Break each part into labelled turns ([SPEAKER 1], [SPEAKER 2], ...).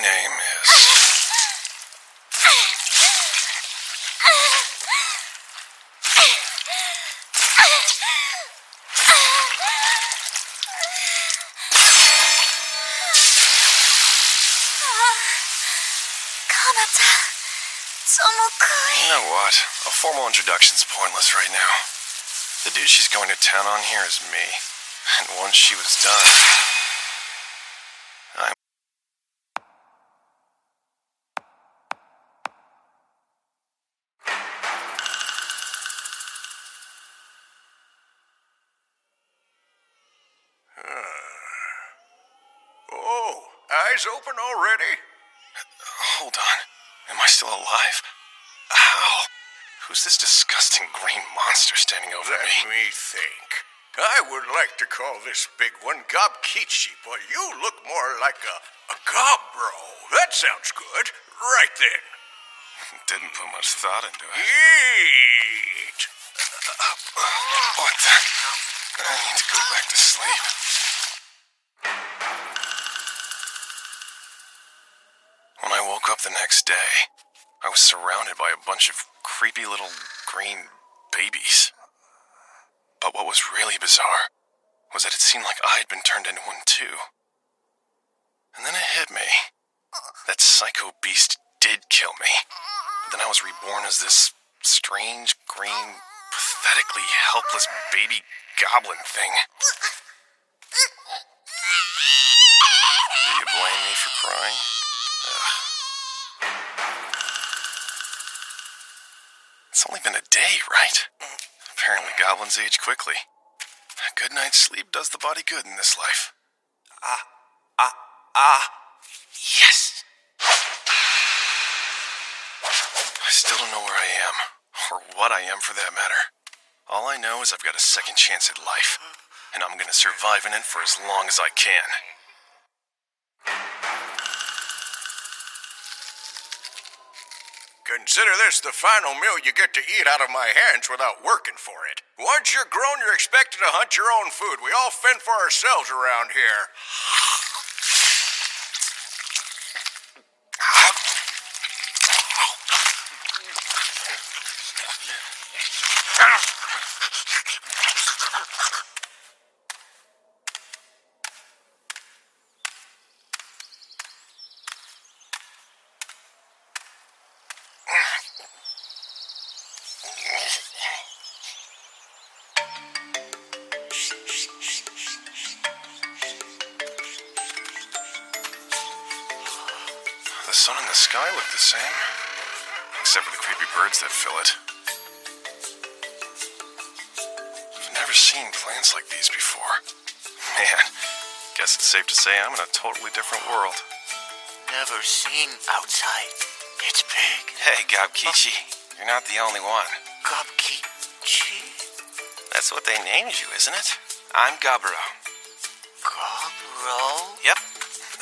[SPEAKER 1] name is... You know what? A formal introduction's pointless right now. The dude she's going to town on here is me. And once she was done...
[SPEAKER 2] Oh, eyes open already?
[SPEAKER 1] Hold on. Am I still alive? How? Who's this disgusting green monster standing over
[SPEAKER 2] Let
[SPEAKER 1] me?
[SPEAKER 2] me think. I would like to call this big one Gobkichi, but you look more like a Gobro. That sounds good. Right then.
[SPEAKER 1] Didn't put much thought into it.
[SPEAKER 2] Eat!
[SPEAKER 1] What the... I need to go back to sleep. When I woke up the next day, I was surrounded by a bunch of creepy little green babies. But what was really bizarre was that it seemed like I had been turned into one too. And then it hit me. That psycho beast did kill me. But then I was reborn as this strange, green, pathetically helpless baby goblin thing. Do you blame me for crying? Ugh. It's only been a day, right? Apparently goblins age quickly. A good night's sleep does the body good in this life. Yes! I still don't know where I am, or what I am for that matter. All I know is I've got a second chance at life, and I'm gonna survive in it for as long as I can.
[SPEAKER 2] Consider this the final meal you get to eat out of my hands without working for it. Once you're grown, you're expected to hunt your own food. We all fend for ourselves around here.
[SPEAKER 1] The sun and the sky look the same, except for the creepy birds that fill it. I've never seen plants like these before. Man, guess it's safe to say I'm in a totally different world.
[SPEAKER 3] Never seen outside. It's big.
[SPEAKER 1] Hey, Gobkichi, you're not the only one.
[SPEAKER 3] Gobkichi?
[SPEAKER 1] That's what they named you, isn't it? I'm Gobro.
[SPEAKER 3] Gobro?
[SPEAKER 1] Yep,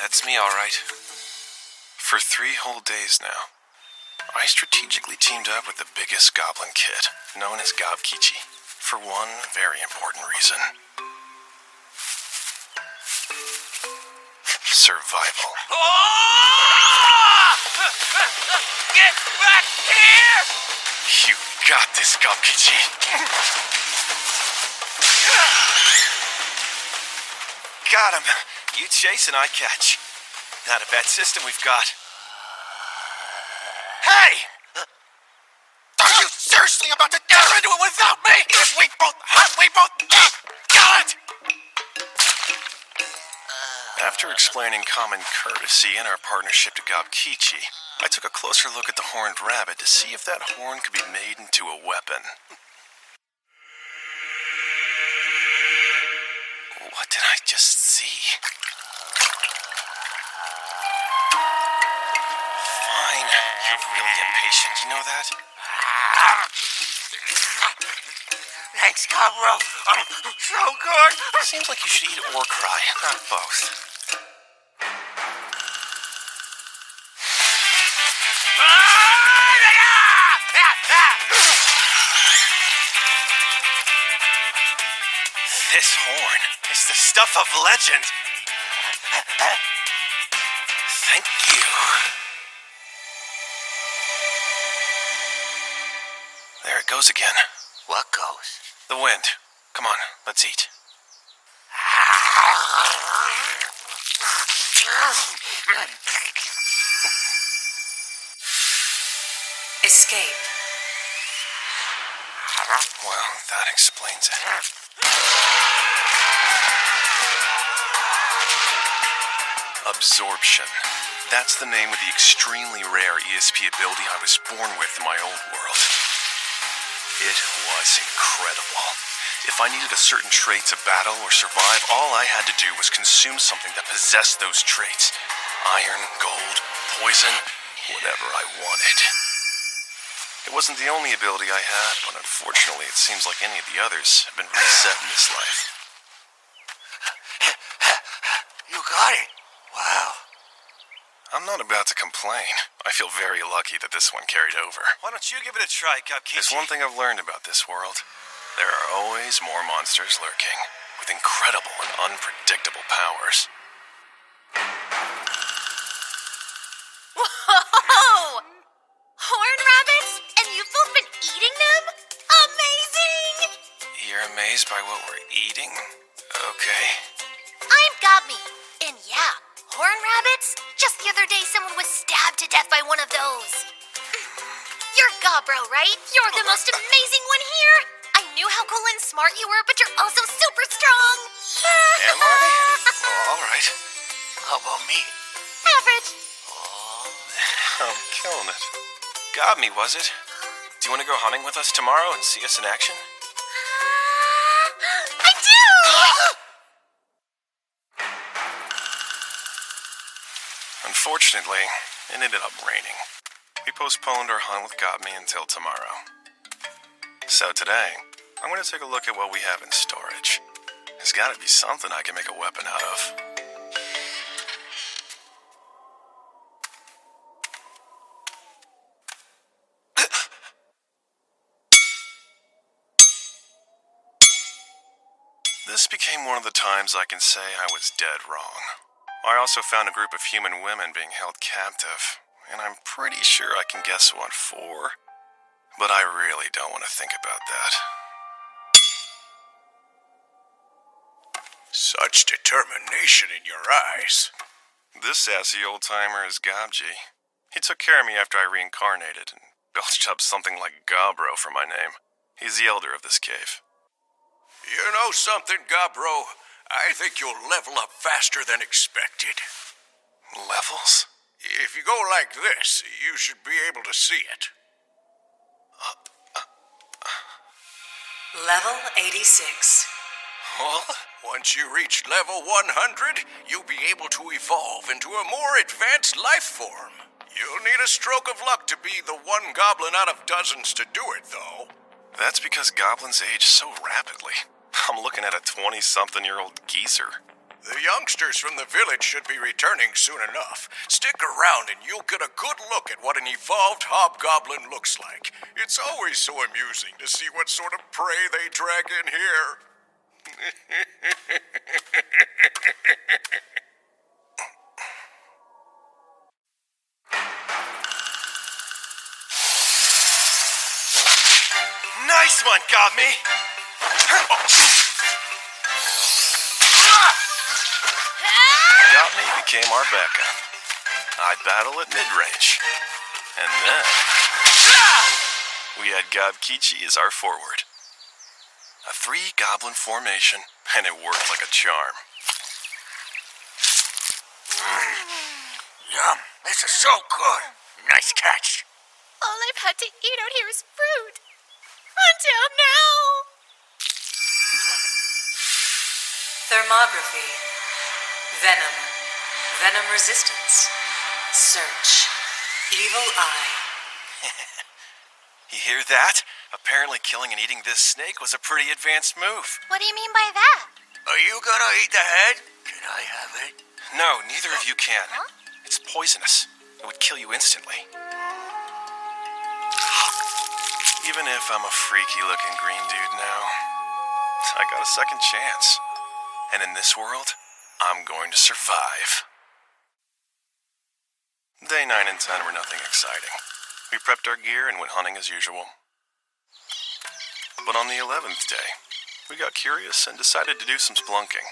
[SPEAKER 1] that's me all right. For 3 whole days now, I strategically teamed up with the biggest goblin kid, known as Gobkichi, for one very important reason. Survival.
[SPEAKER 3] Get back here!
[SPEAKER 1] You got this, Gobkichi. Got him. You chase and I catch. Not a bad system we've got. Hey!
[SPEAKER 3] Are you seriously about to tear into it without me? We both got it!
[SPEAKER 1] After explaining common courtesy and our partnership to Gobkichi, I took a closer look at the horned rabbit to see if that horn could be made into a weapon. What did I just see? Fine, you're really impatient, you know that?
[SPEAKER 3] Thanks, Gobro. So good.
[SPEAKER 1] Seems like you should eat or cry, not both. This horn is the stuff of legend. Thank you. goes again.
[SPEAKER 3] What goes?
[SPEAKER 1] The wind. Come on, let's eat.
[SPEAKER 4] Escape.
[SPEAKER 1] Well, that explains it. Absorption. That's the name of the extremely rare ESP ability I was born with in my old world. It was incredible. If I needed a certain trait to battle or survive, all I had to do was consume something that possessed those traits. Iron, gold, poison, whatever I wanted. It wasn't the only ability I had, but unfortunately it seems like any of the others have been reset in this life.
[SPEAKER 3] You got it. Wow.
[SPEAKER 1] I'm not about to complain. I feel very lucky that this one carried over.
[SPEAKER 5] Why don't you give it a try, Gobkichi?
[SPEAKER 1] There's one thing I've learned about this world. There are always more monsters lurking, with incredible and unpredictable powers.
[SPEAKER 6] Whoa! Horn rabbits? And you've both been eating them? Amazing!
[SPEAKER 1] You're amazed by what we're eating? Okay.
[SPEAKER 6] I'm Gobmy. And yeah, horn rabbits? Just the other day someone was stabbed to death by one of those. You're Gobro, right? You're the most amazing one here. I knew how cool and smart you were, but you're also super strong.
[SPEAKER 1] Am I? Well, all right.
[SPEAKER 3] How about me?
[SPEAKER 6] Average.
[SPEAKER 1] I'm killing it. Got me, was it? Do you want to go hunting with us tomorrow and see us in action?
[SPEAKER 6] I do!
[SPEAKER 1] Unfortunately, it ended up raining. We postponed our hunt with Got Me until tomorrow. So today, I'm going to take a look at what we have in storage. There's got to be something I can make a weapon out of. This became one of the times I can say I was dead wrong. I also found a group of human women being held captive, and I'm pretty sure I can guess what for. But I really don't want to think about that.
[SPEAKER 2] Such determination in your eyes.
[SPEAKER 1] This sassy old-timer is Gobji. He took care of me after I reincarnated and belched up something like Gobro for my name. He's the elder of this cave.
[SPEAKER 2] You know something, Gobro? I think you'll level up faster than expected.
[SPEAKER 1] Levels?
[SPEAKER 2] If you go like this, you should be able to see it.
[SPEAKER 4] Level 86.
[SPEAKER 1] What?
[SPEAKER 2] Once you reach level 100, you'll be able to evolve into a more advanced life form. You'll need a stroke of luck to be the one goblin out of dozens to do it, though.
[SPEAKER 1] That's because goblins age so rapidly. I'm looking at a 20-something-year-old geezer.
[SPEAKER 2] The youngsters from the village should be returning soon enough. Stick around and you'll get a good look at what an evolved hobgoblin looks like. It's always so amusing to see what sort of prey they drag in here.
[SPEAKER 5] Nice one, Gobmy!
[SPEAKER 1] Got Me became our backup. I'd battle at mid-range. And then we had Gobkichi as our forward. A 3-goblin formation, and it worked like a charm.
[SPEAKER 3] Yum. This is so good. Nice catch.
[SPEAKER 6] All I've had to eat out here is fruit. Until now.
[SPEAKER 4] Thermography. Venom. Venom resistance. Search. Evil eye.
[SPEAKER 1] You hear that? Apparently killing and eating this snake was a pretty advanced move.
[SPEAKER 6] What do you mean by that?
[SPEAKER 3] Are you gonna eat the head? Can I have it?
[SPEAKER 1] No, neither of you can.
[SPEAKER 6] Huh?
[SPEAKER 1] It's poisonous. It would kill you instantly. Even if I'm a freaky-looking green dude now, I got a second chance. And in this world, I'm going to survive. Day 9 and 10 were nothing exciting. We prepped our gear and went hunting as usual. But on the 11th day, we got curious and decided to do some splunking.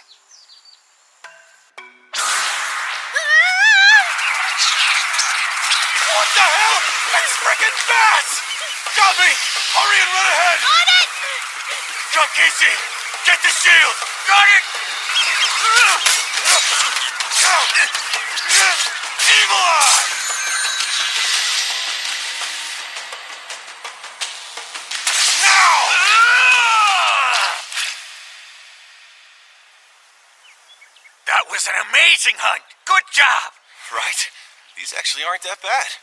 [SPEAKER 2] What the hell? It's frickin' bats! Got me! Hurry and run ahead!
[SPEAKER 6] On it!
[SPEAKER 2] Come, Casey! Get the shield! Got it! Evil Eye! Now! That was an amazing hunt! Good job!
[SPEAKER 5] Right? These actually aren't that bad.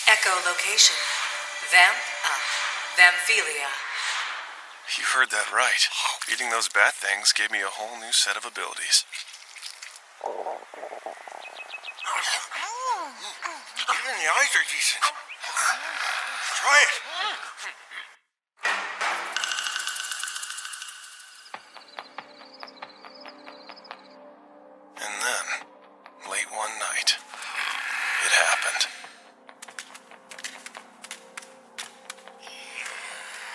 [SPEAKER 4] Echolocation. Vamp up. Vamphilia.
[SPEAKER 1] You heard that right. Eating those bat things gave me a whole new set of abilities.
[SPEAKER 2] Even the eyes are decent. Try it.
[SPEAKER 1] And then, late one night, it happened.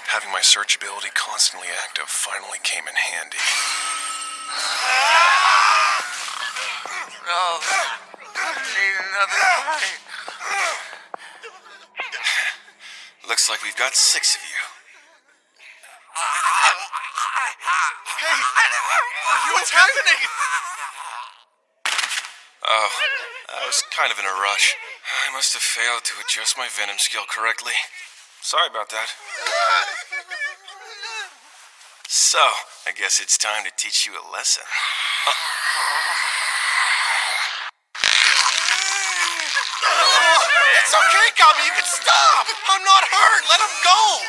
[SPEAKER 1] Having my search ability constantly active finally came in handy.
[SPEAKER 2] Oh, I need another bite.
[SPEAKER 5] Looks like we've got 6 of you.
[SPEAKER 2] What's happening?
[SPEAKER 5] Oh, I was kind of in a rush. I must have failed to adjust my venom skill correctly. Sorry about that. So, I guess it's time to teach you a lesson.
[SPEAKER 3] It's okay, Gummy. You can stop. I'm not hurt. Let him go.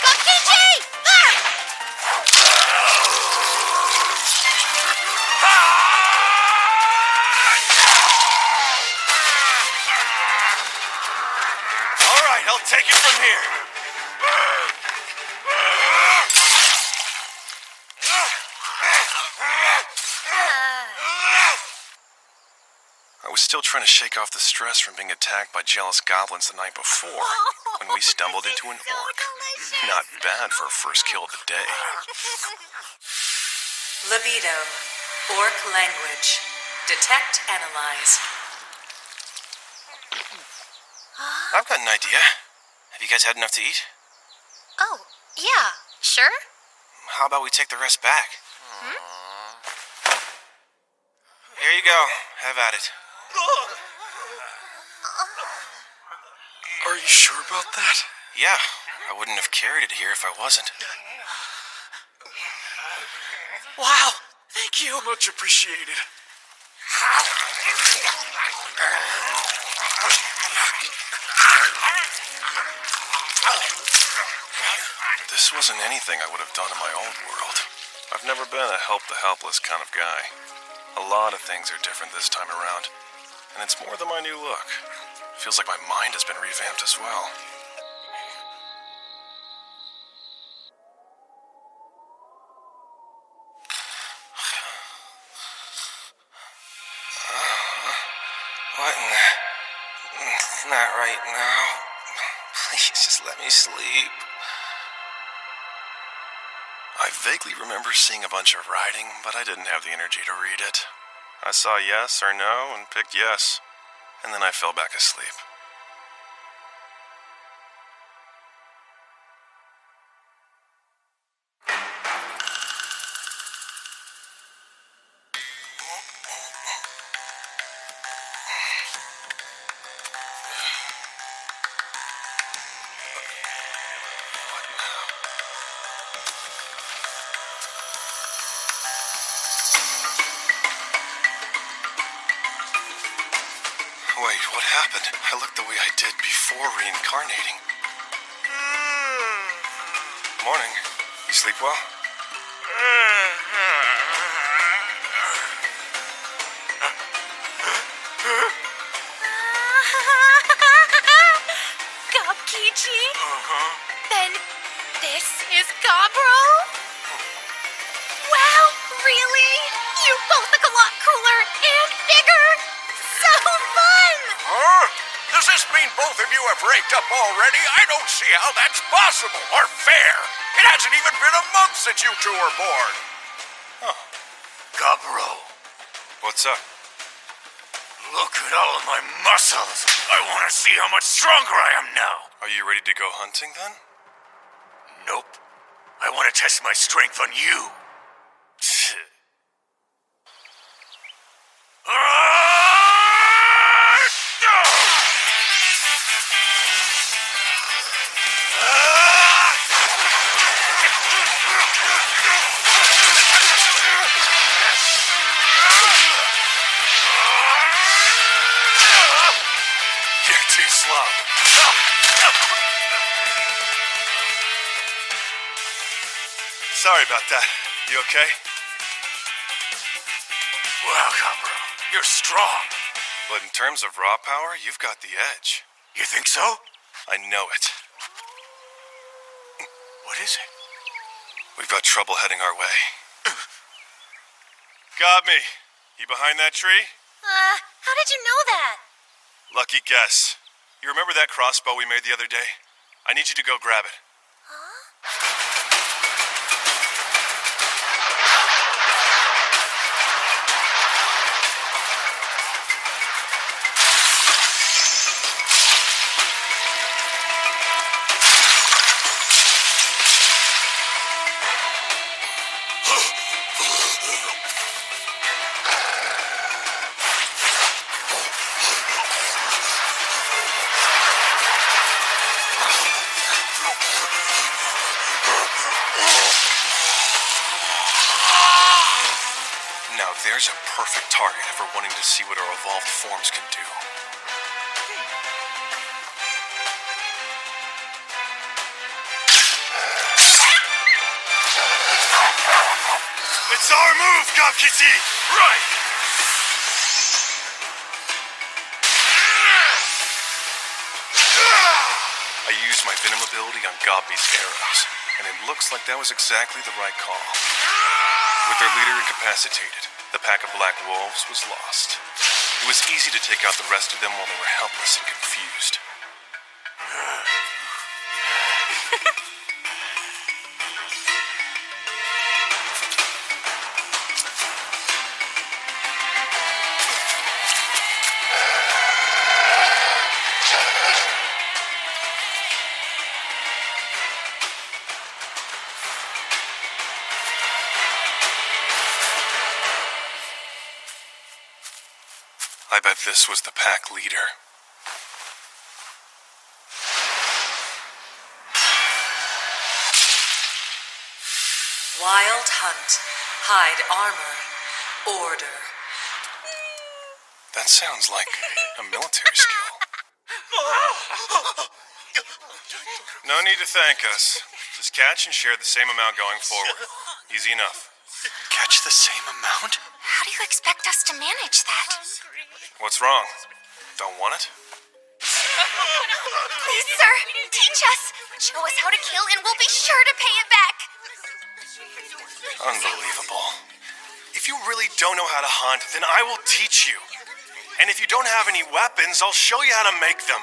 [SPEAKER 6] Go, KJ! Ah!
[SPEAKER 5] All right, I'll take it from here.
[SPEAKER 1] I was still trying to shake off the stress from being attacked by jealous goblins the night before when we stumbled into an orc. Not bad for a first kill of the day.
[SPEAKER 4] Libido. Orc language. Detect, analyze.
[SPEAKER 5] I've got an idea. Have you guys had enough to eat?
[SPEAKER 6] Oh, yeah. Sure?
[SPEAKER 5] How about we take the rest back? Here you go. Have at it.
[SPEAKER 1] Are you sure about that?
[SPEAKER 5] Yeah, I wouldn't have carried it here if I wasn't.
[SPEAKER 3] Wow. Thank you.
[SPEAKER 1] Much appreciated. This wasn't anything I would have done in my old world. I've never been a help the helpless kind of guy. A lot of things are different this time around, and it's more than my new look. Feels like my mind has been revamped as well.
[SPEAKER 5] What in the... Not right now. Please just let me sleep.
[SPEAKER 1] I vaguely remember seeing a bunch of writing, but I didn't have the energy to read it. I saw yes or no and picked yes, and then I fell back asleep. Wait, what happened? I looked the way I did before reincarnating. Morning. You sleep well?
[SPEAKER 6] Gobkey Archie? Then this is Gobro? Wow, really? You both look a lot cooler and bigger. So fun!
[SPEAKER 2] Huh? Does this mean both of you have raked up already? I don't see how that's possible or fair. It hasn't even been a month since you two were born. Gobro,
[SPEAKER 5] What's up?
[SPEAKER 2] look at all of my muscles. I want to see how much stronger I am now.
[SPEAKER 5] Are you ready to go hunting then?
[SPEAKER 2] Nope. I want to test my strength on you.
[SPEAKER 5] You're too slow. Sorry about that. You okay?
[SPEAKER 2] Wow, Gobro, you're strong.
[SPEAKER 5] But in terms of raw power, you've got the edge.
[SPEAKER 2] You think so?
[SPEAKER 5] I know it.
[SPEAKER 2] What is it?
[SPEAKER 5] We've got trouble heading our way. Got me. You behind that tree?
[SPEAKER 6] How did you know that?
[SPEAKER 5] Lucky guess. You remember that crossbow we made the other day? I need you to go grab it. Now there's a perfect target for wanting to see what our evolved forms can do. It's our move, Gobkitty! Right! I used my venom ability on Gobby's arrows, and it looks like that was exactly the right call. With their leader incapacitated, the pack of black wolves was lost. It was easy to take out the rest of them while they were helpless and confused. I bet this was the pack leader.
[SPEAKER 4] Wild hunt. Hide armor. Order.
[SPEAKER 5] That sounds like a military skill. No need to thank us. Just catch and share the same amount going forward. Easy enough.
[SPEAKER 3] Catch the same amount?
[SPEAKER 6] How do you expect us to manage that?
[SPEAKER 5] What's wrong? Don't want it?
[SPEAKER 6] Please, sir, teach us. Show us how to kill and we'll be sure to pay it back.
[SPEAKER 5] Unbelievable. If you really don't know how to hunt, then I will teach you. And if you don't have any weapons, I'll show you how to make them.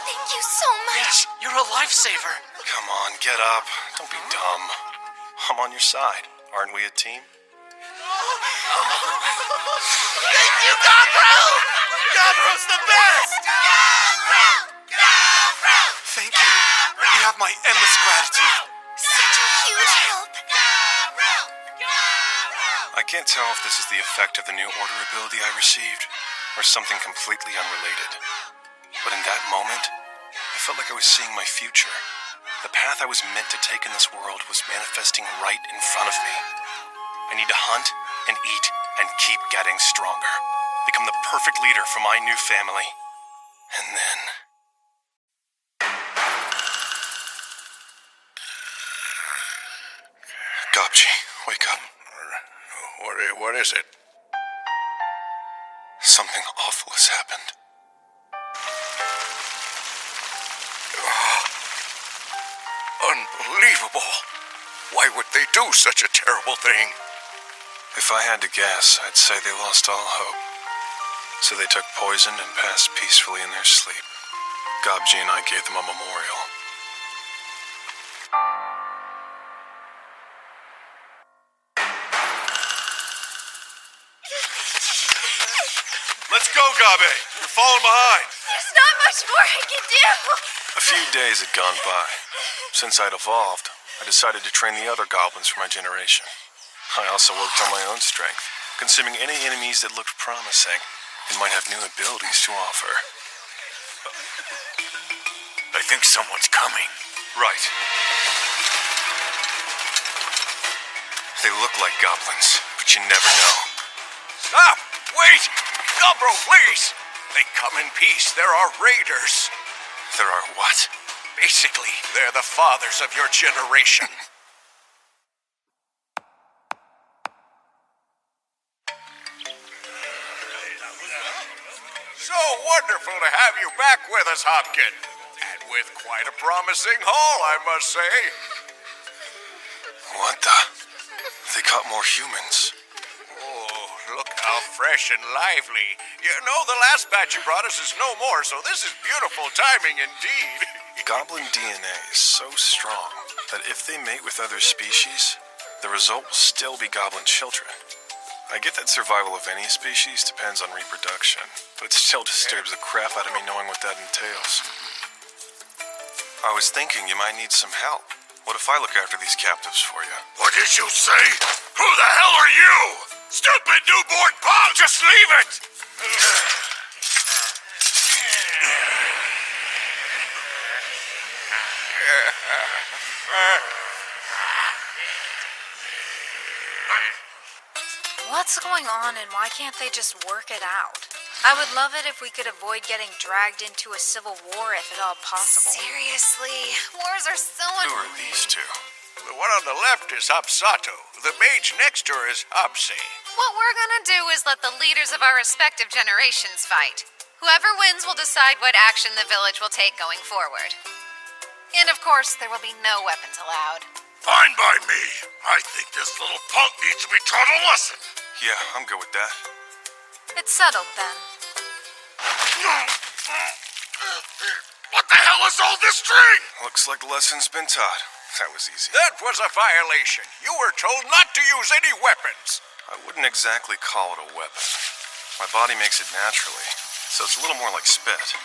[SPEAKER 6] Thank you so much.
[SPEAKER 3] You're a lifesaver.
[SPEAKER 5] Come on, get up. Don't be dumb. I'm on your side. Aren't we a team?
[SPEAKER 3] Thank you, Gobro! Gobro's the best! Thank you. You have my endless gratitude.
[SPEAKER 6] Such a huge help.
[SPEAKER 5] I can't tell if this is the effect of the new order ability I received, or something completely unrelated. But in that moment, I felt like I was seeing my future. The path I was meant to take in this world was manifesting right in front of me. I need to hunt and eat and keep getting stronger. Become the perfect leader for my new family. And then... Gobji, wake up.
[SPEAKER 2] What is it?
[SPEAKER 5] Something awful has happened.
[SPEAKER 2] Unbelievable. Why would they do such a terrible thing?
[SPEAKER 5] If I had to guess, I'd say they lost all hope. So they took poison and passed peacefully in their sleep. Gobji and I gave them a memorial. Let's go, Gabe! You're falling behind!
[SPEAKER 6] There's not much more I can do.
[SPEAKER 5] A few days had gone by. Since I'd evolved, I decided to train the other goblins for my generation. I also worked on my own strength, consuming any enemies that looked promising and might have new abilities to offer.
[SPEAKER 2] I think someone's coming.
[SPEAKER 5] Right. They look like goblins, but you never know.
[SPEAKER 2] Stop! Wait! Gobro, please! They come in peace. There are raiders.
[SPEAKER 5] There are what?
[SPEAKER 2] Basically, they're the fathers of your generation. So wonderful to have you back with us, Hopkins. And with quite a promising haul, I must say.
[SPEAKER 5] What the? They caught more humans.
[SPEAKER 2] Oh, look how fresh and lively. You know, the last batch you brought us is no more, so this is beautiful timing indeed.
[SPEAKER 5] Goblin DNA is so strong that if they mate with other species, the result will still be goblin children. I get that survival of any species depends on reproduction, but it still disturbs the crap out of me knowing what that entails. I was thinking you might need some help. What if I look after these captives for you?
[SPEAKER 2] What did you say? Who the hell are you? Stupid newborn punk! Just leave it!
[SPEAKER 7] What's going on and why can't they just work it out? I would love it if we could avoid getting dragged into a civil war if at all possible.
[SPEAKER 6] Seriously, wars are so
[SPEAKER 5] Who are these two?
[SPEAKER 2] The one on the left is Hopsato. The mage next to her is Hopsy.
[SPEAKER 8] What we're gonna do is let the leaders of our respective generations fight. Whoever wins will decide what action the village will take going forward. And of course, there will be no weapons allowed.
[SPEAKER 2] Fine by me. I think this little punk needs to be taught a lesson.
[SPEAKER 5] Yeah, I'm good with that.
[SPEAKER 7] It's settled then.
[SPEAKER 2] What the hell is all this string?
[SPEAKER 5] Looks like the lesson's been taught. That was easy.
[SPEAKER 2] That was a violation. You were told not to use any weapons.
[SPEAKER 5] I wouldn't exactly call it a weapon. My body makes it naturally, so it's a little more like spit.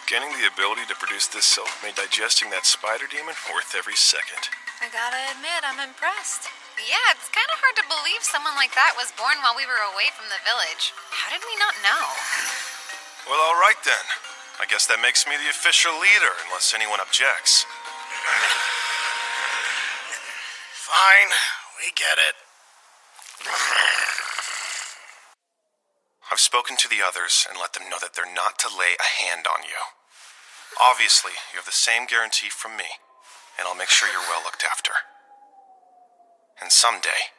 [SPEAKER 5] Gaining the ability to produce this silk made digesting that spider demon worth every second.
[SPEAKER 7] I gotta admit, I'm impressed.
[SPEAKER 8] Yeah, it's kind of hard to believe someone like that was born while we were away from the village. How did we not know?
[SPEAKER 5] Well, all right then. I guess that makes me the official leader, unless anyone objects.
[SPEAKER 2] Fine, we get it.
[SPEAKER 5] I've spoken to the others and let them know that they're not to lay a hand on you. Obviously, you have the same guarantee from me, and I'll make sure you're well looked after. And someday,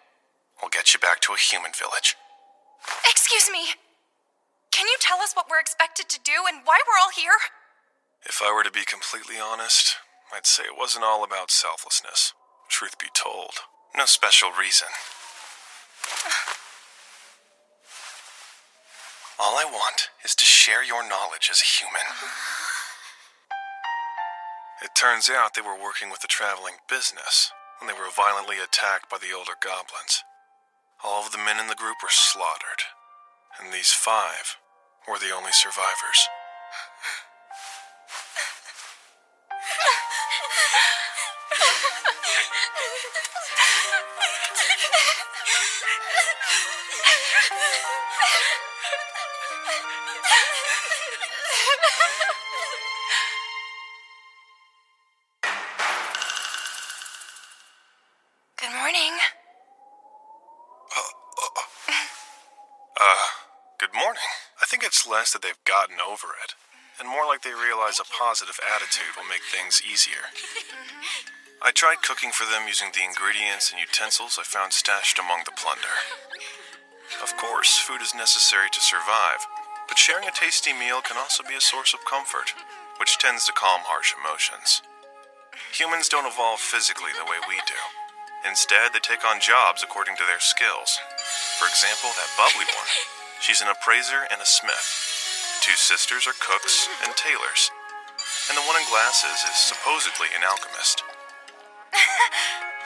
[SPEAKER 5] we'll get you back to a human village.
[SPEAKER 9] Excuse me. Can you tell us what we're expected to do and why we're all here?
[SPEAKER 5] If I were to be completely honest, I'd say it wasn't all about selflessness. Truth be told, no special reason. All I want is to share your knowledge as a human. It turns out they were working with a traveling business when they were violently attacked by the older goblins. All of the men in the group were slaughtered, and these 5 were the only survivors.
[SPEAKER 9] Good morning.
[SPEAKER 5] Good morning. I think it's less that they've gotten over it, and more like they realize a positive attitude will make things easier. I tried cooking for them using the ingredients and utensils I found stashed among the plunder. Of course, food is necessary to survive, but sharing a tasty meal can also be a source of comfort, which tends to calm harsh emotions. Humans don't evolve physically the way we do. Instead, they take on jobs according to their skills. For example, that bubbly one. She's an appraiser and a smith. The two sisters are cooks and tailors. And the one in glasses is supposedly an alchemist.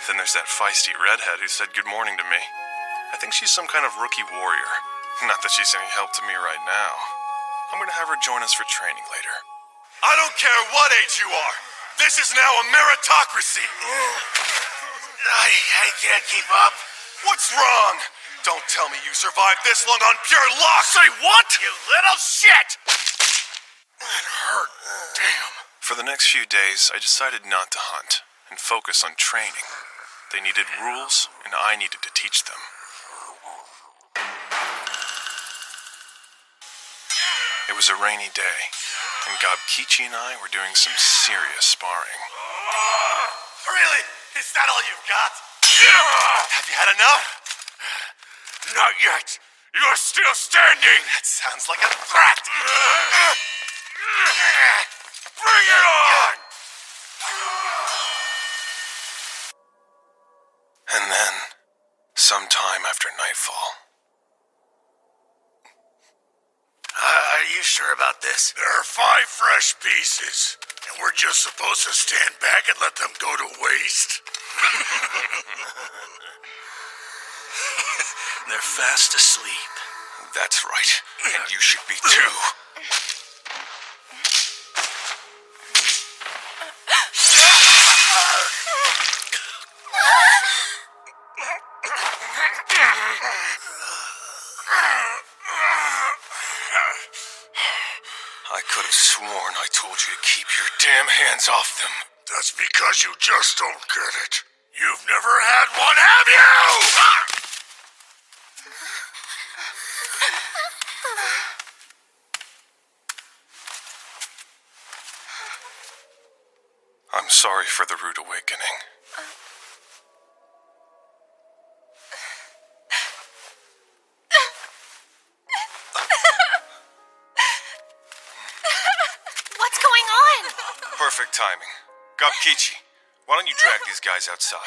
[SPEAKER 5] Then there's that feisty redhead who said good morning to me. I think she's some kind of rookie warrior. Not that she's any help to me right now. I'm gonna have her join us for training later.
[SPEAKER 3] I don't care what age you are. This is now a meritocracy. I can't keep up. What's wrong? Don't tell me you survived this long on pure luck. Say what? You little shit! That hurt. Damn.
[SPEAKER 5] For the next few days, I decided not to hunt and focus on training. They needed rules, and I needed to teach them. It was a rainy day, and Gobkichi and I were doing some serious sparring.
[SPEAKER 3] Really? Is that all you've got? Have you had enough? Not yet. You're still standing. That sounds like a threat. Bring it on!
[SPEAKER 5] And then, sometime after nightfall,
[SPEAKER 3] Are you sure about this? There are 5 fresh pieces, and we're just supposed to stand back and let them go to waste? They're fast asleep.
[SPEAKER 5] that's right, and you should be too. I could have sworn I told you to keep your damn hands off them.
[SPEAKER 3] That's because you just don't get it. You've never had one, have you?
[SPEAKER 5] I'm sorry for the rude awakening.
[SPEAKER 6] What's going on?
[SPEAKER 5] Perfect timing. Gobkichi, why don't you drag these guys outside?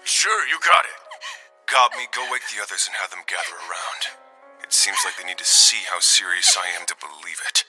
[SPEAKER 3] Sure, you got it.
[SPEAKER 5] Gobmi, go wake the others and have them gather around. It seems like they need to see how serious I am to believe it.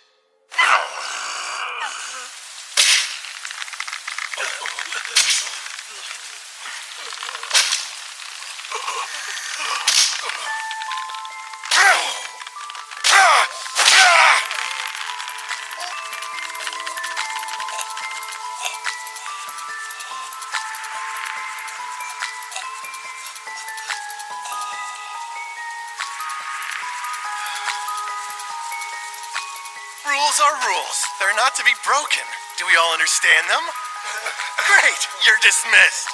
[SPEAKER 3] Rules are rules. They're not to be broken. Do we all understand them? Great, you're dismissed.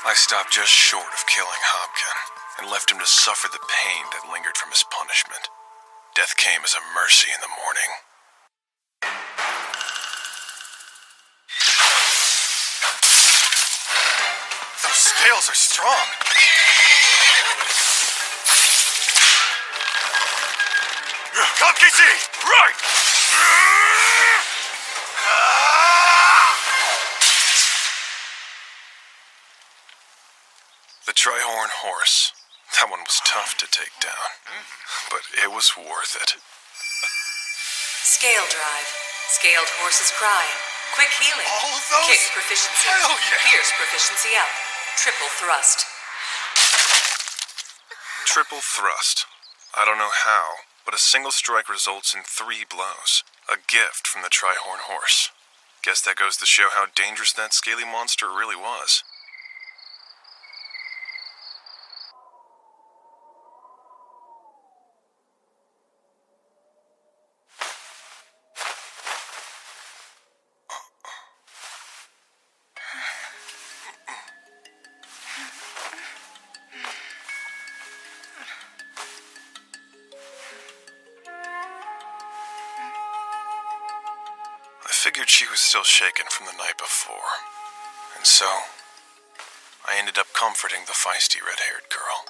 [SPEAKER 5] I stopped just short of killing Hopkin and left him to suffer the pain that lingered from his punishment. Death came as a mercy in the morning.
[SPEAKER 3] Those scales are strong. Kakichi! Right!
[SPEAKER 5] The Trihorn horse. That one was tough to take down, but it was worth it.
[SPEAKER 4] Scale drive. Scaled horse's cry. Quick healing.
[SPEAKER 3] All of those?
[SPEAKER 4] Kick proficiency.
[SPEAKER 3] Hell yeah.
[SPEAKER 4] Pierce proficiency up. Triple thrust.
[SPEAKER 5] Triple thrust. I don't know how, but a single strike results in 3 blows. A gift from the Trihorn horse. Guess that goes to show how dangerous that scaly monster really was. I figured she was still shaken from the night before, and so I ended up comforting the feisty red-haired girl.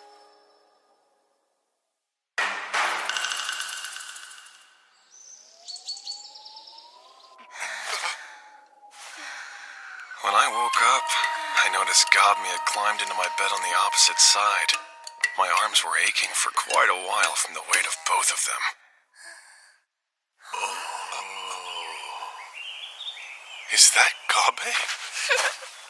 [SPEAKER 5] When I woke up, I noticed Gobmy had climbed into my bed on the opposite side. My arms were aching for quite a while from the weight of both of them. Is that Gabe?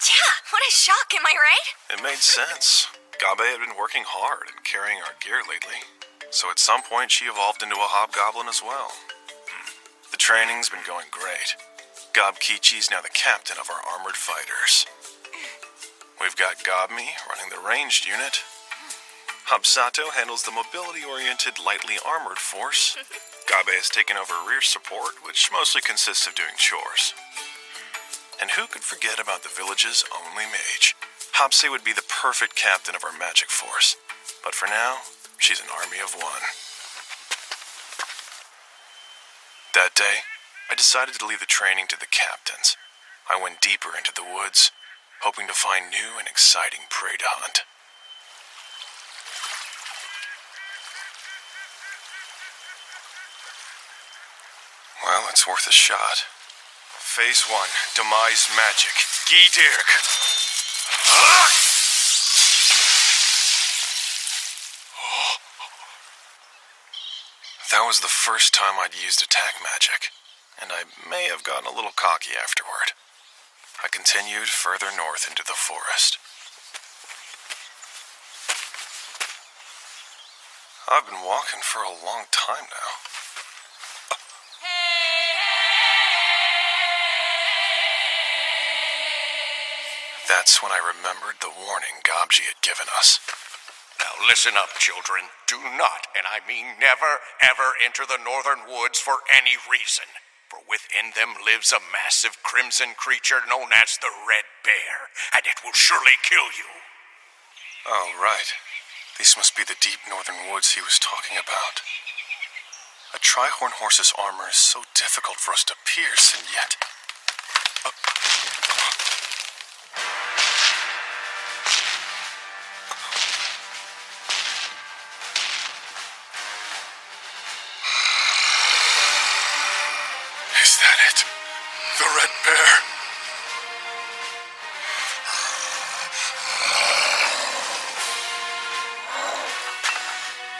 [SPEAKER 9] Yeah, what a shock, am I right?
[SPEAKER 5] It made sense. Gabe had been working hard and carrying our gear lately, so at some point she evolved into a hobgoblin as well. The training's been going great. Gobkichi's now the captain of our armored fighters. We've got Gobmy running the ranged unit. Hobsato handles the mobility-oriented, lightly armored force. Gabe has taken over rear support, which mostly consists of doing chores. And who could forget about the village's only mage? Hopsay would be the perfect captain of our magic force. But for now, she's an army of one. That day, I decided to leave the training to the captains. I went deeper into the woods, hoping to find new and exciting prey to hunt. Well, it's worth a shot. Phase 1, Demise Magic. Gidirk. That was the first time I'd used attack magic, and I may have gotten a little cocky afterward. I continued further north into the forest. I've been walking for a long time now. That's when I remembered the warning Gobji had given us.
[SPEAKER 2] Now listen up, children. Do not, and I mean never, ever enter the northern woods for any reason. For within them lives a massive crimson creature known as the Red Bear, and it will surely kill you.
[SPEAKER 5] Oh, right. These must be the deep northern woods he was talking about. A tri-horn horse's armor is so difficult for us to pierce, and yet... Is that it? The Red Bear?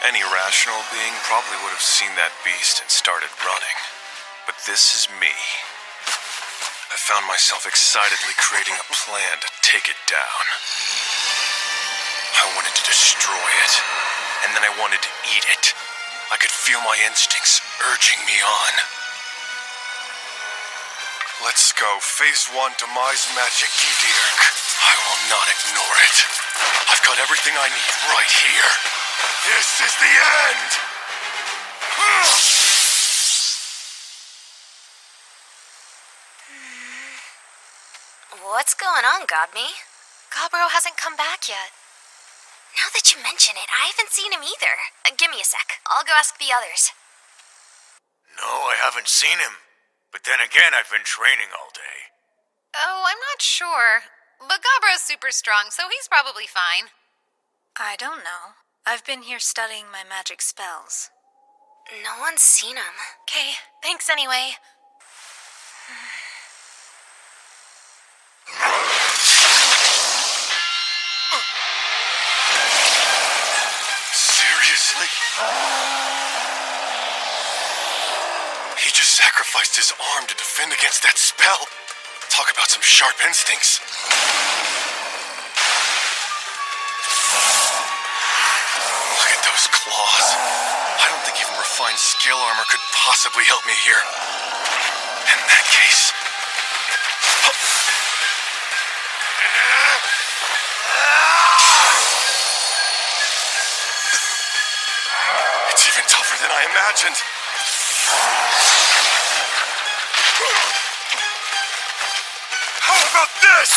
[SPEAKER 5] Any rational being probably would have seen that beast and started running. But this is me. I found myself excitedly creating a plan to take it down. I wanted to destroy it, and then I wanted to eat it. I could feel my instincts urging me on. Let's go. Phase 1, Demise Magic Gidirk. I will not ignore it. I've got everything I need right here. This is the end!
[SPEAKER 6] What's going on, Godme?
[SPEAKER 9] Gobro hasn't come back yet.
[SPEAKER 6] Now that you mention it, I haven't seen him either. Give me a sec. I'll go ask the others.
[SPEAKER 3] No, I haven't seen him. But then again, I've been training all day.
[SPEAKER 8] Oh, I'm not sure. But Gabro's super strong, so he's probably fine.
[SPEAKER 7] I don't know. I've been here studying my magic spells.
[SPEAKER 6] No one's seen him.
[SPEAKER 9] Okay, thanks anyway.
[SPEAKER 5] Seriously? He just sacrificed his arm to defend against that spell. Talk about some sharp instincts. Look at those claws. I don't think even refined scale armor could possibly help me here. In that case... It's even tougher than I imagined. How about this?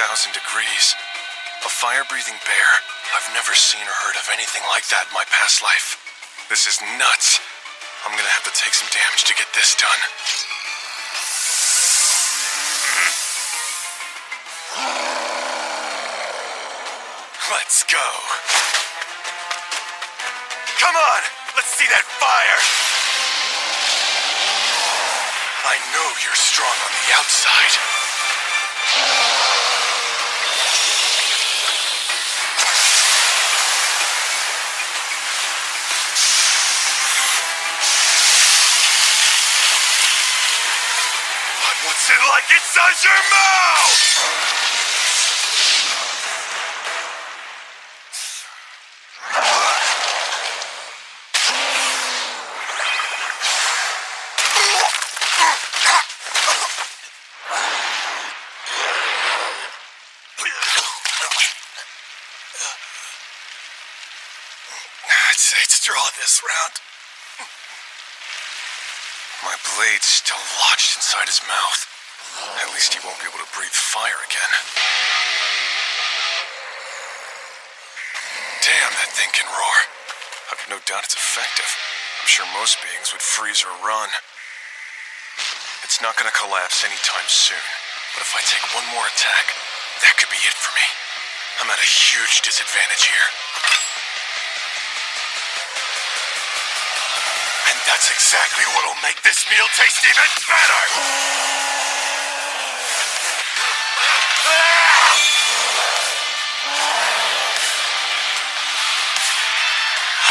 [SPEAKER 1] 30,000 degrees. A fire-breathing bear. I've never seen or heard of anything like that in my past life. This is nuts. I'm gonna have to take some damage to get this done. Let's go.
[SPEAKER 3] Come on, let's see that fire!
[SPEAKER 1] I know you're strong on the outside.
[SPEAKER 3] What's it like inside your mouth?
[SPEAKER 1] I'd say it's draw this round. My blade's still lodged inside his mouth. At least he won't be able to breathe fire again. Damn, that thing can roar. I've no doubt it's effective. I'm sure most beings would freeze or run. It's not gonna collapse anytime soon. But if I take one more attack, that could be it for me. I'm at a huge disadvantage here.
[SPEAKER 3] And that's exactly what'll make this meal taste even better!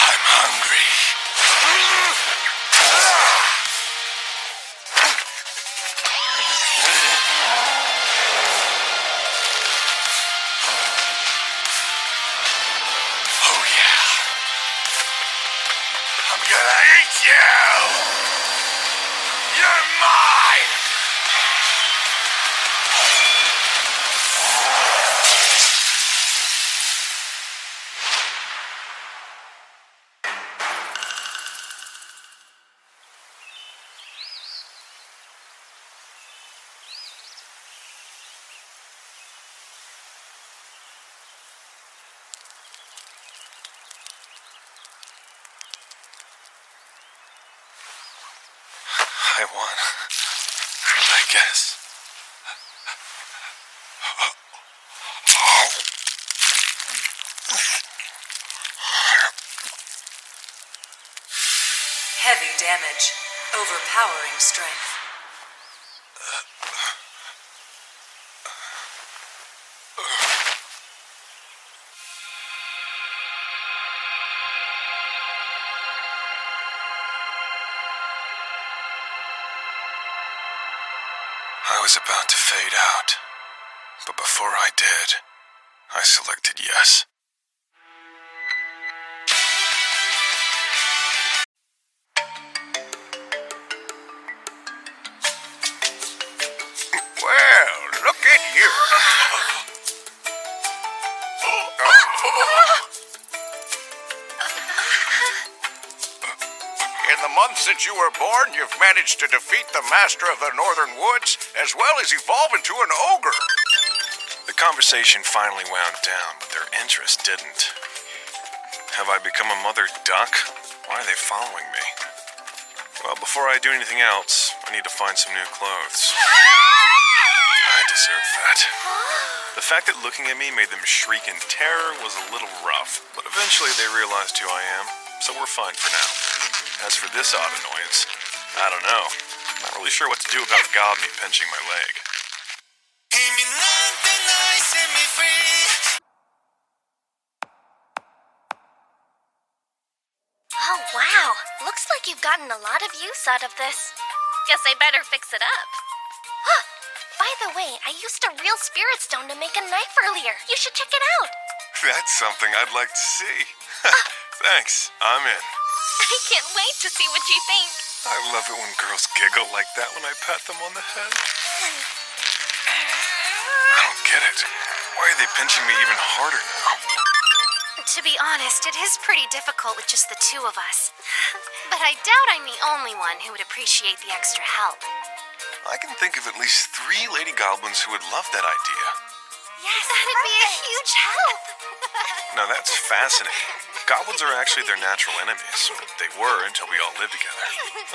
[SPEAKER 1] I'm hungry.
[SPEAKER 3] Oh yeah! I'm gonna eat you! You're mine!
[SPEAKER 1] I won. I guess.
[SPEAKER 4] Heavy damage. Overpowering strength.
[SPEAKER 1] I was about to fade out, but before I did, I selected yes.
[SPEAKER 2] Well, look at you. In the month since you were born, you've managed to defeat the master of the Northern Woods, as well as evolve into an ogre.
[SPEAKER 1] The conversation finally wound down, but their interest didn't. Have I become a mother duck? Why are they following me? Well, before I do anything else, I need to find some new clothes. I deserve that. The fact that looking at me made them shriek in terror was a little rough, but eventually they realized who I am, so we're fine for now. As for this odd annoyance, I don't know. I'm not really sure what to do about Gobby pinching my leg.
[SPEAKER 6] Oh, wow. Looks like you've gotten a lot of use out of this. Guess I better fix it up. By the way, I used a real spirit stone to make a knife earlier. You should check it out.
[SPEAKER 1] That's something I'd like to see. Thanks, I'm in.
[SPEAKER 6] I can't wait to see what you think.
[SPEAKER 1] I love it when girls giggle like that when I pat them on the head. I don't get it. Why are they pinching me even harder now?
[SPEAKER 6] To be honest, it is pretty difficult with just the two of us. But I doubt I'm the only one who would appreciate the extra help.
[SPEAKER 1] I can think of at least 3 lady goblins who would love that idea.
[SPEAKER 9] Yes,
[SPEAKER 6] That'd be a huge help.
[SPEAKER 5] Now that's fascinating. Goblins are actually their natural enemies. They were until we all lived together.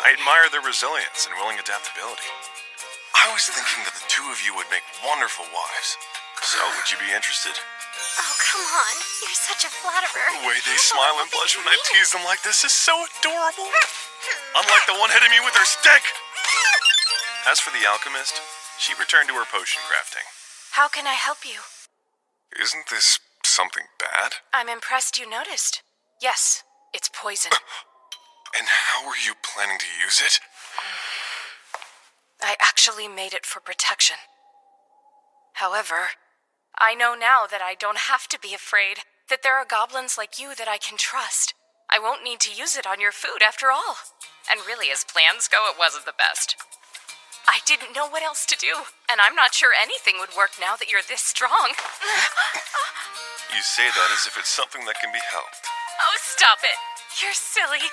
[SPEAKER 5] I admire their resilience and willing adaptability. I was thinking that the two of you would make wonderful wives. So, would you be interested?
[SPEAKER 6] Oh, come on. You're such a flatterer.
[SPEAKER 5] The way they smile and blush when I tease them like this is so adorable. Unlike the one hitting me with her stick. As for the alchemist, she returned to her potion crafting.
[SPEAKER 9] How can I help you?
[SPEAKER 5] Isn't this something bad?
[SPEAKER 9] I'm impressed you noticed. Yes, it's poison.
[SPEAKER 5] And how are you planning to use it?
[SPEAKER 9] I actually made it for protection. However, I know now that I don't have to be afraid, that there are goblins like you that I can trust. I won't need to use it on your food after all. And really, as plans go, it wasn't the best. I didn't know what else to do, and I'm not sure anything would work now that you're this strong.
[SPEAKER 5] You say that as if it's something that can be helped.
[SPEAKER 9] Oh, stop it. You're silly.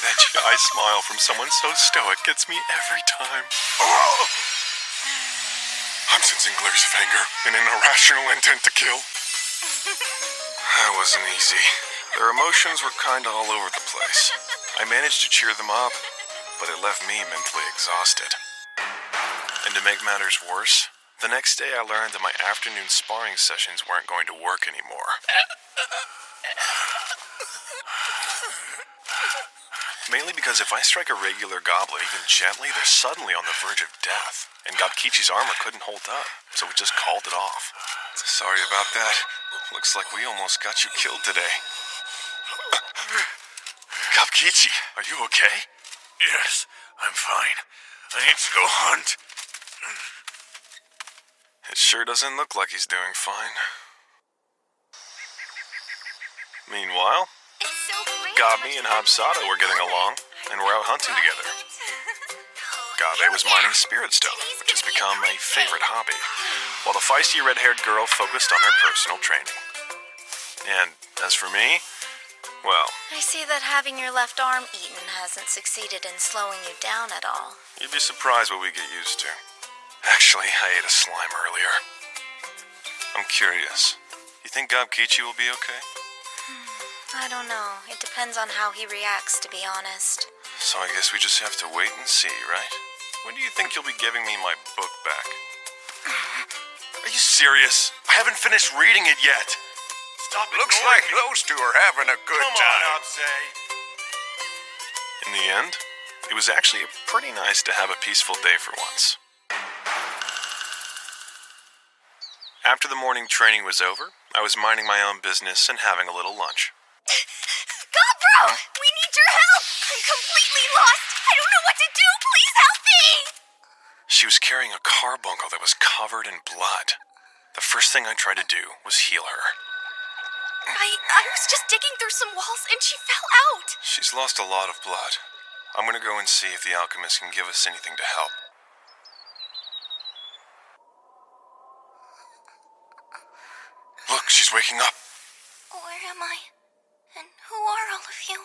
[SPEAKER 5] That shy smile from someone so stoic gets me every time. I'm sensing glares of anger and an irrational intent to kill. That wasn't easy. Their emotions were kinda all over the place. I managed to cheer them up, but it left me mentally exhausted. And to make matters worse, the next day I learned that my afternoon sparring sessions weren't going to work anymore. Mainly because if I strike a regular goblin even gently, they're suddenly on the verge of death. And Gobkichi's armor couldn't hold up, so we just called it off. Sorry about that. Looks like we almost got you killed today. Gobkichi, are you okay?
[SPEAKER 2] Yes, I'm fine. I need to go hunt.
[SPEAKER 5] It sure doesn't look like he's doing fine. Meanwhile,
[SPEAKER 6] It's so great.
[SPEAKER 5] Gabi and Habsada were getting along, and were out hunting together. Gabi was mining spirit stone, which has become a favorite hobby, while the feisty red-haired girl focused on her personal training. And as for me, well,
[SPEAKER 7] I see that having your left arm eaten hasn't succeeded in slowing you down at all.
[SPEAKER 5] you'd be surprised what we get used to. Actually, I ate a slime earlier. I'm curious. You think Gobkichi will be okay?
[SPEAKER 7] I don't know. It depends on how he reacts, to be honest.
[SPEAKER 5] So I guess we just have to wait and see, right? When do you think you'll be giving me my book back? Are you serious? I haven't finished reading it yet.
[SPEAKER 3] Stop it.
[SPEAKER 2] Looks like those two are having a good time.
[SPEAKER 3] Absay.
[SPEAKER 5] In the end, it was actually pretty nice to have a peaceful day for once. After the morning training was over, I was minding my own business and having a little lunch.
[SPEAKER 6] Gobro! We need your help! I'm completely lost! I don't know what to do! Please help me!
[SPEAKER 5] She was carrying a carbuncle that was covered in blood. The first thing I tried to do was heal her.
[SPEAKER 9] I was just digging through some walls and she fell out.
[SPEAKER 5] She's lost a lot of blood. I'm gonna go and see if the alchemist can give us anything to help. Look, she's waking up.
[SPEAKER 6] Where am I? And who are all of you?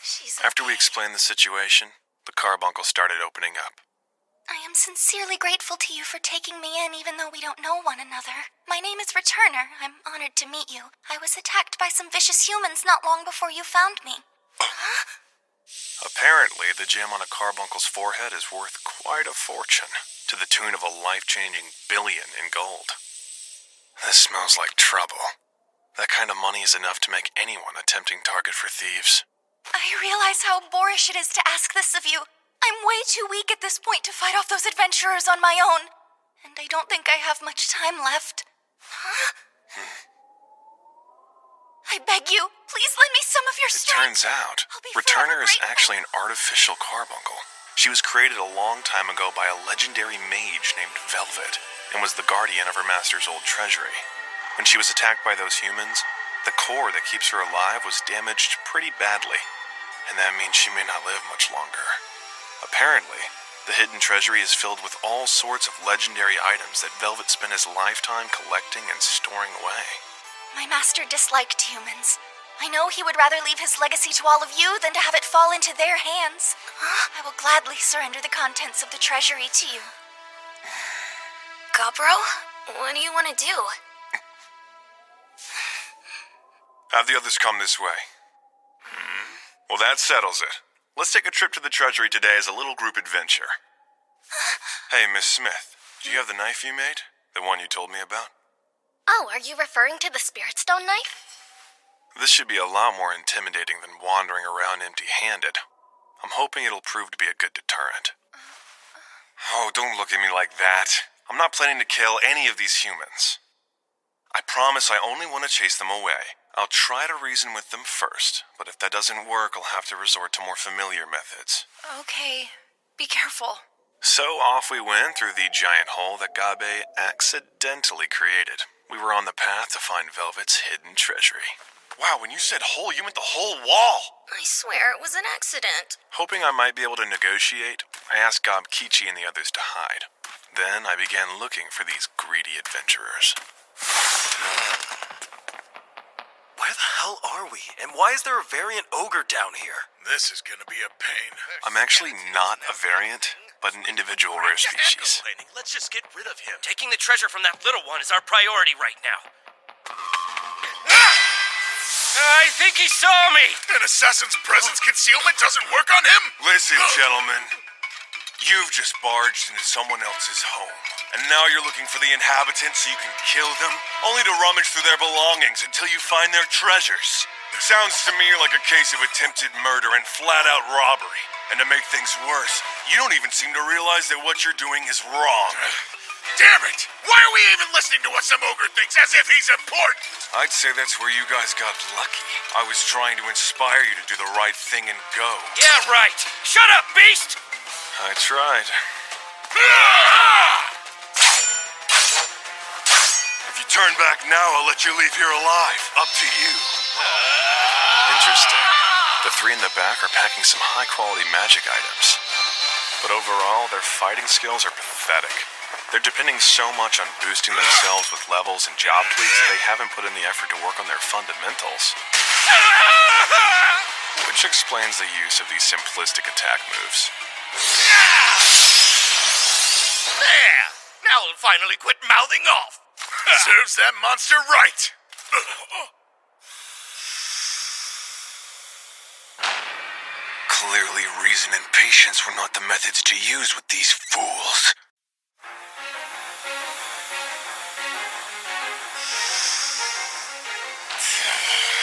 [SPEAKER 6] She's
[SPEAKER 5] After we
[SPEAKER 6] okay.
[SPEAKER 5] explained the situation, the carbuncle started opening up.
[SPEAKER 6] I am sincerely grateful to you for taking me in even though we don't know one another. My name is Returner. I'm honored to meet you. I was attacked by some vicious humans not long before you found me.
[SPEAKER 5] Apparently, the gem on a carbuncle's forehead is worth quite a fortune, to the tune of a life-changing billion in gold. This smells like trouble. That kind of money is enough to make anyone a tempting target for thieves.
[SPEAKER 9] I realize how boorish it is to ask this of you. I'm way too weak at this point to fight off those adventurers on my own. And I don't think I have much time left. I beg you, please lend me some of your
[SPEAKER 5] It
[SPEAKER 9] strength.
[SPEAKER 5] turns out,
[SPEAKER 9] I'll be
[SPEAKER 5] Returner
[SPEAKER 9] forever
[SPEAKER 5] is
[SPEAKER 9] grateful.
[SPEAKER 5] actually an artificial carbuncle. She was created a long time ago by a legendary mage named Velvet, and was the guardian of her master's old treasury. When she was attacked by those humans, the core that keeps her alive was damaged pretty badly, and that means she may not live much longer. Apparently, the hidden treasury is filled with all sorts of legendary items that Velvet spent his lifetime collecting and storing away.
[SPEAKER 6] My master disliked humans. I know he would rather leave his legacy to all of you than to have it fall into their hands. I will gladly surrender the contents of the treasury to you. Gobro, what do you want to do?
[SPEAKER 5] Have the others come this way. Well, that settles it. Let's take a trip to the treasury today as a little group adventure. Hey, Miss Smith, do you have the knife you made? The one you told me about?
[SPEAKER 6] Oh, are you referring to the Spirit Stone knife?
[SPEAKER 5] This should be a lot more intimidating than wandering around empty-handed. I'm hoping it'll prove to be a good deterrent. Oh, don't look at me like that. I'm not planning to kill any of these humans. I promise I only want to chase them away. I'll try to reason with them first, but if that doesn't work, I'll have to resort to more familiar methods.
[SPEAKER 7] Okay, be careful.
[SPEAKER 5] So off we went through the giant hole that Gabe accidentally created. We were on the path to find Velvet's hidden treasury. Wow, when you said hole, you meant the whole wall!
[SPEAKER 6] I swear it was an accident.
[SPEAKER 5] Hoping I might be able to negotiate, I asked Gob Kichi and the others to hide. Then I began looking for these greedy adventurers.
[SPEAKER 3] Where the hell are we? And why is there a variant ogre down here?
[SPEAKER 2] This is gonna be a pain.
[SPEAKER 5] I'm actually not a variant, but an individual rare species.
[SPEAKER 3] Let's just get rid of him. Taking the treasure from that little one is our priority right now. I think he saw me!
[SPEAKER 2] An assassin's presence concealment doesn't work on him?
[SPEAKER 5] Listen, gentlemen. You've just barged into someone else's home. And now you're looking for the inhabitants so you can kill them, only to rummage through their belongings until you find their treasures. Sounds to me like a case of attempted murder and flat-out robbery. And to make things worse, you don't even seem to realize that what you're doing is wrong.
[SPEAKER 2] Damn it! Why are we even listening to what some ogre thinks as if he's important?
[SPEAKER 5] I'd say that's where you guys got lucky. I was trying to inspire you to do the right thing and go.
[SPEAKER 3] Yeah, right. Shut up, beast!
[SPEAKER 5] I tried. If you turn back now, I'll let you leave here alive. Up to you. Interesting. The three in the back are packing some high-quality magic items. But overall, their fighting skills are pathetic. They're depending so much on boosting themselves with levels and job tweaks that they haven't put in the effort to work on their fundamentals. Which explains the use of these simplistic attack moves.
[SPEAKER 3] There! Now we'll finally quit mouthing off!
[SPEAKER 2] Serves that monster right!
[SPEAKER 5] Clearly, reason and patience were not the methods to use with these fools.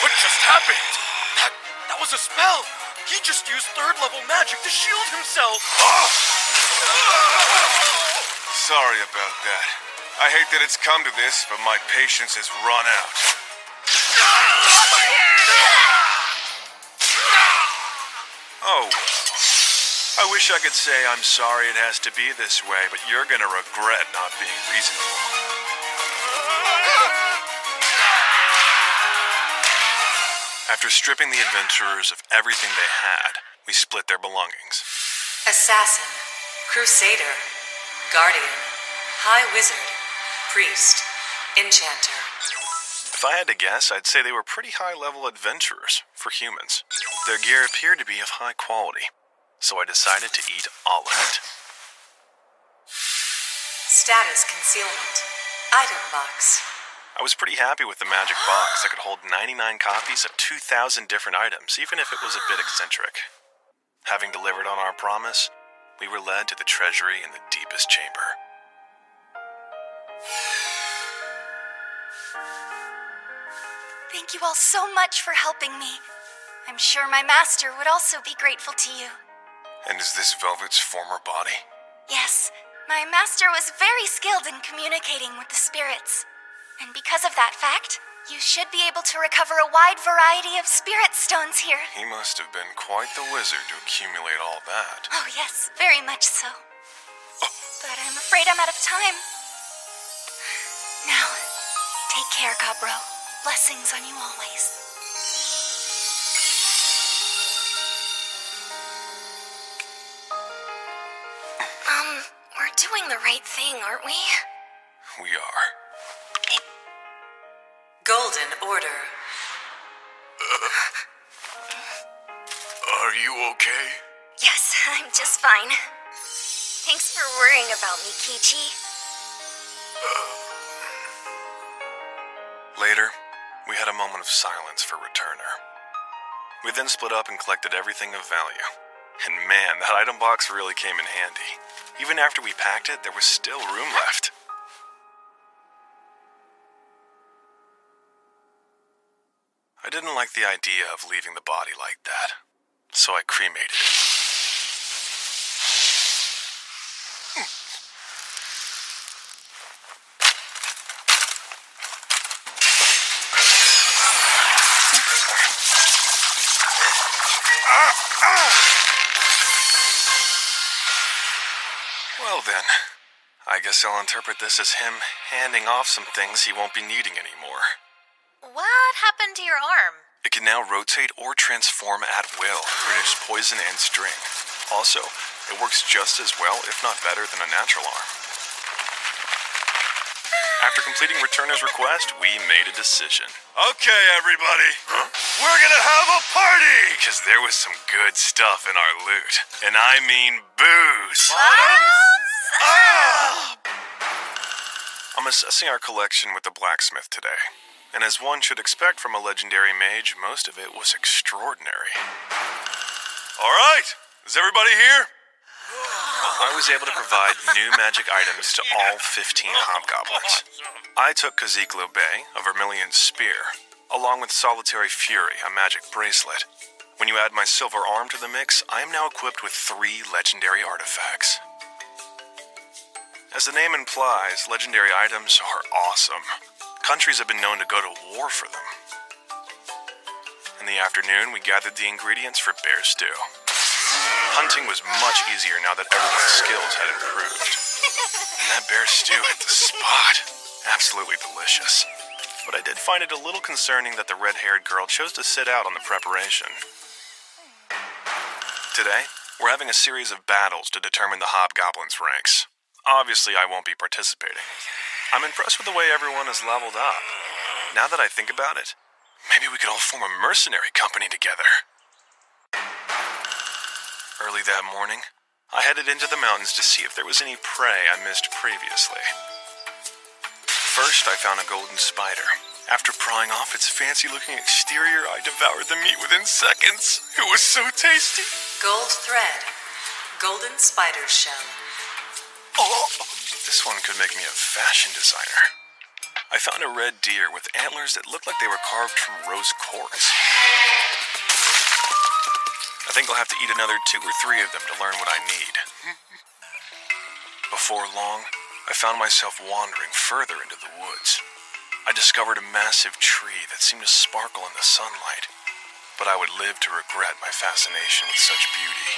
[SPEAKER 3] What just happened? That was a spell! He just used third-level magic to shield himself!
[SPEAKER 5] Sorry about that. I hate that it's come to this, but my patience has run out. Oh, well. I wish I could say I'm sorry it has to be this way, but you're gonna regret not being reasonable. After stripping the adventurers of everything they had, we split their belongings.
[SPEAKER 4] Assassin, Crusader, Guardian, High Wizard, Priest, Enchanter.
[SPEAKER 5] If I had to guess, I'd say they were pretty high-level adventurers for humans. Their gear appeared to be of high quality, so I decided to eat all of it.
[SPEAKER 4] Status concealment. Item box.
[SPEAKER 5] I was pretty happy with the magic box that could hold 99 copies of 2,000 different items, even if it was a bit eccentric. Having delivered on our promise, we were led to the treasury in the deepest chamber.
[SPEAKER 6] Thank you all so much for helping me. I'm sure my master would also be grateful to you.
[SPEAKER 5] And is this Velvet's former body?
[SPEAKER 6] Yes, my master was very skilled in communicating with the spirits. And because of that fact, you should be able to recover a wide variety of spirit stones here.
[SPEAKER 5] He must have been quite the wizard to accumulate all that.
[SPEAKER 6] Oh yes, very much so. But I'm afraid I'm out of time. Now, take care, Gobro. Blessings on you always. We're doing the right thing, aren't we?
[SPEAKER 5] We are.
[SPEAKER 4] Golden Order.
[SPEAKER 2] Are you okay?
[SPEAKER 6] Yes, I'm just fine. Thanks for worrying about me, Kichi.
[SPEAKER 5] Later, we had a moment of silence for Returner. We then split up and collected everything of value. And man, that item box really came in handy. Even after we packed it, there was still room left. I didn't like the idea of leaving the body like that, so I cremated it. Well then, I guess I'll interpret this as him handing off some things he won't be needing anymore.
[SPEAKER 6] What happened to your arm?
[SPEAKER 5] It can now rotate or transform at will, produce poison and sting. Also, it works just as well, if not better, than a natural arm. After completing Returner's request, we made a decision.
[SPEAKER 3] Okay, everybody. We're gonna have a party!
[SPEAKER 5] Because there was some good stuff in our loot. And I mean booze. I'm assessing our collection with the blacksmith today. And as one should expect from a legendary mage, most of it was extraordinary.
[SPEAKER 3] All right, is everybody here?
[SPEAKER 5] I was able to provide new magic items to all 15 hobgoblins. I took Kaziklo Bay, a vermilion spear, along with Solitary Fury, a magic bracelet. When you add my silver arm to the mix, I am now equipped with 3 legendary artifacts. As the name implies, legendary items are awesome. Countries have been known to go to war for them. In the afternoon, we gathered the ingredients for bear stew. Hunting was much easier now that everyone's skills had improved. And that bear stew hit the spot. Absolutely delicious. But I did find it a little concerning that the red-haired girl chose to sit out on the preparation. Today, we're having a series of battles to determine the hobgoblin's ranks. Obviously, I won't be participating. I'm impressed with the way everyone has leveled up. Now that I think about it, maybe we could all form a mercenary company together. Early that morning, I headed into the mountains to see if there was any prey I missed previously. First, I found a golden spider. After prying off its fancy-looking exterior, I devoured the meat within seconds. It was so tasty.
[SPEAKER 4] Gold thread. Golden spider shell.
[SPEAKER 5] Oh, this one could make me a fashion designer. I found a red deer with antlers that looked like they were carved from rose quartz. I think I'll have to eat another 2 or 3 of them to learn what I need. Before long, I found myself wandering further into the woods. I discovered a massive tree that seemed to sparkle in the sunlight, but I would live to regret my fascination with such beauty.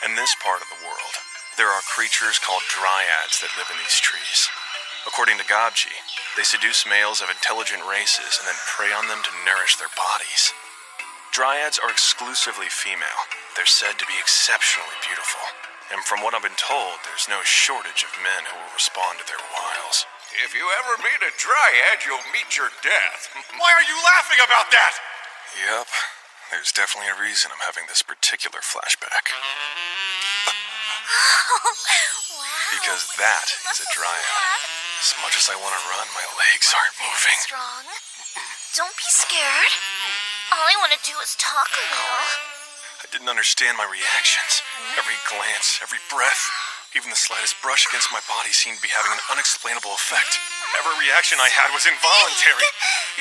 [SPEAKER 5] In this part of the world, there are creatures called dryads that live in these trees. According to Gobji, they seduce males of intelligent races and then prey on them to nourish their bodies. Dryads are exclusively female. They're said to be exceptionally beautiful. And from what I've been told, there's no shortage of men who will respond to their wiles.
[SPEAKER 2] If you ever meet a dryad, you'll meet your death.
[SPEAKER 3] Why are you laughing about that?
[SPEAKER 5] Yep, there's definitely a reason I'm having this particular flashback. Because that is a dryad. As much as I want to run, my legs aren't moving.
[SPEAKER 6] Strong. Don't be scared. All I want to do is talk a little.
[SPEAKER 5] I didn't understand my reactions. Every glance, every breath, even the slightest brush against my body seemed to be having an unexplainable effect. Every reaction I had was involuntary.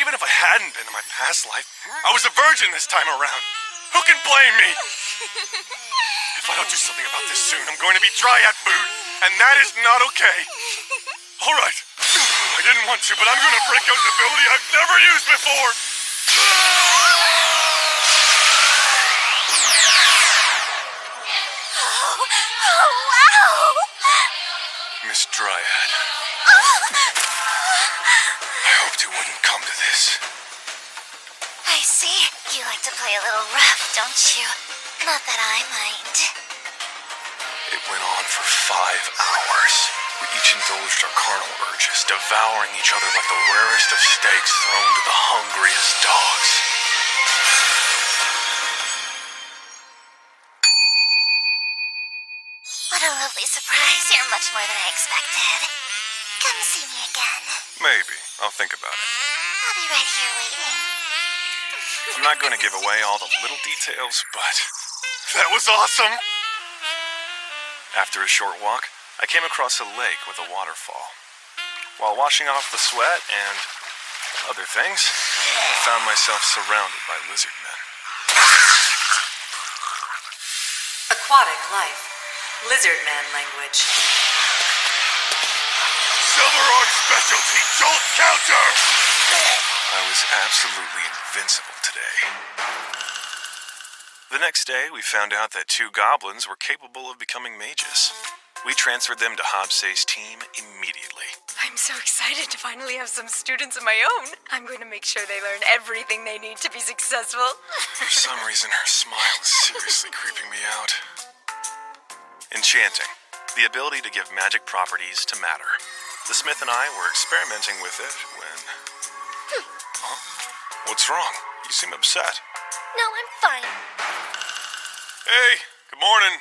[SPEAKER 5] Even if I hadn't been in my past life, I was a virgin this time around. Who can blame me? If I don't do something about this soon, I'm going to be dryad food, and that is not okay. All right. I didn't want to, but I'm going to break out an ability I've never used before.
[SPEAKER 6] Oh, wow!
[SPEAKER 5] Miss Dryad. I hoped it wouldn't come to this.
[SPEAKER 6] I see. You like to play a little rough, don't you? Not that I mind.
[SPEAKER 5] It went on for 5 hours. We each indulged our carnal urges, devouring each other like the rarest of steaks thrown to the hungriest dogs.
[SPEAKER 6] What a lovely surprise. You're much more than I expected. Come see me again.
[SPEAKER 5] Maybe. I'll think about it.
[SPEAKER 6] I'll be right here waiting.
[SPEAKER 5] I'm not going to give away all the little details, but
[SPEAKER 3] That was awesome!
[SPEAKER 5] after a short walk, I came across a lake with a waterfall. While washing off the sweat and other things, I found myself surrounded by lizard men.
[SPEAKER 4] Aquatic life. Lizard man language.
[SPEAKER 3] Silverhorn specialty, Jolt Counter!
[SPEAKER 5] I was absolutely invincible today. The next day, we found out that 2 goblins were capable of becoming mages. We transferred them to Hobbsay's team immediately.
[SPEAKER 7] I'm so excited to finally have some students of my own. I'm going to make sure they learn everything they need to be successful.
[SPEAKER 5] For some reason, her smile is seriously creeping me out. Enchanting. The ability to give magic properties to matter. The Smith and I were experimenting with it when... Huh? What's wrong? You seem upset.
[SPEAKER 6] No, I'm fine.
[SPEAKER 5] Hey, good morning.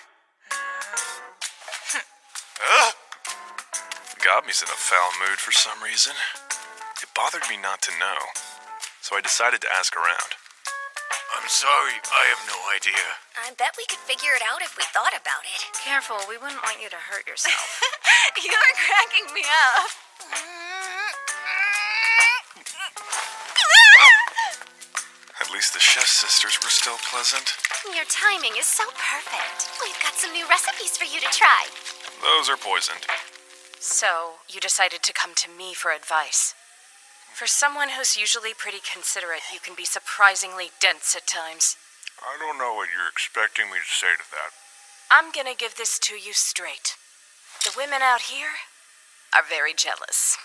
[SPEAKER 5] Gobby's in a foul mood for some reason. It bothered me not to know, so I decided to ask around.
[SPEAKER 3] I'm sorry, I have no idea.
[SPEAKER 6] I bet we could figure it out if we thought about it.
[SPEAKER 7] Careful, we wouldn't want you to hurt yourself.
[SPEAKER 8] You're cracking me up.
[SPEAKER 5] At least the chef sisters were still pleasant.
[SPEAKER 6] Your timing is so perfect. We've got some new recipes for you to try.
[SPEAKER 5] Those are poisoned.
[SPEAKER 9] So, you decided to come to me for advice. For someone who's usually pretty considerate, you can be surprisingly dense at times.
[SPEAKER 3] I don't know what you're expecting me to say to that.
[SPEAKER 9] I'm gonna give this to you straight. The women out here are very jealous.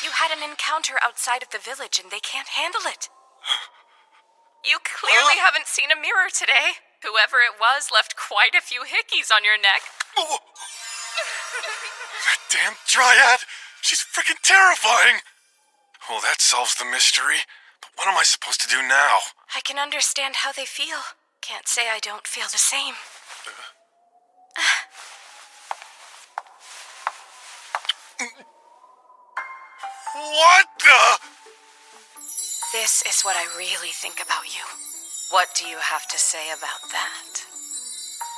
[SPEAKER 9] You had an encounter outside of the village and they can't handle it. You clearly haven't seen a mirror today. Whoever it was left quite a few hickeys on your neck.
[SPEAKER 3] That damn dryad! She's freaking terrifying!
[SPEAKER 5] Well, that solves the mystery. But what am I supposed to do now?
[SPEAKER 9] I can understand how they feel. Can't say I don't feel the same.
[SPEAKER 3] What the?
[SPEAKER 9] This is what I really think about you. What do you have to say about that?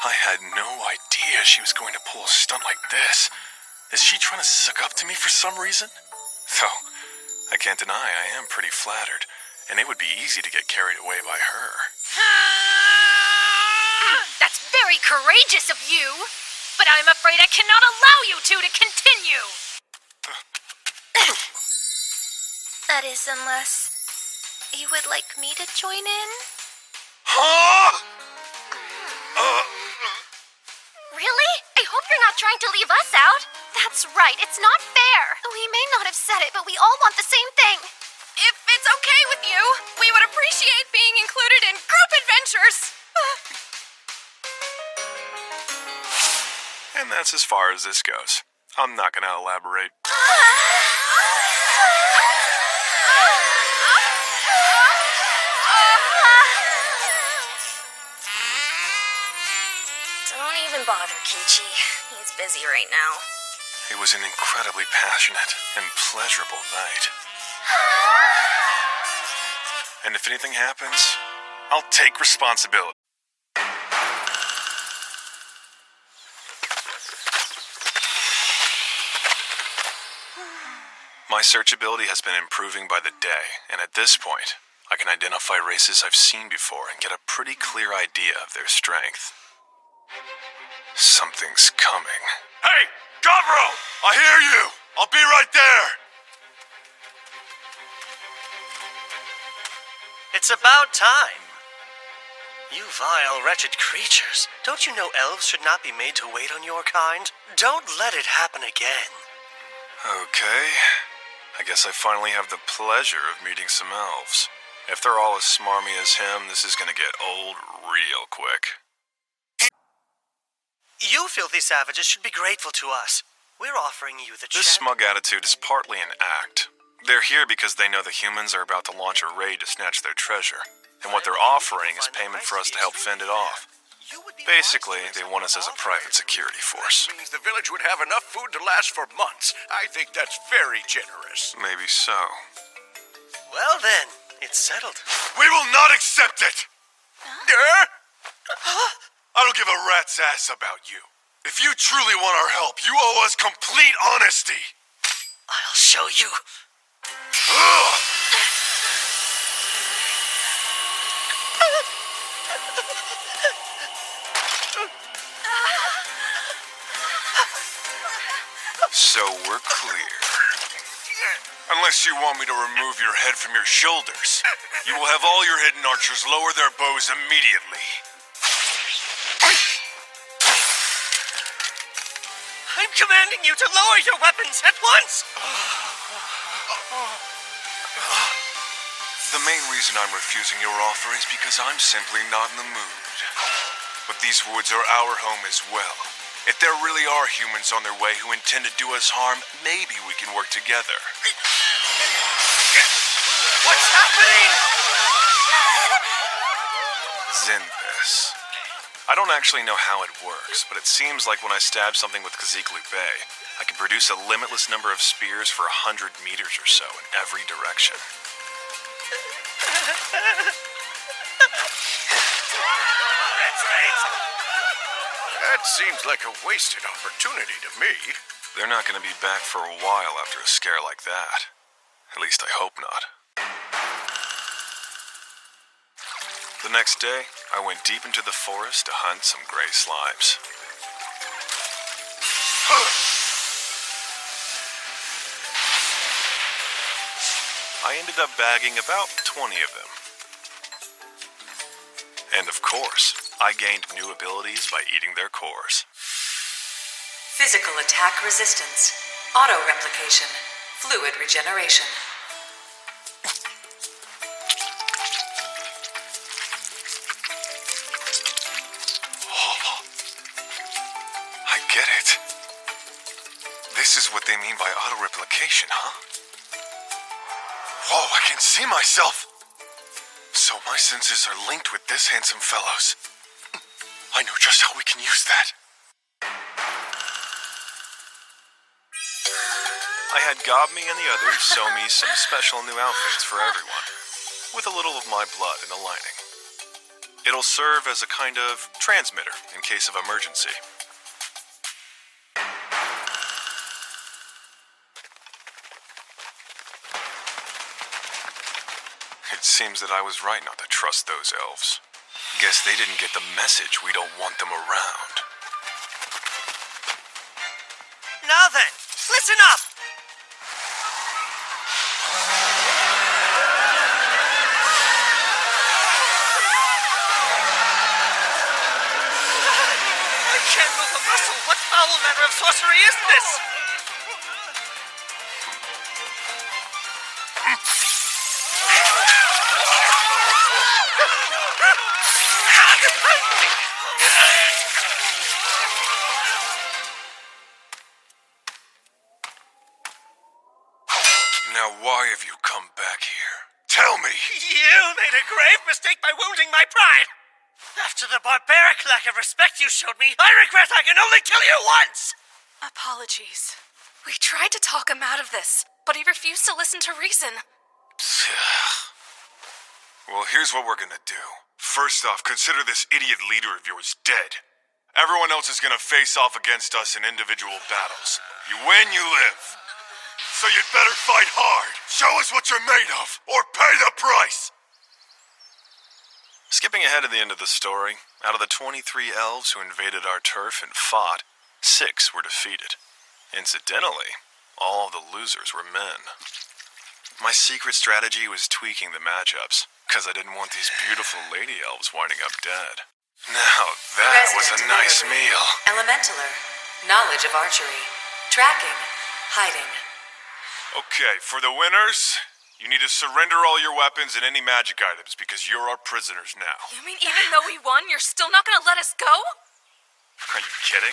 [SPEAKER 5] I had no idea she was going to pull a stunt like this. Is she trying to suck up to me for some reason? Though, I can't deny I am pretty flattered, and it would be easy to get carried away by her.
[SPEAKER 6] That's very courageous of you, but I'm afraid I cannot allow you two to continue. That is, unless you would like me to join in?
[SPEAKER 3] Huh?
[SPEAKER 6] Really? I hope you're not trying to leave us out. That's right, it's not fair. We may not have said it, but we all want the same thing.
[SPEAKER 8] If it's okay with you, we would appreciate being included in group adventures.
[SPEAKER 5] And that's as far as this goes. I'm not gonna elaborate.
[SPEAKER 6] Don't even bother, Kichi. He's busy right now.
[SPEAKER 5] It was an incredibly passionate and pleasurable night. And if anything happens, I'll take responsibility. My search ability has been improving by the day, and at this point, I can identify races I've seen before and get a pretty clear idea of their strength. Something's coming.
[SPEAKER 3] Hey, Gobro! I hear you! I'll be right there!
[SPEAKER 10] It's about time. You vile, wretched creatures. Don't you know elves should not be made to wait on your kind? Don't let it happen again.
[SPEAKER 5] Okay. I guess I finally have the pleasure of meeting some elves. If they're all as smarmy as him, this is gonna get old real quick.
[SPEAKER 10] You filthy savages should be grateful to us. We're offering you the
[SPEAKER 5] This smug attitude is partly an act. They're here because they know the humans are about to launch a raid to snatch their treasure. And what they're offering is payment for us to help fend it off. Basically, they want us as a private security force.
[SPEAKER 2] Means the village would have enough food to last for months. I think that's very generous.
[SPEAKER 5] Maybe so.
[SPEAKER 10] Well then, it's settled.
[SPEAKER 3] We will not accept it! I don't give a rat's ass about you. If you truly want our help, you owe us complete honesty.
[SPEAKER 10] I'll show you.
[SPEAKER 5] So we're clear. Unless you want me to remove your head from your shoulders, you will have all your hidden archers lower their bows immediately.
[SPEAKER 10] I'm commanding you to lower your weapons at once!
[SPEAKER 5] The main reason I'm refusing your offer is because I'm simply not in the mood. But these woods are our home as well. If there really are humans on their way who intend to do us harm, maybe we can work together.
[SPEAKER 10] What's happening?
[SPEAKER 5] Zinthus. I don't actually know how it works, but it seems like when I stab something with Kaziklu Bay, I can produce a limitless number of spears for 100 meters or so in every direction.
[SPEAKER 2] That seems like a wasted opportunity to me.
[SPEAKER 5] They're not going to be back for a while after a scare like that. At least I hope not. The next day, I went deep into the forest to hunt some gray slimes. I ended up bagging about 20 of them. And of course, I gained new abilities by eating their cores.
[SPEAKER 4] Physical attack resistance, auto replication, fluid regeneration.
[SPEAKER 5] I get it. This is what they mean by auto-replication, huh?
[SPEAKER 3] Whoa, I can see myself! So my senses are linked with this handsome fellow's. I know just how we can use that.
[SPEAKER 5] I had Gobme and the others sew me some special new outfits for everyone, with a little of my blood in the lining. It'll serve as a kind of transmitter in case of emergency. It seems that I was right not to trust those elves. Guess they didn't get the message we don't want them around.
[SPEAKER 10] Now then, listen up! I can't move a muscle! What foul manner of sorcery is this?
[SPEAKER 5] Now why have you come back here?
[SPEAKER 3] Tell me!
[SPEAKER 10] You made a grave mistake by wounding my pride! After the barbaric lack of respect you showed me, I regret I can only kill you once!
[SPEAKER 9] Apologies. We tried to talk him out of this, but he refused to listen to reason.
[SPEAKER 5] Well, here's what we're gonna do. First off, consider this idiot leader of yours dead. Everyone else is gonna face off against us in individual battles. You win, you live.
[SPEAKER 3] So you'd better fight hard. Show us what you're made of, or pay the price!
[SPEAKER 5] Skipping ahead to the end of the story, out of the 23 elves who invaded our turf and fought, 6 were defeated. Incidentally, all of the losers were men. My secret strategy was tweaking the matchups, because I didn't want these beautiful lady elves winding up dead. Now that was a nice meal.
[SPEAKER 4] Elementaler, knowledge of archery, tracking, hiding.
[SPEAKER 5] Okay, for the winners, you need to surrender all your weapons and any magic items because you're our prisoners now.
[SPEAKER 9] You mean even though we won, you're still not gonna let us go?
[SPEAKER 5] Are you kidding?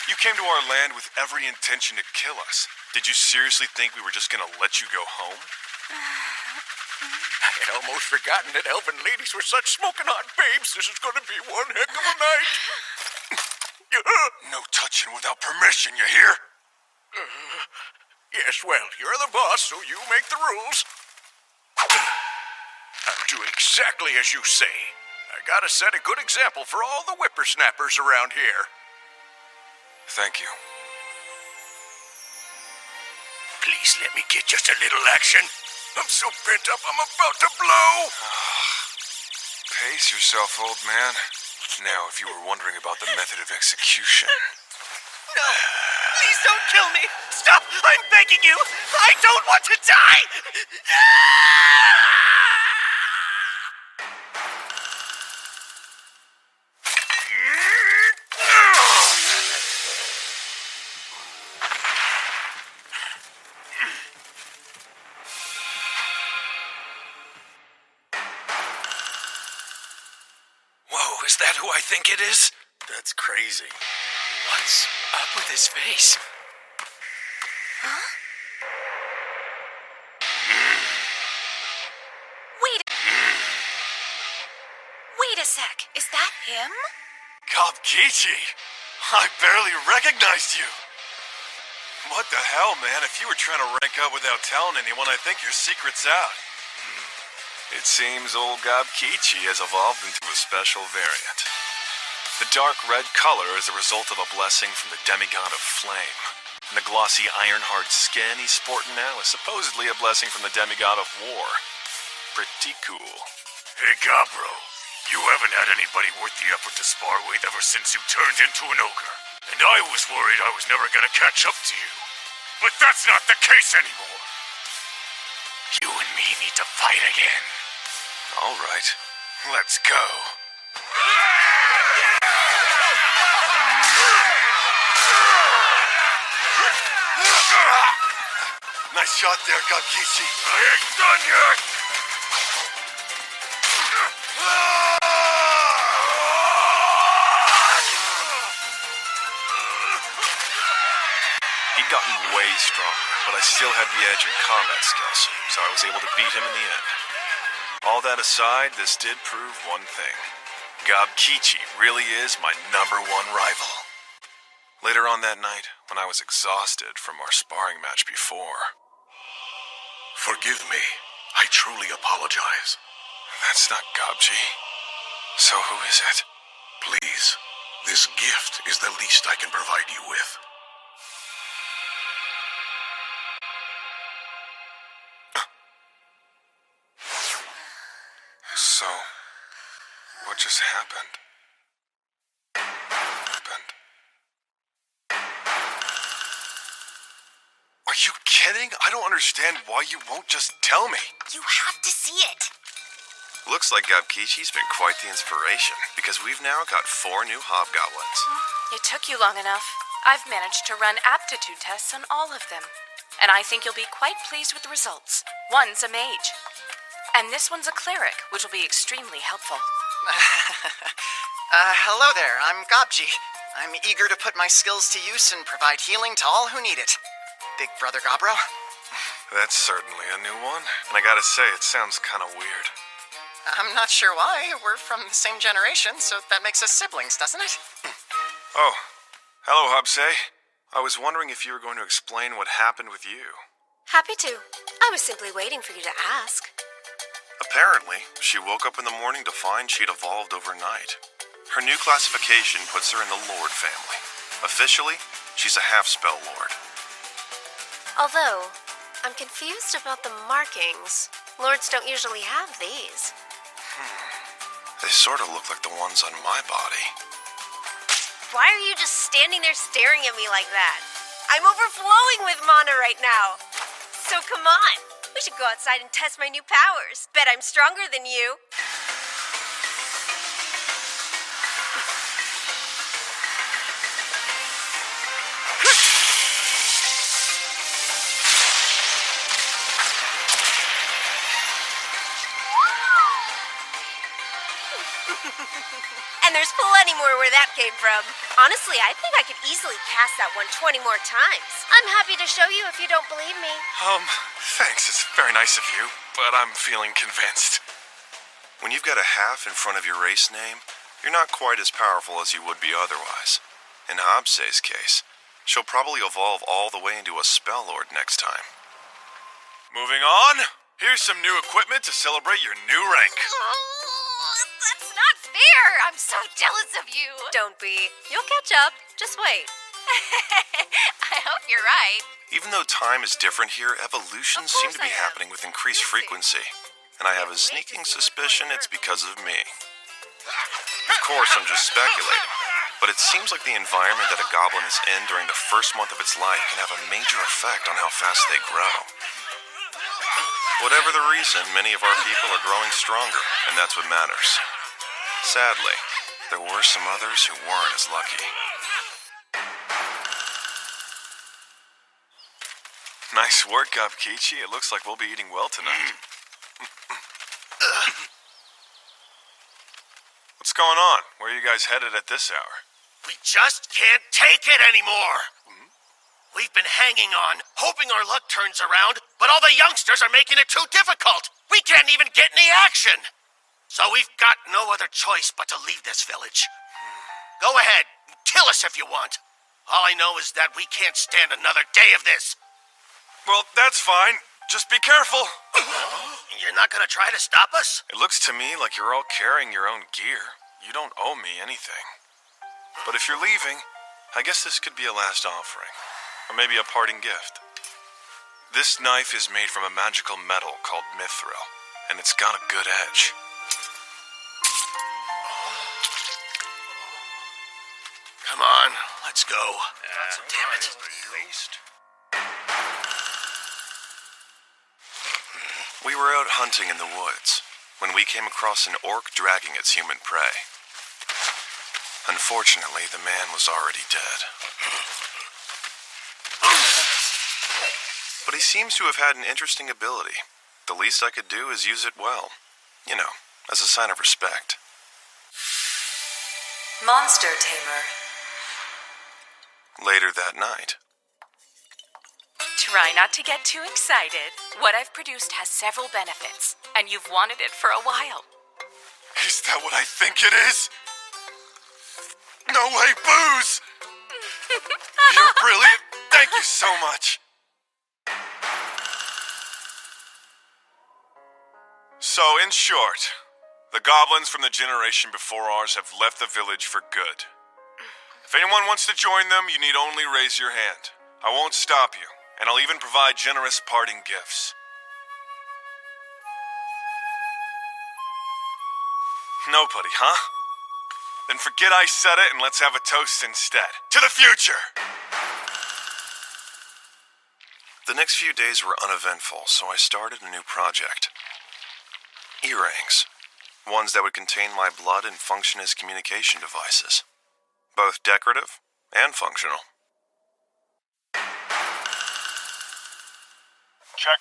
[SPEAKER 5] You came to our land with every intention to kill us. Did you seriously think we were just gonna let you go home?
[SPEAKER 2] I had almost forgotten that elven ladies were such smoking hot babes. This is gonna be one heck of a night.
[SPEAKER 3] No touching without permission, you hear?
[SPEAKER 2] Yes, well, you're the boss, so you make the rules. I'll do exactly as you say. I gotta set a good example for all the whippersnappers around here.
[SPEAKER 5] Thank you.
[SPEAKER 2] Please let me get just a little action. I'm so bent up, I'm about to blow.
[SPEAKER 5] Pace yourself, old man. Now, if you were wondering about the method of execution...
[SPEAKER 10] No! Please don't kill me! Stop! I'm begging you! I don't want to die!
[SPEAKER 2] Whoa, is that who I think it is?
[SPEAKER 3] That's crazy.
[SPEAKER 10] What's up with his face?
[SPEAKER 7] Wait a sec. Is that him?
[SPEAKER 3] Gobkichi! I barely recognized you.
[SPEAKER 5] What the hell, man? If you were trying to rank up without telling anyone, I think your secret's out. It seems old Gobkichi has evolved into a special variant. The dark red color is a result of a blessing from the demigod of flame. And the glossy iron-hard skin he's sporting now is supposedly a blessing from the demigod of war. Pretty cool.
[SPEAKER 3] Hey, Gobro. You haven't had anybody worth the effort to spar with ever since you turned into an ogre. And I was worried I was never gonna catch up to you. But that's not the case anymore. You and me need to fight again.
[SPEAKER 5] All right.
[SPEAKER 3] Let's go. Nice shot there, Gobkichi. I ain't done yet.
[SPEAKER 5] He'd gotten way stronger, but I still had the edge in combat skills, so I was able to beat him in the end. All that aside, this did prove one thing. Gobkichi really is my #1 rival. Later on that night, when I was exhausted from our sparring match before...
[SPEAKER 3] Forgive me. I truly apologize.
[SPEAKER 5] That's not Gobji. So who is it?
[SPEAKER 3] Please, this gift is the least I can provide you with.
[SPEAKER 5] So, what just happened? Are you kidding? I don't understand why you won't just tell me.
[SPEAKER 6] You have to see it.
[SPEAKER 5] Looks like Gobkichi's been quite the inspiration, because we've now got 4 new hobgoblins.
[SPEAKER 9] It took you long enough. I've managed to run aptitude tests on all of them. And I think you'll be quite pleased with the results. One's a mage. And this one's a cleric, which will be extremely helpful.
[SPEAKER 11] Hello there, I'm Gobji. I'm eager to put my skills to use and provide healing to all who need it. Big Brother Gobro?
[SPEAKER 5] That's certainly a new one, and I gotta say, it sounds kinda weird.
[SPEAKER 11] I'm not sure why. We're from the same generation, so that makes us siblings, doesn't it?
[SPEAKER 5] Oh, hello, Hobsei. I was wondering if you were going to explain what happened with you.
[SPEAKER 6] Happy to. I was simply waiting for you to ask.
[SPEAKER 5] Apparently, she woke up in the morning to find she'd evolved overnight. Her new classification puts her in the Lord family. Officially, she's a half-spell Lord.
[SPEAKER 6] Although, I'm confused about the markings. Lords don't usually have these.
[SPEAKER 5] They sort of look like the ones on my body.
[SPEAKER 6] Why are you just standing there staring at me like that? I'm overflowing with mana right now. So come on. We should go outside and test my new powers. Bet I'm stronger than you. And there's plenty more where that came from. Honestly, I think I could easily cast that one 20 more times. I'm happy to show you if you don't believe me.
[SPEAKER 5] Thanks. It's very nice of you. but I'm feeling convinced. When you've got a half in front of your race name, you're not quite as powerful as you would be otherwise. In Hobbsay's case, she'll probably evolve all the way into a spell lord next time. Moving on, here's some new equipment to celebrate your new rank.
[SPEAKER 8] Oh, that's not fair. I'm so jealous of you.
[SPEAKER 7] Don't be. You'll catch up. Just wait.
[SPEAKER 8] I hope you're right.
[SPEAKER 5] Even though time is different here, evolutions seem to be happening with increased frequency. And I have a sneaking suspicion it's because of me. Of course, I'm just speculating. But it seems like the environment that a goblin is in during the first month of its life can have a major effect on how fast they grow. Whatever the reason, many of our people are growing stronger, and that's what matters. Sadly, there were some others who weren't as lucky. Nice work, Gobkichi. It looks like we'll be eating well tonight. What's going on? Where are you guys headed at this hour?
[SPEAKER 10] We just can't take it anymore. We've been hanging on, hoping our luck turns around, but all the youngsters are making it too difficult. We can't even get any action. So we've got no other choice but to leave this village. Go ahead, kill us if you want. All I know is that we can't stand another day of this.
[SPEAKER 5] Well, that's fine. Just be careful.
[SPEAKER 10] You're not gonna try to stop us?
[SPEAKER 5] It looks to me like you're all carrying your own gear. You don't owe me anything. But if you're leaving, I guess this could be a last offering. Or maybe a parting gift. This knife is made from a magical metal called mithril, and it's got a good edge.
[SPEAKER 10] Come on, let's go. Damn it.
[SPEAKER 5] We were out hunting in the woods when we came across an orc dragging its human prey. Unfortunately, the man was already dead. But he seems to have had an interesting ability. The least I could do is use it well. You know, as a sign of respect.
[SPEAKER 4] Monster Tamer.
[SPEAKER 5] Later that night.
[SPEAKER 9] Try not to get too excited. What I've produced has several benefits, and you've wanted it for a while.
[SPEAKER 5] Is that what I think it is? No way, booze! You're brilliant. Thank you so much. So, in short, the goblins from the generation before ours have left the village for good. If anyone wants to join them, you need only raise your hand. I won't stop you, and I'll even provide generous parting gifts. Nobody, huh? Then forget I said it and let's have a toast instead. To the future! The next few days were uneventful, so I started a new project. Earrings. Ones that would contain my blood and function as communication devices. Both decorative and functional.
[SPEAKER 3] Check.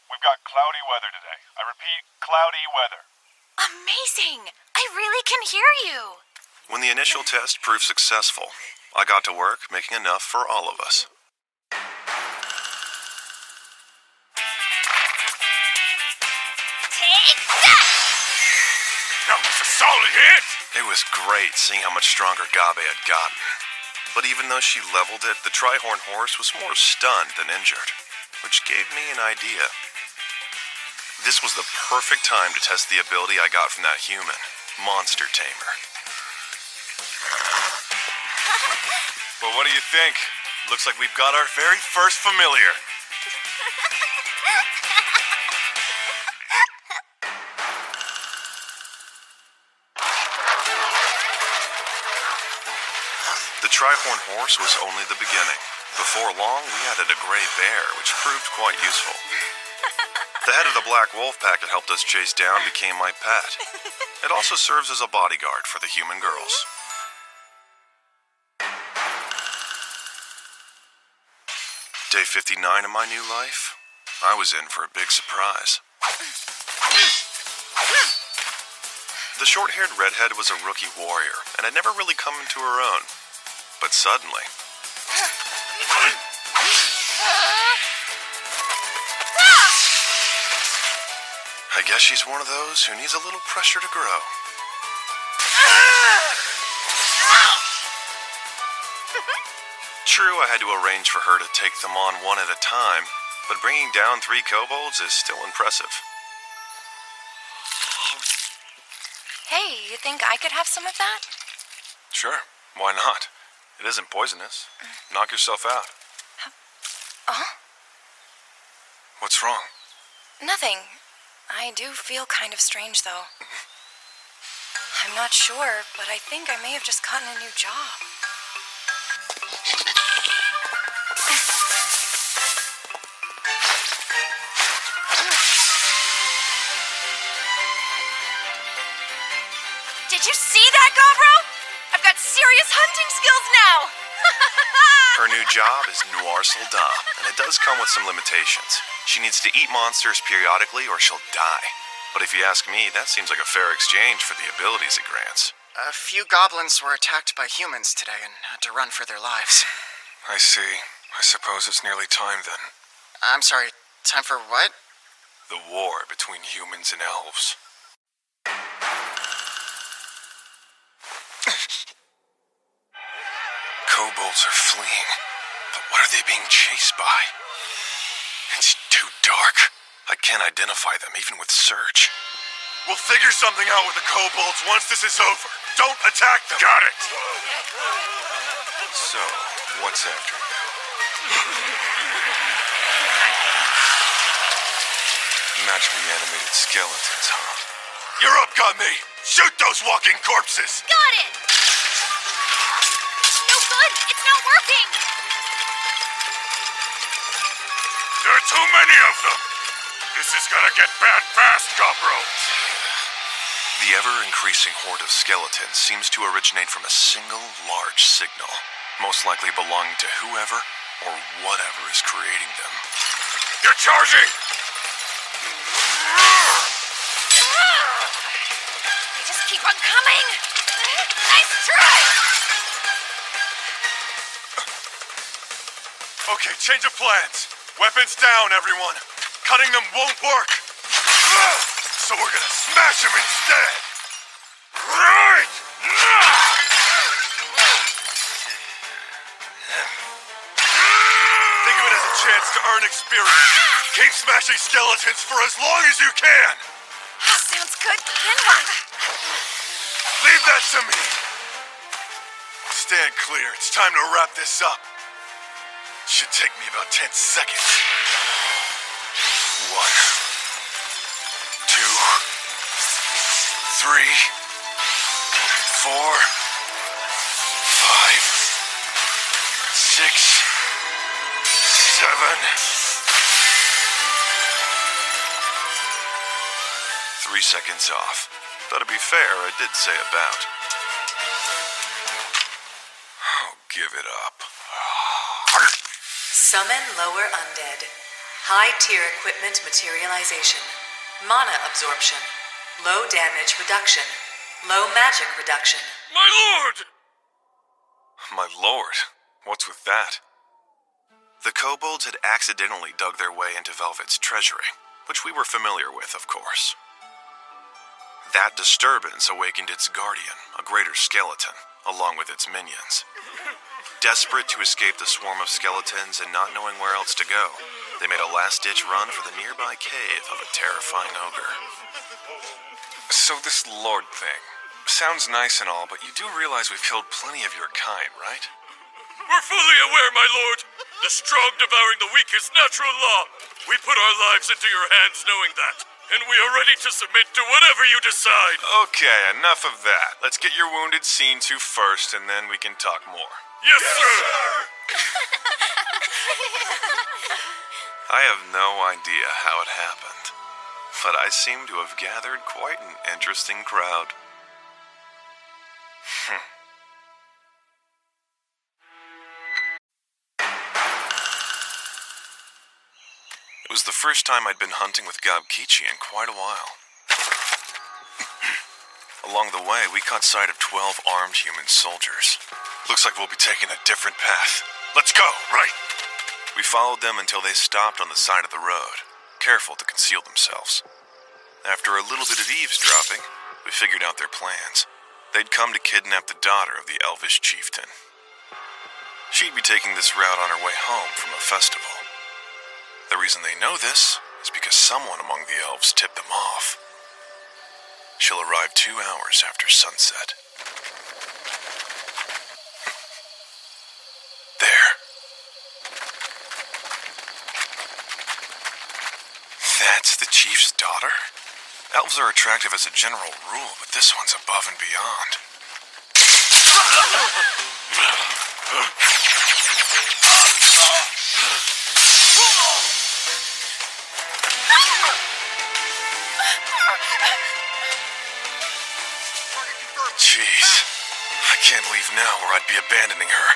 [SPEAKER 3] We've got cloudy weather today. I repeat, cloudy weather.
[SPEAKER 6] Amazing! I really can hear you.
[SPEAKER 5] When the initial test proved successful, I got to work making enough for all of us.
[SPEAKER 6] Take that!
[SPEAKER 3] That was a solid hit!
[SPEAKER 5] It was great seeing how much stronger Gabe had gotten. But even though she leveled it, the Trihorn horse was more stunned than injured, which gave me an idea. This was the perfect time to test the ability I got from that human, Monster Tamer. Well, what do you think? Looks like we've got our very first familiar. The Trihorn horse was only the beginning. Before long, we added a gray bear, which proved quite useful. The head of the black wolf pack that helped us chase down became my pet. It also serves as a bodyguard for the human girls. Day 59 of my new life, I was in for a big surprise. The short-haired redhead was a rookie warrior, and had never really come into her own. But suddenly... guess she's one of those who needs a little pressure to grow. True, I had to arrange for her to take them on one at a time, but bringing down 3 kobolds is still impressive.
[SPEAKER 9] Hey, you think I could have some of that?
[SPEAKER 5] Sure, why not? It isn't poisonous. Knock yourself out. What's wrong?
[SPEAKER 9] Nothing. I do feel kind of strange, though. I'm not sure, but I think I may have just gotten a new job.
[SPEAKER 6] Did you see that, Gobro? I've got serious hunting skills now!
[SPEAKER 5] Her new job is Noir Soldat, and it does come with some limitations. She needs to eat monsters periodically or she'll die. But if you ask me, that seems like a fair exchange for the abilities it grants.
[SPEAKER 11] A few goblins were attacked by humans today and had to run for their lives.
[SPEAKER 5] I see. I suppose it's nearly time then.
[SPEAKER 11] I'm sorry, time for what?
[SPEAKER 5] The war between humans and elves. Kobolds are fleeing, but what are they being chased by? It's too dark. I can't identify them, even with search.
[SPEAKER 3] We'll figure something out with the kobolds once this is over. Don't attack them. Got it.
[SPEAKER 5] So, what's after you? Magically animated skeletons, huh?
[SPEAKER 3] You're up, got me. Shoot those walking corpses.
[SPEAKER 6] Got it! No good! It's not working!
[SPEAKER 3] There are too many of them. This is gonna get bad fast, Gobro.
[SPEAKER 5] The ever-increasing horde of skeletons seems to originate from a single large signal, most likely belonging to whoever or whatever is creating them.
[SPEAKER 3] You're charging!
[SPEAKER 6] They just keep on coming! Nice try!
[SPEAKER 3] Okay, change of plans. Weapons down, everyone. Cutting them won't work. So we're gonna smash them instead. Right! Think of it as a chance to earn experience. Keep smashing skeletons for as long as you can.
[SPEAKER 6] Sounds good. Then what?
[SPEAKER 3] Leave that to me. Stand clear. It's time to wrap this up. Should take me about 10 seconds.
[SPEAKER 5] 1, 2, 3, 4, 5, 6, 7. 3 seconds off. Though to be fair, I did say about. Oh, give it up.
[SPEAKER 4] Summon lower undead. High tier equipment materialization. Mana absorption. Low damage reduction. Low magic reduction.
[SPEAKER 3] My lord!
[SPEAKER 5] My lord, what's with that? The kobolds had accidentally dug their way into Velvet's treasury, which we were familiar with, of course. That disturbance awakened its guardian, a greater skeleton, along with its minions. Desperate to escape the swarm of skeletons and not knowing where else to go, they made a last-ditch run for the nearby cave of a terrifying ogre. So this lord thing, sounds nice and all, but you do realize we've killed plenty of your kind, right?
[SPEAKER 3] We're fully aware, my lord. The strong devouring the weak is natural law. We put our lives into your hands knowing that. And we are ready to submit to whatever you decide.
[SPEAKER 5] Okay, enough of that. Let's get your wounded seen to first, and then we can talk more.
[SPEAKER 3] Yes, sir!
[SPEAKER 5] I have no idea how it happened, but I seem to have gathered quite an interesting crowd. It was the first time I'd been hunting with Gobkichi in quite a while. Along the way, we caught sight of 12 armed human soldiers. Looks like we'll be taking a different path.
[SPEAKER 3] Let's go, right?
[SPEAKER 5] We followed them until they stopped on the side of the road, careful to conceal themselves. After a little bit of eavesdropping, we figured out their plans. They'd come to kidnap the daughter of the elvish chieftain. She'd be taking this route on her way home from a festival. The reason they know this is because someone among the elves tipped them off. She'll arrive 2 hours after sunset. There. That's the chief's daughter? Elves are attractive as a general rule, but this one's above and beyond. Jeez. I can't leave now or I'd be abandoning her.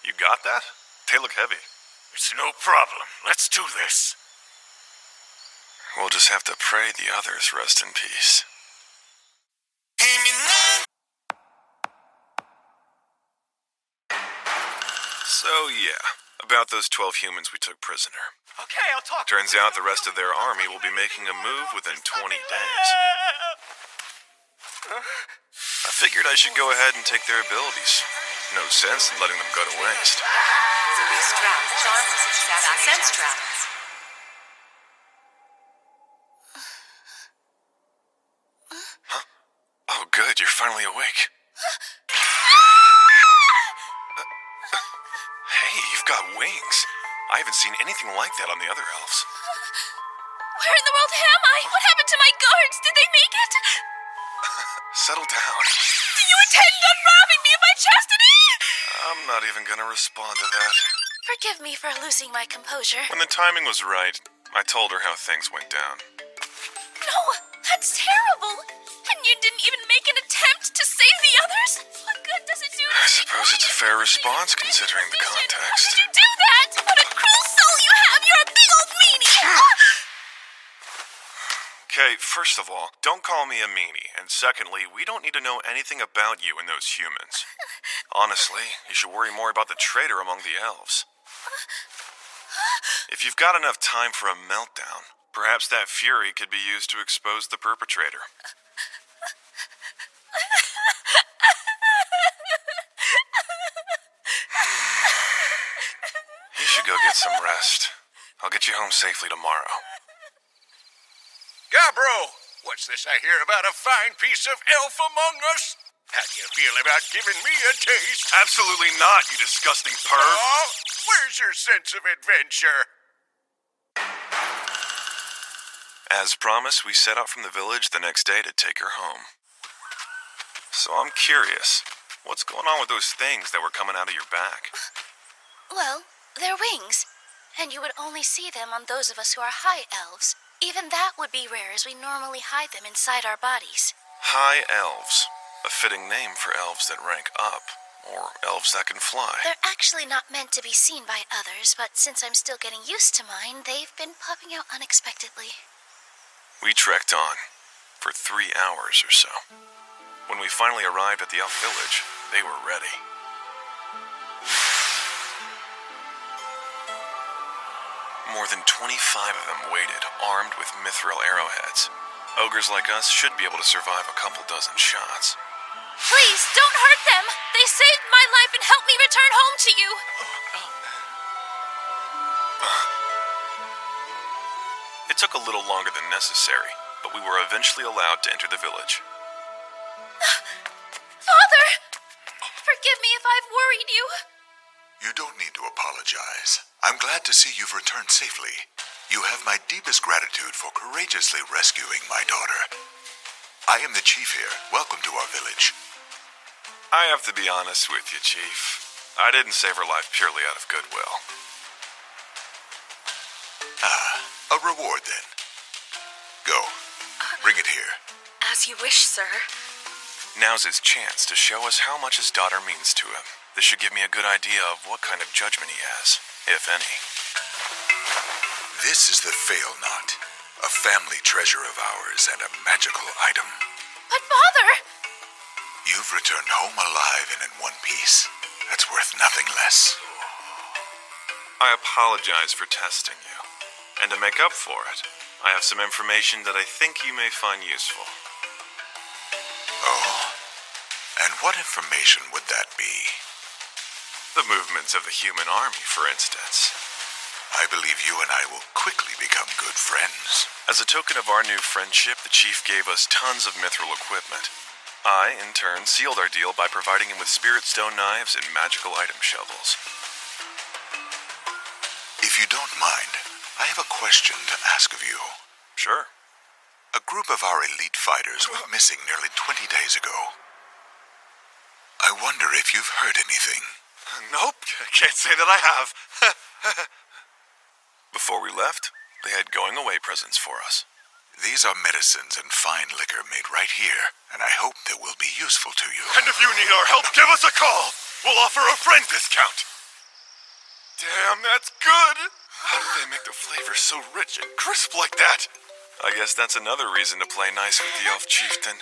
[SPEAKER 5] You got that? They look heavy.
[SPEAKER 3] It's no problem. Let's do this.
[SPEAKER 5] We'll just have to pray the others rest in peace. So yeah, about those 12 humans we took prisoner.
[SPEAKER 11] Okay, I'll talk.
[SPEAKER 5] Turns out the rest of their army will be making a move within 20 days. I figured I should go ahead and take their abilities. No sense in letting them go to waste.
[SPEAKER 4] Use trap, charm resist, sense trap.
[SPEAKER 5] Huh? Oh good, you're finally awake. Hey, you've got wings. I haven't seen anything like that on the other elves.
[SPEAKER 9] Where in the world am I? What happened to my guards? Did they make it?
[SPEAKER 5] Settle down.
[SPEAKER 9] Do you intend on robbing me of my chastity?
[SPEAKER 5] I'm not even gonna respond to that.
[SPEAKER 9] Forgive me for losing my composure.
[SPEAKER 5] When the timing was right, I told her how things went down.
[SPEAKER 9] No, that's terrible. And you didn't even make an attempt to save the others? What good does it do?
[SPEAKER 5] I suppose it's a fair response considering the
[SPEAKER 9] How
[SPEAKER 5] context.
[SPEAKER 9] could you do that? What a cruel soul you have! You're a big old meanie!
[SPEAKER 5] Okay, first of all, don't call me a meanie. And secondly, we don't need to know anything about you and those humans. Honestly, you should worry more about the traitor among the elves. If you've got enough time for a meltdown, perhaps that fury could be used to expose the perpetrator. You should go get some rest. I'll get you home safely tomorrow.
[SPEAKER 2] Gabro, what's this I hear about a fine piece of elf among us? How do you feel about giving me a taste?
[SPEAKER 5] Absolutely not, you disgusting perv.
[SPEAKER 2] Oh, where's your sense of adventure?
[SPEAKER 5] As promised, we set out from the village the next day to take her home. So I'm curious, what's going on with those things that were coming out of your back?
[SPEAKER 6] Well, they're wings, and you would only see them on those of us who are high elves. Even that would be rare, as we normally hide them inside our bodies.
[SPEAKER 5] High elves. A fitting name for elves that rank up, or elves that can fly.
[SPEAKER 6] They're actually not meant to be seen by others, but since I'm still getting used to mine, they've been popping out unexpectedly.
[SPEAKER 5] We trekked on, for 3 hours or so. When we finally arrived at the elf village, they were ready. More than 25 of them waited, armed with mithril arrowheads. Ogres like us should be able to survive a couple dozen shots.
[SPEAKER 9] Please, don't hurt them! They saved my life and helped me return home to you!
[SPEAKER 5] It took a little longer than necessary, but we were eventually allowed to enter the village.
[SPEAKER 9] Father! Forgive me if I've worried you.
[SPEAKER 12] You don't need to apologize. I'm glad to see you've returned safely. You have my deepest gratitude for courageously rescuing my daughter. I am the chief here. Welcome to our village.
[SPEAKER 5] I have to be honest with you, Chief. I didn't save her life purely out of goodwill.
[SPEAKER 12] A reward then. Go. Bring it here.
[SPEAKER 9] As you wish, sir.
[SPEAKER 5] Now's his chance to show us how much his daughter means to him. This should give me a good idea of what kind of judgment he has, if any.
[SPEAKER 12] This is the Fail Knot, a family treasure of ours and a magical item.
[SPEAKER 9] But, Father!
[SPEAKER 12] You've returned home alive and in one piece. That's worth nothing less.
[SPEAKER 5] I apologize for testing you. And to make up for it, I have some information that I think you may find useful.
[SPEAKER 12] Oh? And what information would that be?
[SPEAKER 5] The movements of the human army, for instance.
[SPEAKER 12] I believe you and I will quickly become good friends.
[SPEAKER 5] As a token of our new friendship, the chief gave us tons of mithril equipment. I, in turn, sealed our deal by providing him with spirit stone knives and magical item shovels.
[SPEAKER 12] If you don't mind, I have a question to ask of you.
[SPEAKER 5] Sure.
[SPEAKER 12] A group of our elite fighters went missing nearly 20 days ago. I wonder if you've heard anything.
[SPEAKER 5] Nope, I can't say that I have. Before we left, they had going-away presents for us.
[SPEAKER 12] These are medicines and fine liquor made right here, and I hope they will be useful to you.
[SPEAKER 3] And if you need our help, give us a call. We'll offer a friend discount.
[SPEAKER 5] Damn, that's good! How did they make the flavor so rich and crisp like that? I guess that's another reason to play nice with the elf chieftain.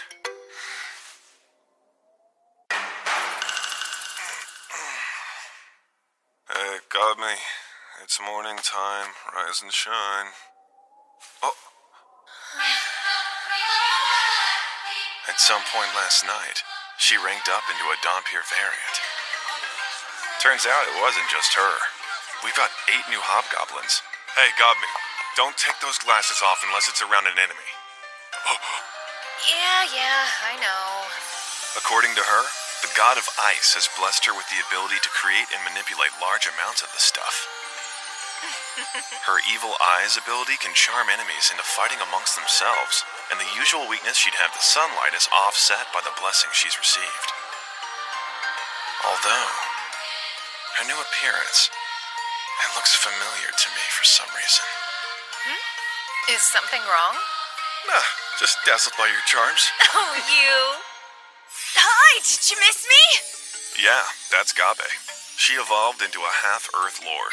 [SPEAKER 5] Hey, got me. It's morning time. Rise and shine. Oh. At some point last night, she ranked up into a Dompier variant. Turns out it wasn't just her. We've got 8 new hobgoblins. Hey, got me. Don't take those glasses off unless it's around an enemy.
[SPEAKER 7] Yeah, I know.
[SPEAKER 5] According to her, the god of ice has blessed her with the ability to create and manipulate large amounts of the stuff. Her evil eyes ability can charm enemies into fighting amongst themselves, and the usual weakness she'd have to sunlight is offset by the blessing she's received. Although, her new appearance, it looks familiar to me for some reason.
[SPEAKER 7] Is something wrong?
[SPEAKER 5] Nah, just dazzled by your charms.
[SPEAKER 7] Oh, you. Hi, did you miss me?
[SPEAKER 5] Yeah, that's Gabe. She evolved into a half-Earth Lord.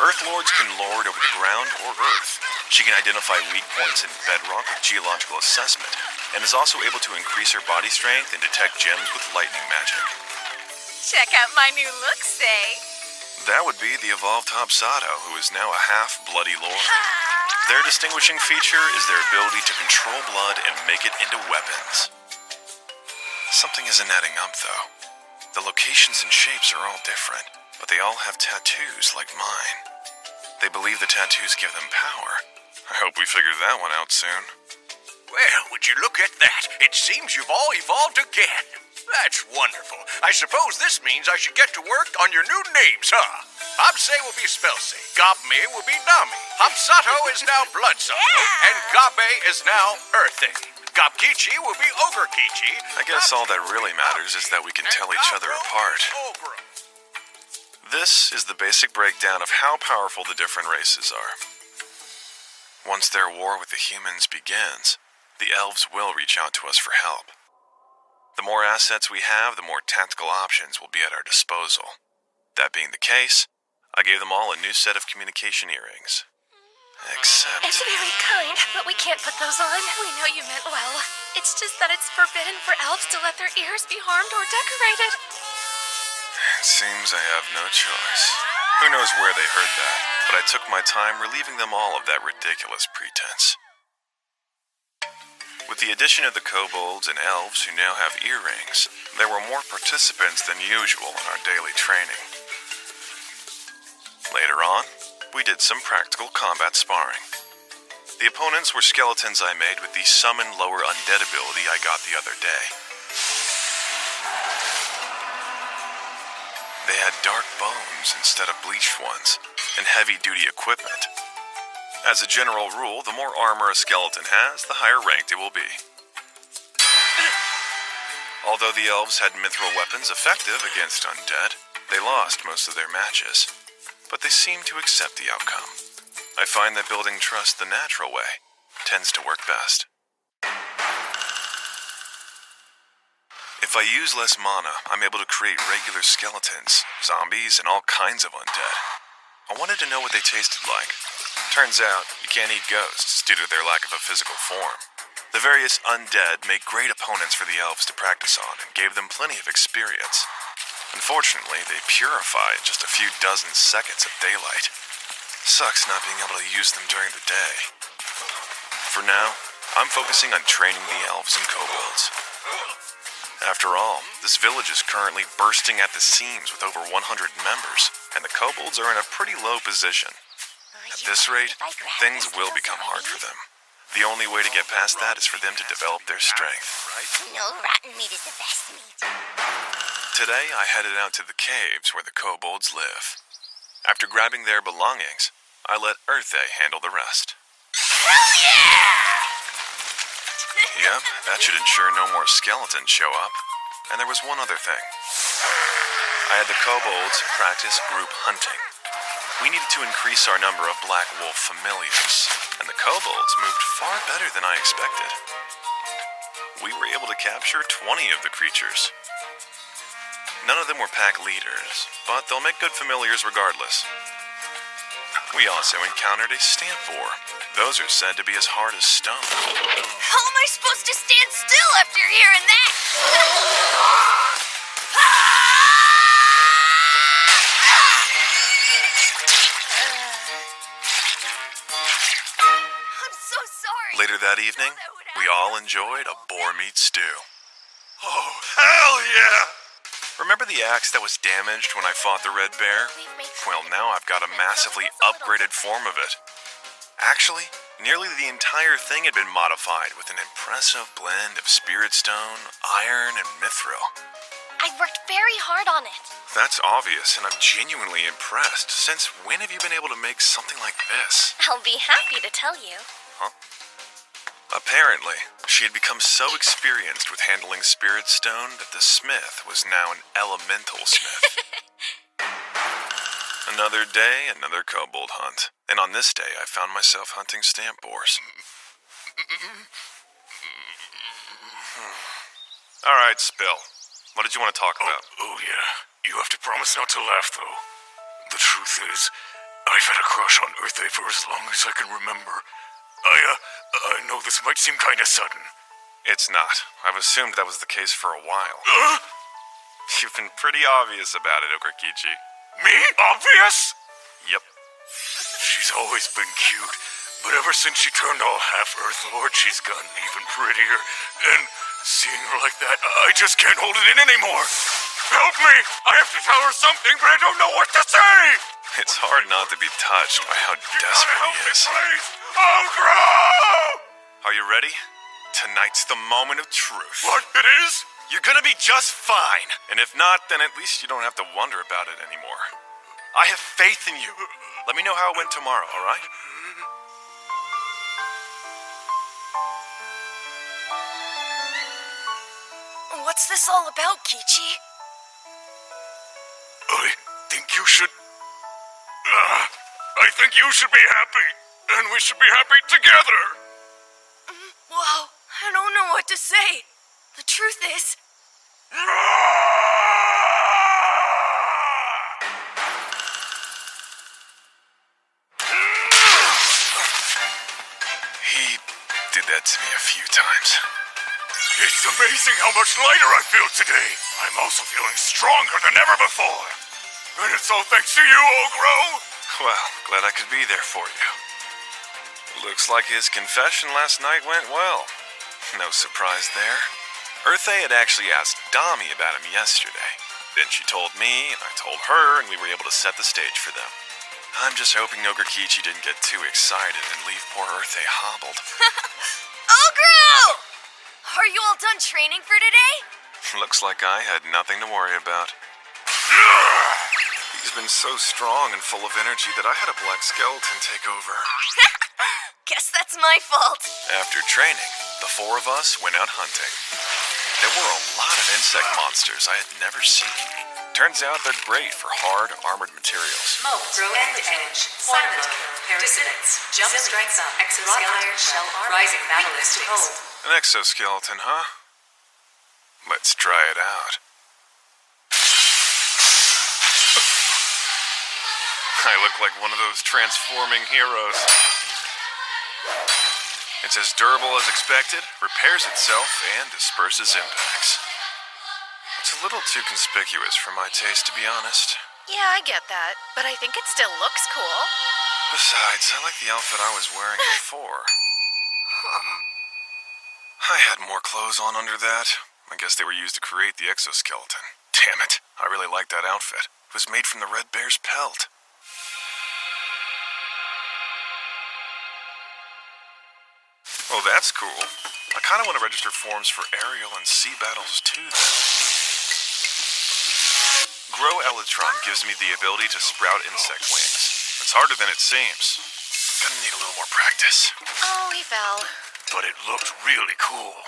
[SPEAKER 5] Earth Lords can lord over the ground or Earth. She can identify weak points in bedrock with geological assessment, and is also able to increase her body strength and detect gems with lightning magic.
[SPEAKER 7] Check out my new look, say.
[SPEAKER 5] That would be the evolved Hobsato, who is now a half-bloody Lord. Their distinguishing feature is their ability to control blood and make it into weapons. Something isn't adding up, though. The locations and shapes are all different, but they all have tattoos like mine. They believe the tattoos give them power. I hope we figure that one out soon.
[SPEAKER 2] Well, would you look at that? It seems you've all evolved again. That's wonderful. I suppose this means I should get to work on your new names, huh? Hobsay will be Spellsay, Gobme will be Nami, Hobsato is now Bloodsato, and Gabe is now Earthay. Gobkichi will be Ogrekichi.
[SPEAKER 5] I guess all that really matters is that we can tell each other apart. This is the basic breakdown of how powerful the different races are. Once their war with the humans begins, the elves will reach out to us for help. The more assets we have, the more tactical options will be at our disposal. That being the case, I gave them all a new set of communication earrings. Except...
[SPEAKER 9] It's very kind, but we can't put those on. We know you meant well. It's just that it's forbidden for elves to let their ears be harmed or decorated.
[SPEAKER 5] It seems I have no choice. Who knows where they heard that, but I took my time relieving them all of that ridiculous pretense. With the addition of the kobolds and elves who now have earrings, there were more participants than usual in our daily training. Later on, we did some practical combat sparring. The opponents were skeletons I made with the summon lower undead ability I got the other day. They had dark bones instead of bleached ones, and heavy-duty equipment. As a general rule, the more armor a skeleton has, the higher ranked it will be. Although the elves had mithril weapons effective against undead, they lost most of their matches, but they seemed to accept the outcome. I find that building trust the natural way tends to work best. If I use less mana, I'm able to create regular skeletons, zombies, and all kinds of undead. I wanted to know what they tasted like. Turns out, you can't eat ghosts due to their lack of a physical form. The various undead make great opponents for the elves to practice on and gave them plenty of experience. Unfortunately, they purify in just a few dozen seconds of daylight. Sucks not being able to use them during the day. For now, I'm focusing on training the elves and kobolds. After all, this village is currently bursting at the seams with over 100 members, and the kobolds are in a pretty low position. At this rate, things will become hard for them. The only way to get past that is for them to develop their strength.
[SPEAKER 6] No rotten meat is the best meat.
[SPEAKER 5] Today, I headed out to the caves where the kobolds live. After grabbing their belongings, I let Earthay handle the rest.
[SPEAKER 6] Hell yeah!
[SPEAKER 5] Yep, that should ensure no more skeletons show up. And there was one other thing. I had the kobolds practice group hunting. We needed to increase our number of black wolf familiars, and the kobolds moved far better than I expected. We were able to capture 20 of the creatures. None of them were pack leaders, but they'll make good familiars regardless. We also encountered a stamp boar. Those are said to be as hard as stone.
[SPEAKER 6] How am I supposed to stand still after hearing that? I'm so sorry.
[SPEAKER 5] Later that evening, we all enjoyed a boar meat stew.
[SPEAKER 3] Oh, hell yeah!
[SPEAKER 5] Remember the axe that was damaged when I fought the red bear? Well, now I've got a massively upgraded form of it. Actually, nearly the entire thing had been modified with an impressive blend of spirit stone, iron, and mithril.
[SPEAKER 6] I worked very hard on it.
[SPEAKER 5] That's obvious, and I'm genuinely impressed. Since when have you been able to make something like this?
[SPEAKER 6] I'll be happy to tell you.
[SPEAKER 5] Apparently, she had become so experienced with handling spirit stone that the smith was now an elemental smith. Another day, another kobold hunt. And on this day, I found myself hunting stamp boars. All right, Spill. What did you want to talk about?
[SPEAKER 3] Oh, yeah. You have to promise not to laugh, though. The truth is, I've had a crush on Earthay for as long as I can remember. I know this might seem kind of sudden.
[SPEAKER 5] It's not. I've assumed that was the case for a while. You've been pretty obvious about it, Okarkichi.
[SPEAKER 3] Me? Obvious?
[SPEAKER 5] Yep.
[SPEAKER 3] She's always been cute, but ever since she turned all half-Earth Lord, she's gotten even prettier. And seeing her like that, I just can't hold it in anymore. Help me! I have to tell her something, but I don't know what to say!
[SPEAKER 5] It's hard not to be touched by how desperate he is.
[SPEAKER 3] Please! Oh, grow!
[SPEAKER 5] Are you ready? Tonight's the moment of truth.
[SPEAKER 3] What? It is?
[SPEAKER 5] You're gonna be just fine. And if not, then at least you don't have to wonder about it anymore. I have faith in you. Let me know how it went tomorrow, all right?
[SPEAKER 9] What's this all about, Kichi?
[SPEAKER 3] I think you should... I think you should be happy. And we should be happy together.
[SPEAKER 9] Wow, I don't know what to say. The truth is...
[SPEAKER 5] He did that to me a few times.
[SPEAKER 3] It's amazing how much lighter I feel today. I'm also feeling stronger than ever before. And it's all thanks to you, Ogro.
[SPEAKER 5] Well, glad I could be there for you. Looks like his confession last night went well. No surprise there. Earthay had actually asked Dami about him yesterday. Then she told me, and I told her, and we were able to set the stage for them. I'm just hoping Nogarkichi didn't get too excited and leave poor Earthay hobbled.
[SPEAKER 6] Ogro! Are you all done training for today?
[SPEAKER 5] Looks like I had nothing to worry about. He's been so strong and full of energy that I had a black skeleton take over.
[SPEAKER 6] Guess that's my fault.
[SPEAKER 5] After training, the four of us went out hunting. There were a lot of insect monsters I had never seen. Turns out they're great for hard, armored materials.
[SPEAKER 4] Smoke, end edge, silent kill, parasitics, jump strength up, exoskeleton shell armor, rising battlist to cold.
[SPEAKER 5] An exoskeleton, huh? Let's try it out. I look like one of those transforming heroes. It's as durable as expected, repairs itself, and disperses impacts. It's a little too conspicuous for my taste, to be honest.
[SPEAKER 7] Yeah, I get that, but I think it still looks cool.
[SPEAKER 5] Besides, I like the outfit I was wearing before. I had more clothes on under that. I guess they were used to create the exoskeleton. Damn it, I really liked that outfit. It was made from the red bear's pelt. Oh, that's cool. I kind of want to register forms for aerial and sea battles too, then. Grow Elytron gives me the ability to sprout insect wings. It's harder than it seems. Gonna need a little more practice.
[SPEAKER 7] Oh, he fell.
[SPEAKER 3] But it looked really cool.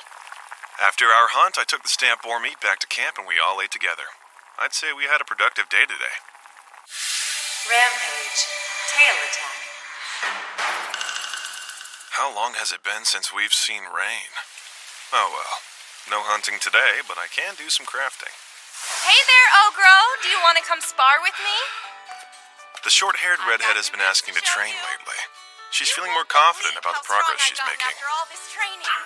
[SPEAKER 5] After our hunt, I took the stamp boar meat back to camp and we all ate together. I'd say we had a productive day today.
[SPEAKER 4] Rampage. Tail attack.
[SPEAKER 5] How long has it been since we've seen rain? Oh well, no hunting today, but I can do some crafting.
[SPEAKER 9] Hey there, Ogro. Do you want to come spar with me?
[SPEAKER 5] The short-haired redhead has been asking to train lately. She's feeling more confident about the progress she's making.
[SPEAKER 9] After all this training.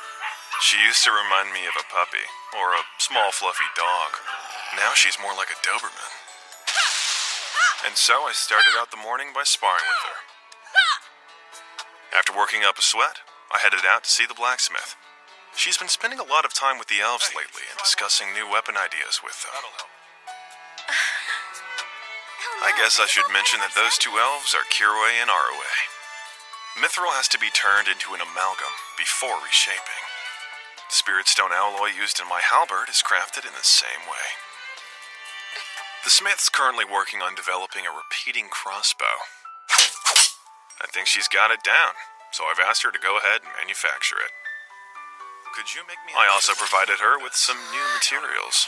[SPEAKER 5] She used to remind me of a puppy, or a small fluffy dog. Now she's more like a Doberman. And so I started out the morning by sparring with her. After working up a sweat, I headed out to see the blacksmith. She's been spending a lot of time with the elves lately and discussing new weapon ideas with them. I guess I should mention that those two elves are Kiroi and Arue. Mithril has to be turned into an amalgam before reshaping. The spirit stone alloy used in my halberd is crafted in the same way. The smith's currently working on developing a repeating crossbow. I think she's got it down, so I've asked her to go ahead and manufacture it. Could you make me... I also provided her with some new materials.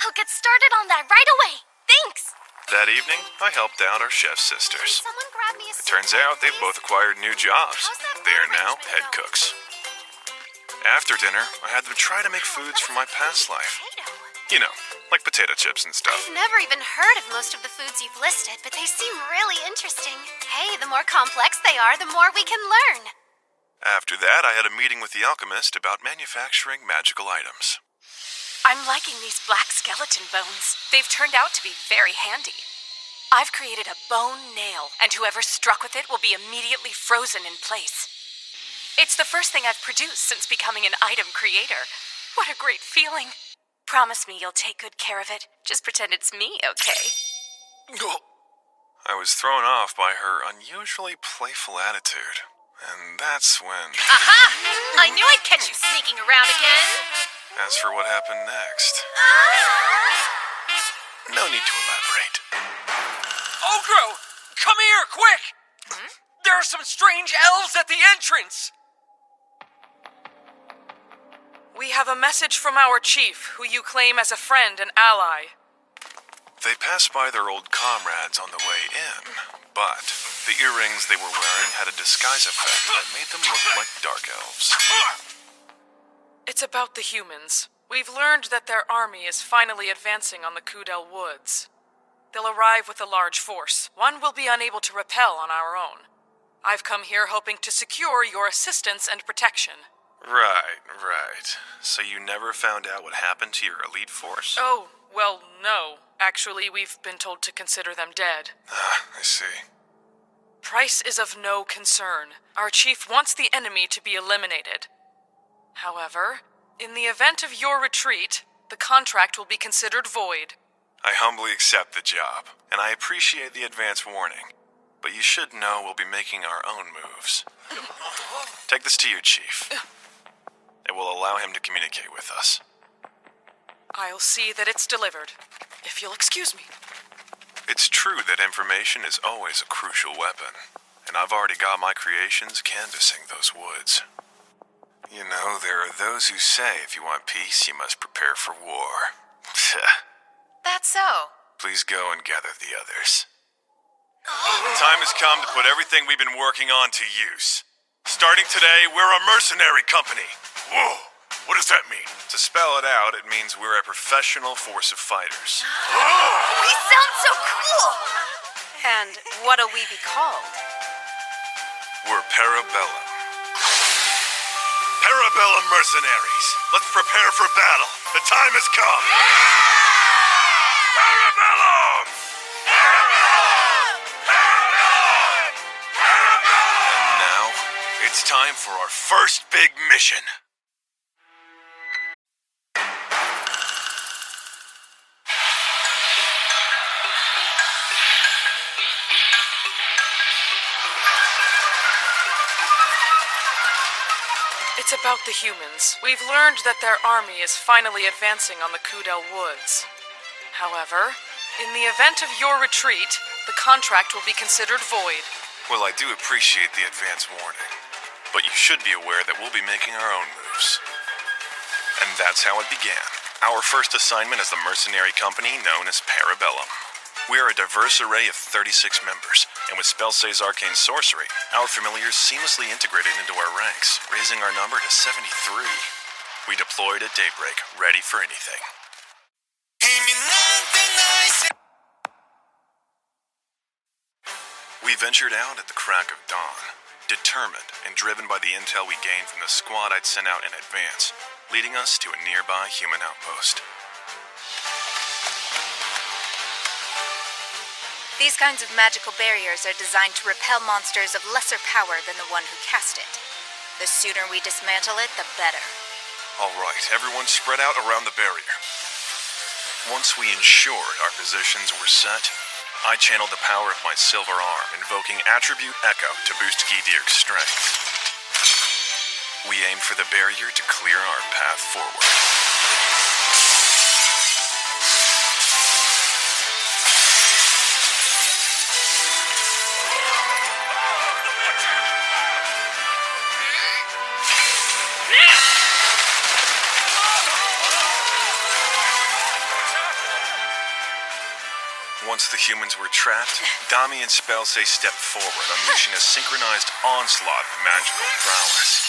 [SPEAKER 6] I'll get started on that right away. Thanks.
[SPEAKER 5] That evening, I helped out our chef's sisters.
[SPEAKER 6] Someone grab me a
[SPEAKER 5] It turns out they've both acquired new jobs. They are now head cooks. After dinner, I had them try to make foods from my past life. You know, like potato chips and stuff.
[SPEAKER 6] I've never even heard of most of the foods you've listed, but they seem really interesting. Hey, the more complex they are, the more we can learn.
[SPEAKER 5] After that, I had a meeting with the alchemist about manufacturing magical items.
[SPEAKER 9] I'm liking these black skeleton bones. They've turned out to be very handy. I've created a bone nail, and whoever struck with it will be immediately frozen in place. It's the first thing I've produced since becoming an item creator. What a great feeling. Promise me you'll take good care of it. Just pretend it's me, okay?
[SPEAKER 5] I was thrown off by her unusually playful attitude, and that's when...
[SPEAKER 6] Aha! I knew I'd catch you sneaking around again.
[SPEAKER 5] As for what happened next... No need to elaborate.
[SPEAKER 13] Ogro! Come here, quick! There are some strange elves at the entrance!
[SPEAKER 14] We have a message from our chief, who you claim as a friend and ally.
[SPEAKER 5] They passed by their old comrades on the way in, but the earrings they were wearing had a disguise effect that made them look like dark elves.
[SPEAKER 14] It's about the humans. We've learned that their army is finally advancing on the Kudel Woods. They'll arrive with a large force. One will be unable to repel on our own. I've come here hoping to secure your assistance and protection.
[SPEAKER 5] Right. So you never found out what happened to your elite force?
[SPEAKER 14] Oh, well, no. Actually, we've been told to consider them dead.
[SPEAKER 5] I see.
[SPEAKER 14] Price is of no concern. Our chief wants the enemy to be eliminated. However, in the event of your retreat, the contract will be considered void.
[SPEAKER 5] I humbly accept the job, and I appreciate the advance warning. But you should know we'll be making our own moves. Take this to your chief. It will allow him to communicate with us.
[SPEAKER 14] I'll see that it's delivered, if you'll excuse me.
[SPEAKER 5] It's true that information is always a crucial weapon, and I've already got my creations canvassing those woods. You know, there are those who say if you want peace, you must prepare for war.
[SPEAKER 8] That's so.
[SPEAKER 5] Please go and gather the others. The time has come to put everything we've been working on to use. Starting today, we're a mercenary company.
[SPEAKER 3] Whoa! What does that mean?
[SPEAKER 5] To spell it out, it means we're a professional force of fighters.
[SPEAKER 6] We sound so cool!
[SPEAKER 7] And what'll we be called?
[SPEAKER 5] We're Parabellum.
[SPEAKER 3] Parabellum mercenaries, let's prepare for battle. The time has come. Parabellum!
[SPEAKER 1] And now, it's time for our first big mission.
[SPEAKER 14] It's about the humans. We've learned that their army is finally advancing on the Kudel Woods. However, in the event of your retreat, the contract will be considered void.
[SPEAKER 1] Well, I do appreciate the advance warning, but you should be aware that we'll be making our own moves. And that's how it began. Our first assignment as the mercenary company known as Parabellum. We are a diverse array of 36 members, and with Spellsay's arcane sorcery, our familiars seamlessly integrated into our ranks, raising our number to 73. We deployed at daybreak, ready for anything. We ventured out at the crack of dawn, determined and driven by the intel we gained from the squad I'd sent out in advance, leading us to a nearby human outpost.
[SPEAKER 7] These kinds of magical barriers are designed to repel monsters of lesser power than the one who cast it. The sooner we dismantle it, the better.
[SPEAKER 1] All right, everyone spread out around the barrier. Once we ensured our positions were set, I channeled the power of my silver arm, invoking Attribute Echo to boost Gidir's strength. We aimed for the barrier to clear our path forward. Once the humans were trapped, Dami and Spellsay stepped forward, unleashing a synchronized onslaught of magical prowess.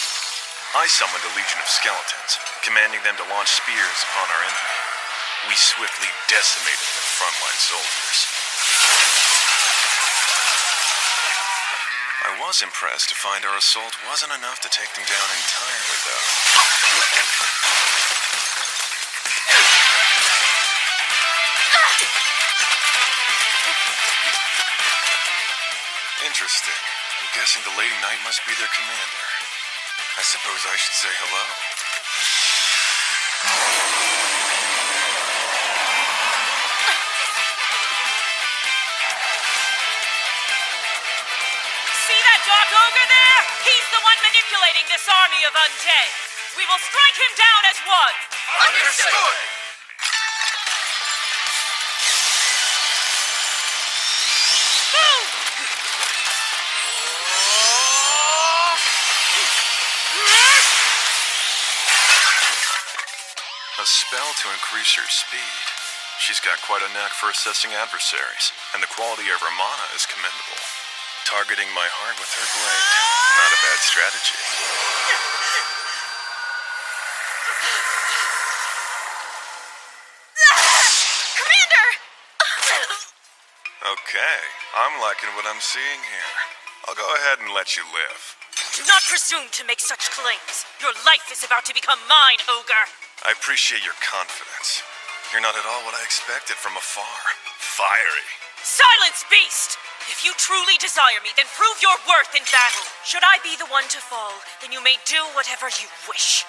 [SPEAKER 1] I summoned a legion of skeletons, commanding them to launch spears upon our enemy. We swiftly decimated their frontline soldiers. I was impressed to find our assault wasn't enough to take them down entirely, though. Interesting. I'm guessing the Lady Knight must be their commander. I suppose I should say hello.
[SPEAKER 15] See that dark ogre there? He's the one manipulating this army of undead. We will strike him down as one.
[SPEAKER 2] Understood!
[SPEAKER 1] A spell to increase her speed. She's got quite a knack for assessing adversaries, and the quality of her mana is commendable. Targeting my heart with her blade, not a bad strategy.
[SPEAKER 15] Commander!
[SPEAKER 1] Okay, I'm liking what I'm seeing here. I'll go ahead and let you live.
[SPEAKER 15] Do not presume to make such claims. Your life is about to become mine, ogre.
[SPEAKER 1] I appreciate your confidence. You're not at all what I expected from afar. Fiery.
[SPEAKER 15] Silence, beast! If you truly desire me, then prove your worth in battle. Should I be the one to fall, then you may do whatever you wish.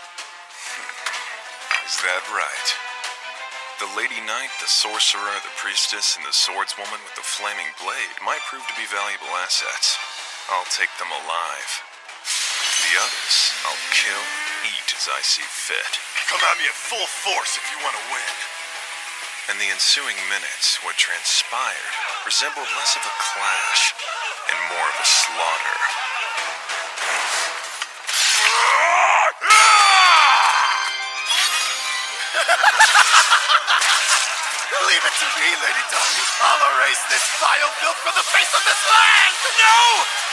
[SPEAKER 1] Is that right? The Lady Knight, the Sorcerer, the Priestess, and the Swordswoman with the Flaming Blade might prove to be valuable assets. I'll take them alive. The others, I'll kill and eat as I see fit.
[SPEAKER 3] Come at me at full force if you want to win.
[SPEAKER 1] In the ensuing minutes, what transpired resembled less of a clash and more of a slaughter.
[SPEAKER 10] Leave it to me, Lady Dami. I'll erase this vile filth from the face of this land!
[SPEAKER 13] No!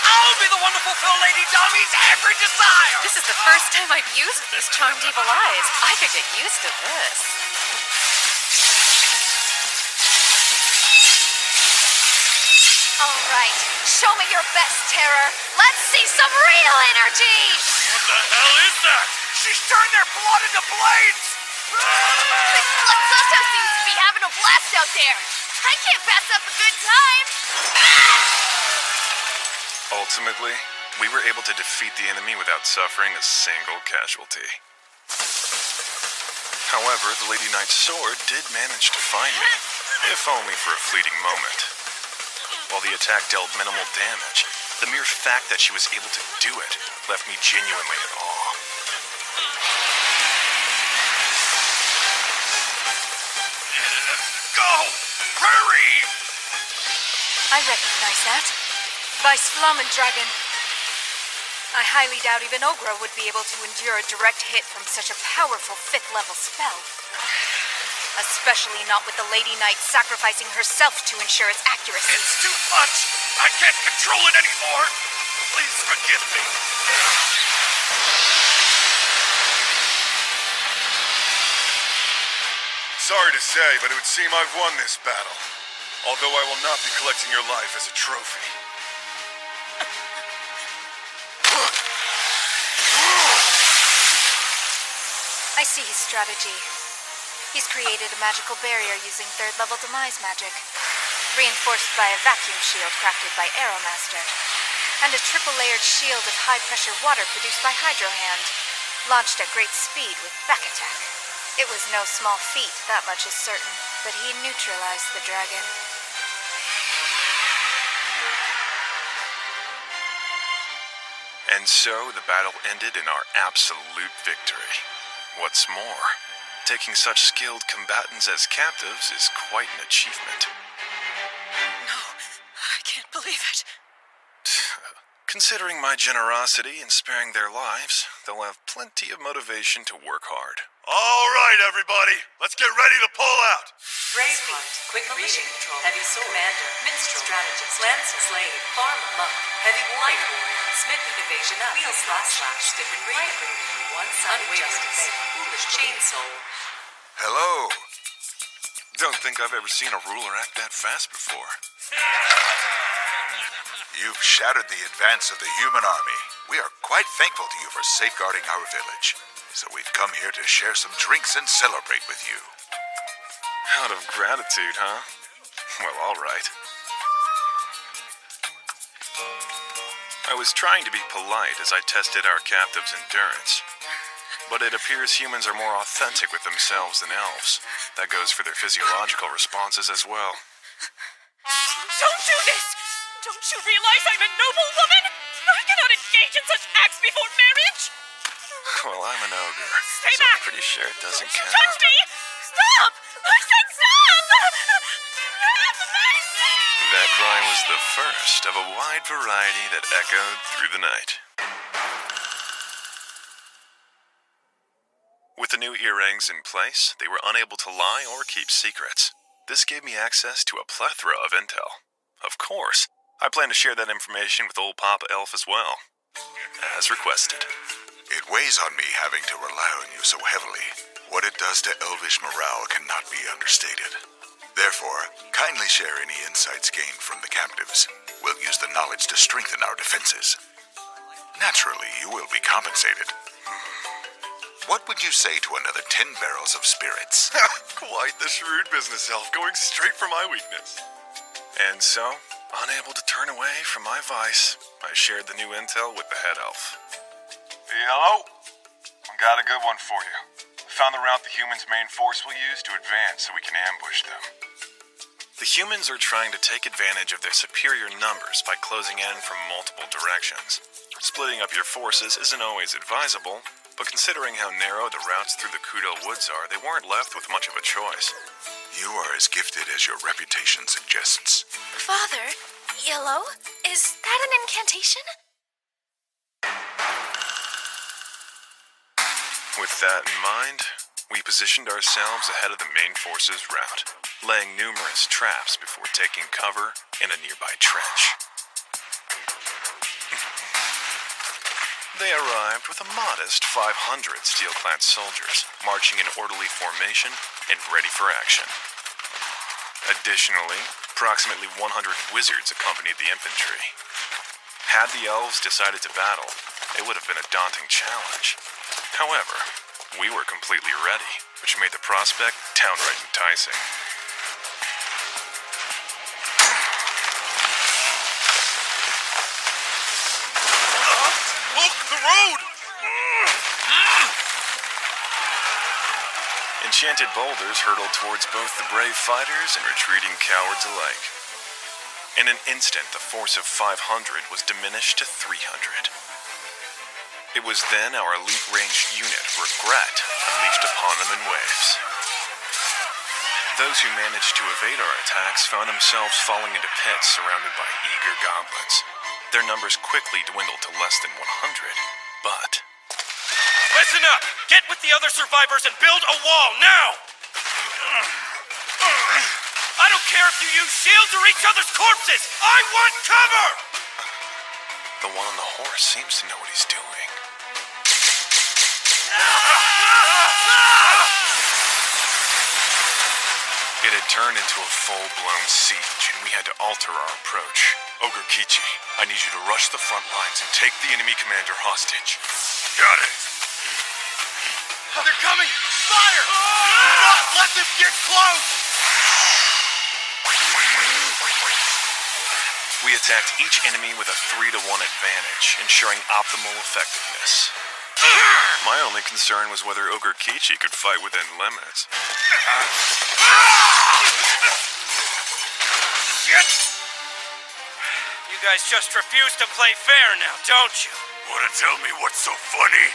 [SPEAKER 13] I'll be the one to fulfill Lady Dami's every desire!
[SPEAKER 7] This is the first time I've used these charmed evil eyes. I could get used to this.
[SPEAKER 6] All right, show me your best terror. Let's see some real energy.
[SPEAKER 3] What the hell is that?
[SPEAKER 13] She's turned their blood into blades!
[SPEAKER 6] This Flexoso seems to be having a blast out there. I can't pass up a good time.
[SPEAKER 5] Ultimately, we were able to defeat the enemy without suffering a single casualty. However, the Lady Knight's sword did manage to find me, if only for a fleeting moment. While the attack dealt minimal damage, the mere fact that she was able to do it left me genuinely in awe.
[SPEAKER 13] Go! Hurry!
[SPEAKER 7] I recognize that. Vice Flamen Dragon. I highly doubt even Ogre would be able to endure a direct hit from such a powerful 5th level spell. Especially not with the Lady Knight sacrificing herself to ensure its accuracy.
[SPEAKER 13] It's too much! I can't control it anymore! Please forgive me.
[SPEAKER 1] Sorry to say, but it would seem I've won this battle. Although I will not be collecting your life as a trophy.
[SPEAKER 7] I see his strategy. He's created a magical barrier using 3rd level demise magic, reinforced by a vacuum shield crafted by Aeromaster, and a triple-layered shield of high-pressure water produced by Hydro Hand, launched at great speed with back attack. It was no small feat, that much is certain, but he neutralized the dragon.
[SPEAKER 5] And so, the battle ended in our absolute victory. What's more, taking such skilled combatants as captives is quite an achievement.
[SPEAKER 15] No, I can't believe it.
[SPEAKER 5] Considering my generosity in sparing their lives, they'll have plenty of motivation to work hard.
[SPEAKER 1] All right, everybody. Let's get ready to pull out.
[SPEAKER 4] Brave Heart, Quick Reading Control, Heavy Sword, Commander, Minstrel, Strategist, Lancer, Slave, Farmer, Monk, Heavy Warrior, Smith, Evasion Up, Wheel Slash, Stiffen Breathing, One-Sided Justice, Foolish Chainsaw.
[SPEAKER 12] Hello.
[SPEAKER 5] Don't think I've ever seen a ruler act that fast before.
[SPEAKER 12] You've shattered the advance of the human army. We are quite thankful to you for safeguarding our village. So we've come here to share some drinks and celebrate with you.
[SPEAKER 5] Out of gratitude, huh? Well, all right. I was trying to be polite as I tested our captive's endurance. But it appears humans are more authentic with themselves than elves. That goes for their physiological responses as well.
[SPEAKER 15] Don't do this! Don't you realize I'm a noble woman? I cannot engage in such acts before marriage!
[SPEAKER 5] Well, I'm an ogre,
[SPEAKER 15] Stay
[SPEAKER 5] so
[SPEAKER 15] back!
[SPEAKER 5] I'm pretty sure it doesn't
[SPEAKER 15] Don't
[SPEAKER 5] count.
[SPEAKER 15] touch me! Stop! I said stop! Have mercy!
[SPEAKER 5] That cry was the first of a wide variety that echoed through the night. With the new earrings in place, they were unable to lie or keep secrets. This gave me access to a plethora of intel. Of course, I plan to share that information with old Papa Elf as well, as requested.
[SPEAKER 12] It weighs on me having to rely on you so heavily. What it does to elvish morale cannot be understated. Therefore, kindly share any insights gained from the captives. We'll use the knowledge to strengthen our defenses. Naturally, you will be compensated. What would you say to another 10 barrels of spirits?
[SPEAKER 5] Quite the shrewd business elf, going straight for my weakness. And so, unable to turn away from my vice, I shared the new intel with the head elf.
[SPEAKER 1] Hello? I got a good one for you. Found the route the humans' main force will use to advance so we can ambush them.
[SPEAKER 5] The humans are trying to take advantage of their superior numbers by closing in from multiple directions. Splitting up your forces isn't always advisable, but considering how narrow the routes through the Kudel Woods are, they weren't left with much of a choice.
[SPEAKER 12] You are as gifted as your reputation suggests.
[SPEAKER 6] Father, Yellow? Is that an incantation?
[SPEAKER 5] With that in mind, we positioned ourselves ahead of the main force's route, laying numerous traps before taking cover in a nearby trench. They arrived with a modest 500 steel-clad soldiers, marching in orderly formation and ready for action. Additionally, approximately 100 wizards accompanied the infantry. Had the elves decided to battle, it would have been a daunting challenge. However, we were completely ready, which made the prospect downright enticing.
[SPEAKER 3] Look, the road!
[SPEAKER 5] Enchanted boulders hurtled towards both the brave fighters and retreating cowards alike. In an instant, the force of 500 was diminished to 300. It was then our elite-ranged unit, Regret, unleashed upon them in waves. Those who managed to evade our attacks found themselves falling into pits surrounded by eager goblins. Their numbers quickly dwindled to less than 100, but...
[SPEAKER 3] Listen up! Get with the other survivors and build a wall, now! I don't care if you use shields or each other's corpses! I want cover!
[SPEAKER 5] The one on the horse seems to know what he's doing. It had turned into a full-blown siege, and we had to alter our approach. Ogre Kichi, I need you to rush the front lines and take the enemy commander hostage.
[SPEAKER 3] Got it. They're coming! Fire! Do not let them get close!
[SPEAKER 5] We attacked each enemy with a 3-to-1 advantage, ensuring optimal effectiveness. My only concern was whether Ogre Kichi could fight within limits.
[SPEAKER 3] Shit! You guys just refuse to play fair now, don't you?
[SPEAKER 16] Wanna tell me what's so funny?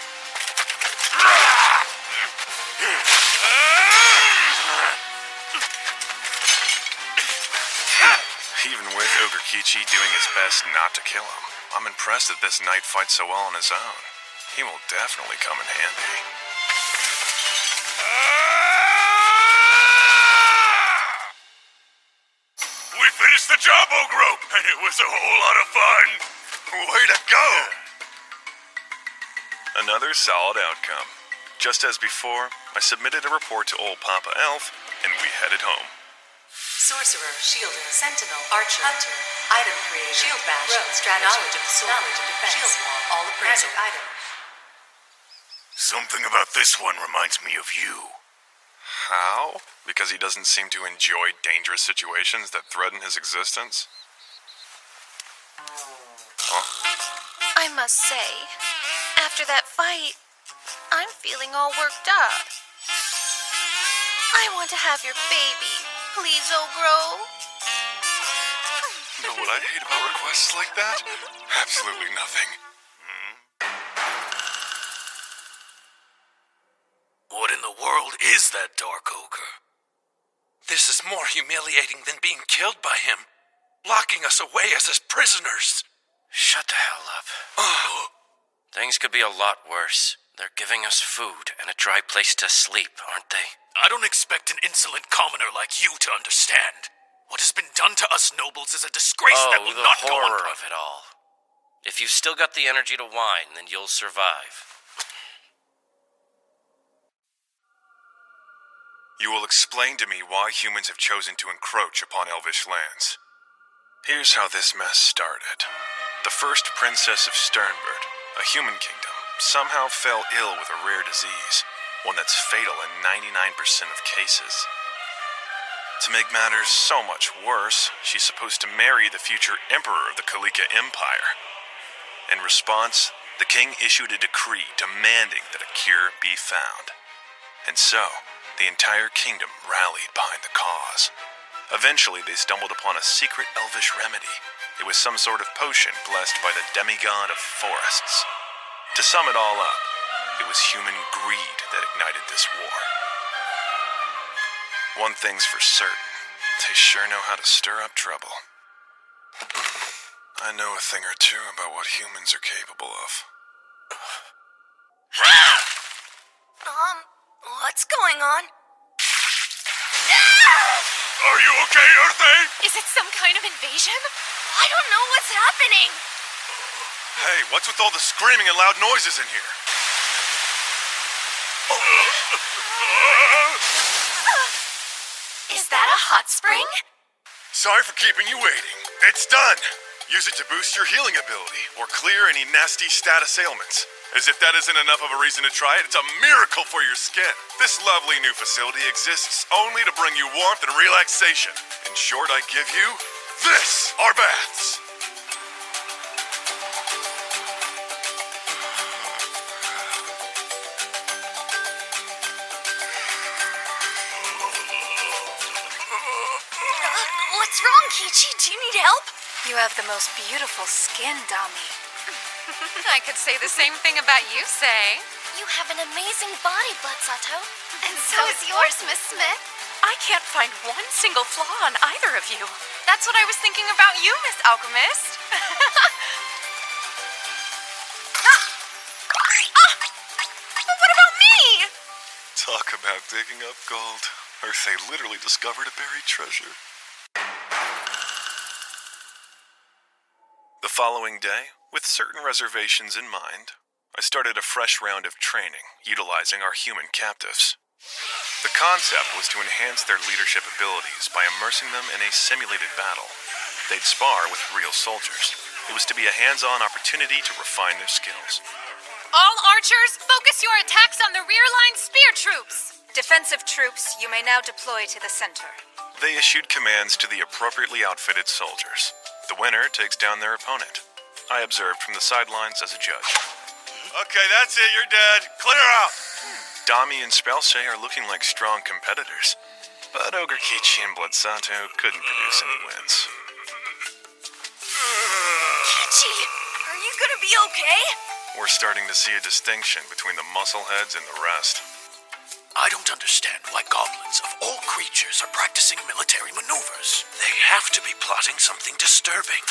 [SPEAKER 5] Even with Ogre Kichi doing his best not to kill him, I'm impressed that this knight fights so well on his own. He will definitely come in handy.
[SPEAKER 16] We finished the job, Ogro, and it was a whole lot of fun. Way to go!
[SPEAKER 5] Another solid outcome. Just as before, I submitted a report to old Papa Elf, and we headed home.
[SPEAKER 4] Sorcerer, Shielder, Sentinel, Archer, Hunter, Item Creator, Shield Bash, Rogue, Strategy, Knowledge of the Sword, Knowledge of Defense, Shield Wall, all appraisal, Item.
[SPEAKER 16] Something about this one reminds me of you.
[SPEAKER 5] How? Because he doesn't seem to enjoy dangerous situations that threaten his existence? Huh?
[SPEAKER 6] I must say, after that fight, I'm feeling all worked up. I want to have your baby. Please, Ogro.
[SPEAKER 5] Know what I hate about requests like that? Absolutely nothing.
[SPEAKER 3] What in the world is that Dark Ogre? This is more humiliating than being killed by him. Locking us away as his prisoners.
[SPEAKER 10] Shut the hell up. Things could be a lot worse. They're giving us food and a dry place to sleep, aren't they?
[SPEAKER 3] I don't expect an insolent commoner like you to understand. What has been done to us nobles is a disgrace that will not go
[SPEAKER 10] the horror
[SPEAKER 3] unpunished.
[SPEAKER 10] of it all. If you've still got the energy to whine, then you'll survive.
[SPEAKER 5] You will explain to me why humans have chosen to encroach upon Elvish lands. Here's how this mess started. The first princess of Sternbert, a human kingdom, somehow fell ill with a rare disease, one that's fatal in 99% of cases. To make matters so much worse, she's supposed to marry the future emperor of the Kalika Empire. In response, the king issued a decree demanding that a cure be found. And so, the entire kingdom rallied behind the cause. Eventually, they stumbled upon a secret elvish remedy. It was some sort of potion blessed by the demigod of forests. To sum it all up, it was human greed that ignited this war. One thing's for certain, they sure know how to stir up trouble. I know a thing or two about what humans are capable of.
[SPEAKER 6] What's going on?
[SPEAKER 16] Are you okay, Earthay?
[SPEAKER 6] Is it some kind of invasion? I don't know what's happening.
[SPEAKER 5] Hey, what's with all the screaming and loud noises in here?
[SPEAKER 6] Is that a hot spring?
[SPEAKER 5] Sorry for keeping you waiting. It's done. Use it to boost your healing ability or clear any nasty status ailments.
[SPEAKER 1] As if that isn't enough of a reason to try it, it's a miracle for your skin. This lovely new facility exists only to bring you warmth and relaxation. In short, I give you this, our baths.
[SPEAKER 6] What's wrong, Kichi? Do you need help?
[SPEAKER 7] You have the most beautiful skin, Dami.
[SPEAKER 8] I could say the same thing about you, Say.
[SPEAKER 6] You have an amazing body, Blood Sato.
[SPEAKER 7] And so is yours, Miss Smith.
[SPEAKER 9] I can't find one single flaw on either of you.
[SPEAKER 8] That's what I was thinking about you, Miss Alchemist.
[SPEAKER 9] But what about me?
[SPEAKER 5] Talk about digging up gold. Earth literally discovered a buried treasure. The following day, with certain reservations in mind, I started a fresh round of training, utilizing our human captives. The concept was to enhance their leadership abilities by immersing them in a simulated battle. They'd spar with real soldiers. It was to be a hands-on opportunity to refine their skills.
[SPEAKER 8] All archers, focus your attacks on the rear line spear troops.
[SPEAKER 7] Defensive troops, you may now deploy to the center.
[SPEAKER 5] They issued commands to the appropriately outfitted soldiers. The winner takes down their opponent. I observed from the sidelines as a judge.
[SPEAKER 1] Okay, that's it. You're dead. Clear out.
[SPEAKER 5] Dami and Spellshay are looking like strong competitors, but Ogre Kichi and Blood Sato couldn't produce any wins.
[SPEAKER 6] Kichi, are you gonna be okay?
[SPEAKER 5] We're starting to see a distinction between the muscleheads and the rest.
[SPEAKER 2] I don't understand why goblins of all creatures are practicing military maneuvers. They have to be plotting something disturbing.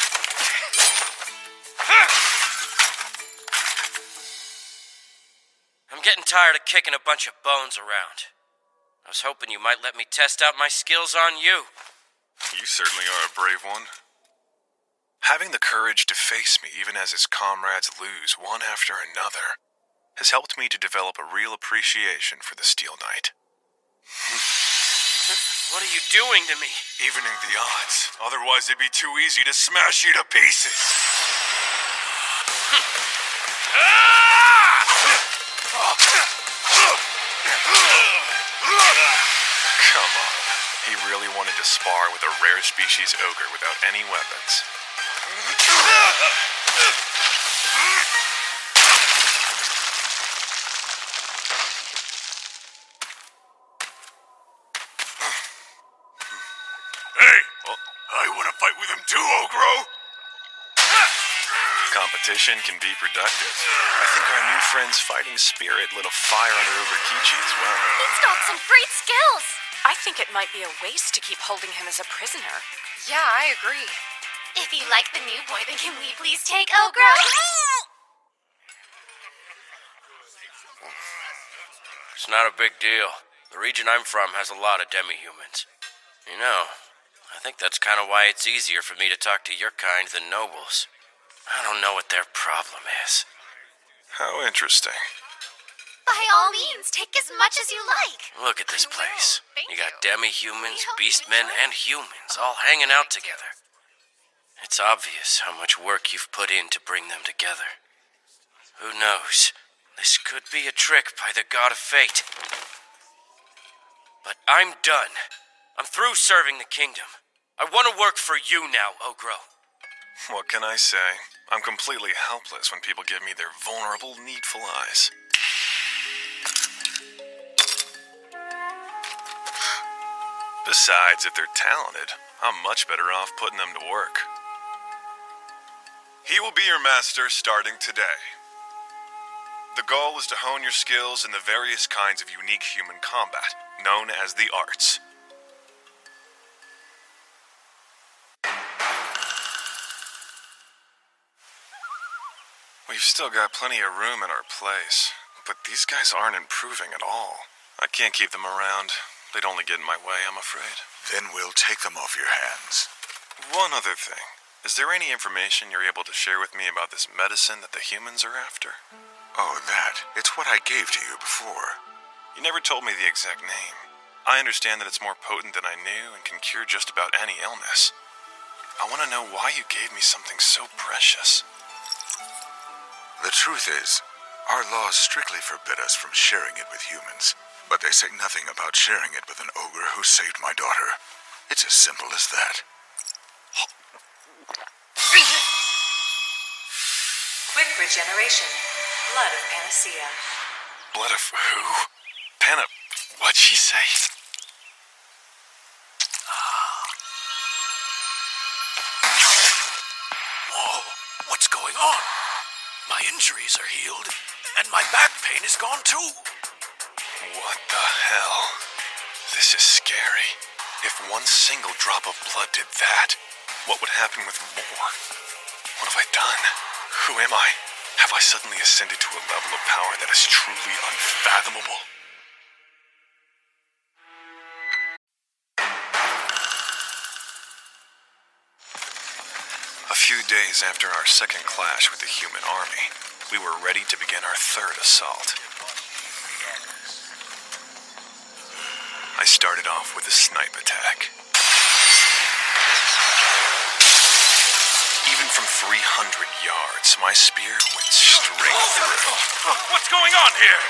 [SPEAKER 17] I'm getting tired of kicking a bunch of bones around. I was hoping you might let me test out my skills on you.
[SPEAKER 5] You certainly are a brave one. Having the courage to face me even as his comrades lose one after another has helped me to develop a real appreciation for the Steel Knight.
[SPEAKER 17] What are you doing to me?
[SPEAKER 1] Evening the odds. Otherwise, it'd be too easy to smash you to pieces.
[SPEAKER 5] Come on. He really wanted to spar with a rare species ogre without any weapons.
[SPEAKER 16] Hey! I want to fight with him too, Ogro!
[SPEAKER 5] Competition can be productive. I think our new friend's fighting spirit lit a fire under Ogre Kichi as well.
[SPEAKER 6] He's got some great skills.
[SPEAKER 9] I think it might be a waste to keep holding him as a prisoner.
[SPEAKER 8] Yeah, I agree.
[SPEAKER 6] If you like the new boy, then can we please take Ogro?
[SPEAKER 17] It's not a big deal. The region I'm from has a lot of demi-humans. You know, I think that's kind of why it's easier for me to talk to your kind than nobles. I don't know what their problem is.
[SPEAKER 5] How interesting.
[SPEAKER 6] By all means, take as much as you like.
[SPEAKER 17] Look at this place. You got demi-humans, beastmen, and humans all hanging out together. It's obvious how much work you've put in to bring them together. Who knows? This could be a trick by the god of fate. But I'm done. I'm through serving the kingdom. I want to work for you now, Ogro.
[SPEAKER 5] What can I say? I'm completely helpless when people give me their vulnerable, needful eyes. Besides, if they're talented, I'm much better off putting them to work. He will be your master starting today. The goal is to hone your skills in the various kinds of unique human combat, known as the arts. We've still got plenty of room in our place, but these guys aren't improving at all. I can't keep them around. They'd only get in my way, I'm afraid.
[SPEAKER 12] Then we'll take them off your hands.
[SPEAKER 5] One other thing. Is there any information you're able to share with me about this medicine that the humans are after?
[SPEAKER 12] Oh, that. It's what I gave to you before.
[SPEAKER 5] You never told me the exact name. I understand that it's more potent than I knew and can cure just about any illness. I want to know why you gave me something so precious.
[SPEAKER 12] The truth is, Our laws strictly forbid us from sharing it with humans, but they say nothing about sharing it with an ogre who saved my daughter. It's as simple as that.
[SPEAKER 4] Quick regeneration. Blood of Panacea.
[SPEAKER 5] Blood of who? What'd she say?
[SPEAKER 2] Whoa, what's going on? My injuries are healed, and my back pain is gone too.
[SPEAKER 5] What the hell? This is scary. If one single drop of blood did that, what would happen with more? What have I done? Who am I? Have I suddenly ascended to a level of power that is truly unfathomable? A few days after our second clash with the human army, we were ready to begin our third assault. I started off with a snipe attack. Even from 300 yards, my spear went straight through.
[SPEAKER 3] What's going on here?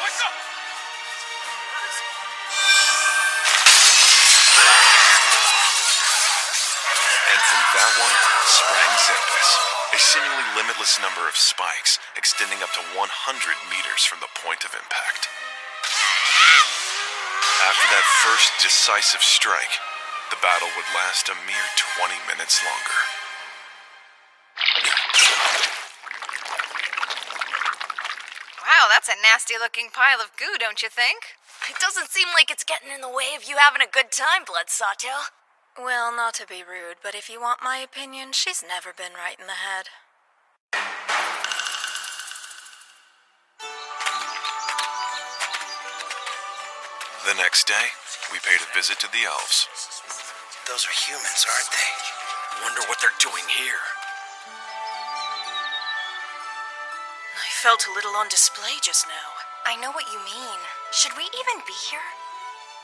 [SPEAKER 5] And from that one sprang Xempus, a seemingly limitless number of spikes extending up to 100 meters from the point of impact. After that first decisive strike, the battle would last a mere 20 minutes longer.
[SPEAKER 8] Wow, that's a nasty-looking pile of goo, don't you think?
[SPEAKER 9] It doesn't seem like it's getting in the way of you having a good time, Blood Sawtail.
[SPEAKER 7] Well, not to be rude, but if you want my opinion, she's never been right in the head.
[SPEAKER 5] The next day, we paid a visit to the elves.
[SPEAKER 10] Those are humans, aren't they?
[SPEAKER 2] Wonder what they're doing here.
[SPEAKER 15] I felt a little on display just now.
[SPEAKER 7] I know what you mean. Should we even be here?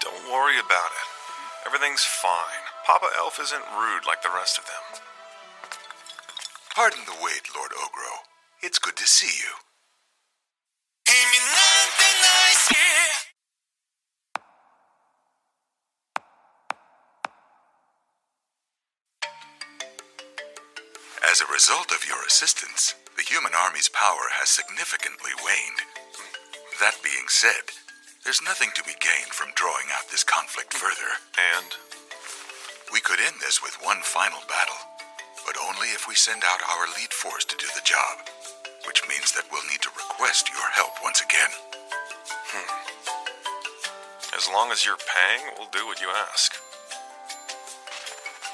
[SPEAKER 5] Don't worry about it. Everything's fine. Papa Elf isn't rude like the rest of them.
[SPEAKER 12] Pardon the wait, Lord Ogro. It's good to see you. As a result of your assistance, the human army's power has significantly waned. That being said, there's nothing to be gained from drawing out this conflict further.
[SPEAKER 5] And?
[SPEAKER 12] We could end this with one final battle, but only if we send out our elite force to do the job, which means that we'll need to request your help once again.
[SPEAKER 5] As long as you're paying, we'll do what you ask.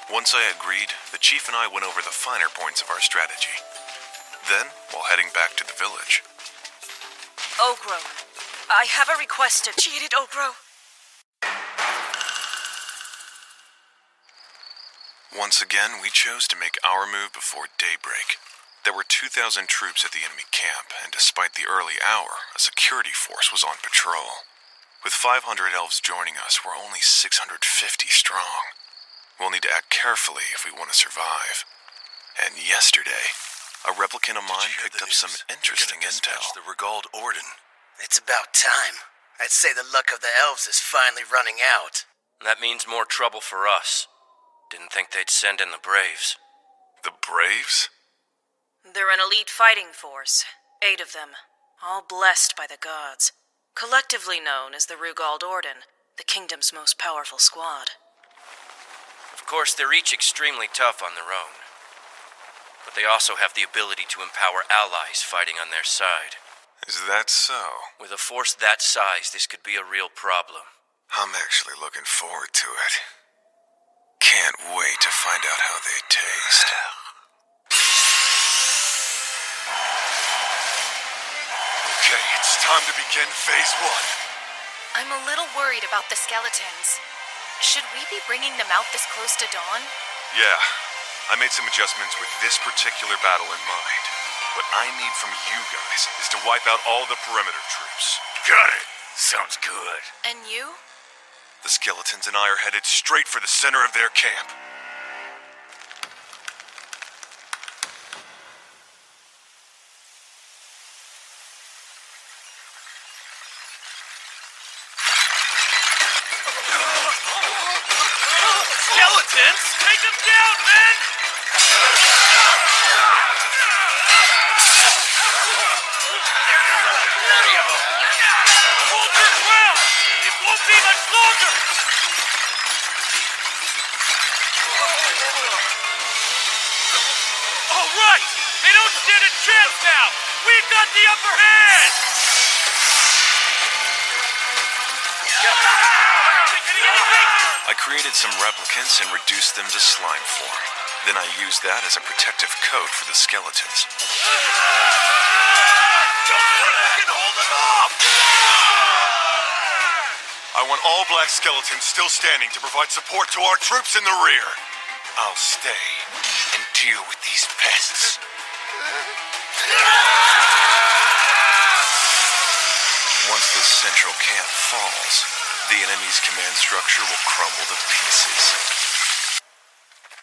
[SPEAKER 5] Once I agreed, the chief and I went over the finer points of our strategy. Then, while heading back to the village...
[SPEAKER 15] Ogro, I have a request to cheat it, Ogro.
[SPEAKER 5] Once again, we chose to make our move before daybreak. There were 2,000 troops at the enemy camp, and despite the early hour, a security force was on patrol. With 500 elves joining us, we're only 650 strong. We'll need to act carefully if we want to survive. And yesterday, a replicant of mine picked up some interesting intel.
[SPEAKER 10] The Regald Orden. It's about time. I'd say the luck of the elves is finally running out.
[SPEAKER 17] That means more trouble for us. Didn't think they'd send in the Braves.
[SPEAKER 5] The Braves?
[SPEAKER 15] They're an elite fighting force. 8 of them. All blessed by the gods. Collectively known as the Rugald Orden, the kingdom's most powerful squad.
[SPEAKER 17] Of course, they're each extremely tough on their own. But they also have the ability to empower allies fighting on their side.
[SPEAKER 5] Is that so?
[SPEAKER 17] With a force that size, this could be a real problem.
[SPEAKER 5] I'm actually looking forward to it. Can't wait to find out how they taste. Okay, it's time to begin phase 1.
[SPEAKER 7] I'm a little worried about the skeletons. Should we be bringing them out this close to dawn?
[SPEAKER 5] Yeah, I made some adjustments with this particular battle in mind. What I need from you guys is to wipe out all the perimeter troops.
[SPEAKER 3] Got it. Sounds good.
[SPEAKER 7] And you?
[SPEAKER 5] The skeletons and I are headed straight for the center of their camp.
[SPEAKER 13] nonsense! Take him down, men! Hold your ground! It won't be much longer! All right! They don't stand a chance now! We've got the upper hand!
[SPEAKER 5] I created some replicants and reduced them to slime form. Then I used that as a protective coat for the skeletons. I want all black skeletons still standing to provide support to our troops in the rear. I'll stay and deal with these pests. Once this central camp falls, the enemy's command structure will crumble to pieces.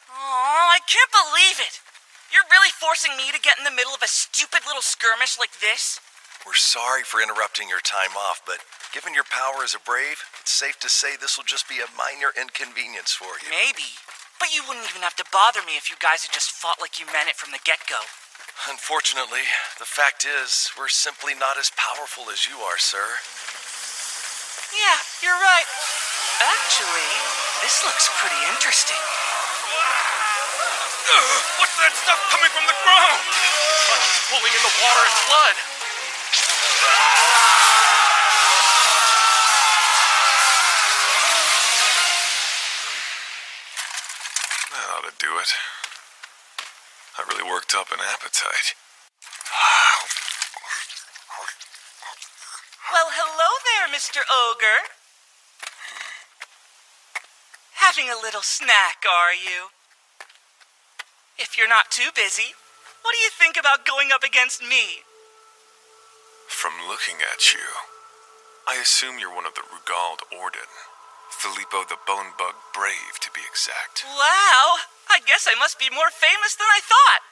[SPEAKER 18] Oh, I can't believe it! You're really forcing me to get in the middle of a stupid little skirmish like this?
[SPEAKER 19] We're sorry for interrupting your time off, but given your power as a brave, it's safe to say this will just be a minor inconvenience for you.
[SPEAKER 18] Maybe. But you wouldn't even have to bother me if you guys had just fought like you meant it from the get-go.
[SPEAKER 19] Unfortunately, the fact is, we're simply not as powerful as you are, sir.
[SPEAKER 18] Yeah, you're right. Actually, this looks pretty interesting.
[SPEAKER 13] What's that stuff coming from the ground? It's pulling in the water and blood.
[SPEAKER 5] That ought to do it. I really worked up an appetite.
[SPEAKER 18] Well, hello there, Mr. Ogre. Having a little snack, are you? If you're not too busy, what do you think about going up against me?
[SPEAKER 5] From looking at you, I assume you're one of the Rugald Orden. Filippo the Bonebug Brave, to be exact.
[SPEAKER 18] Wow, I guess I must be more famous than I thought.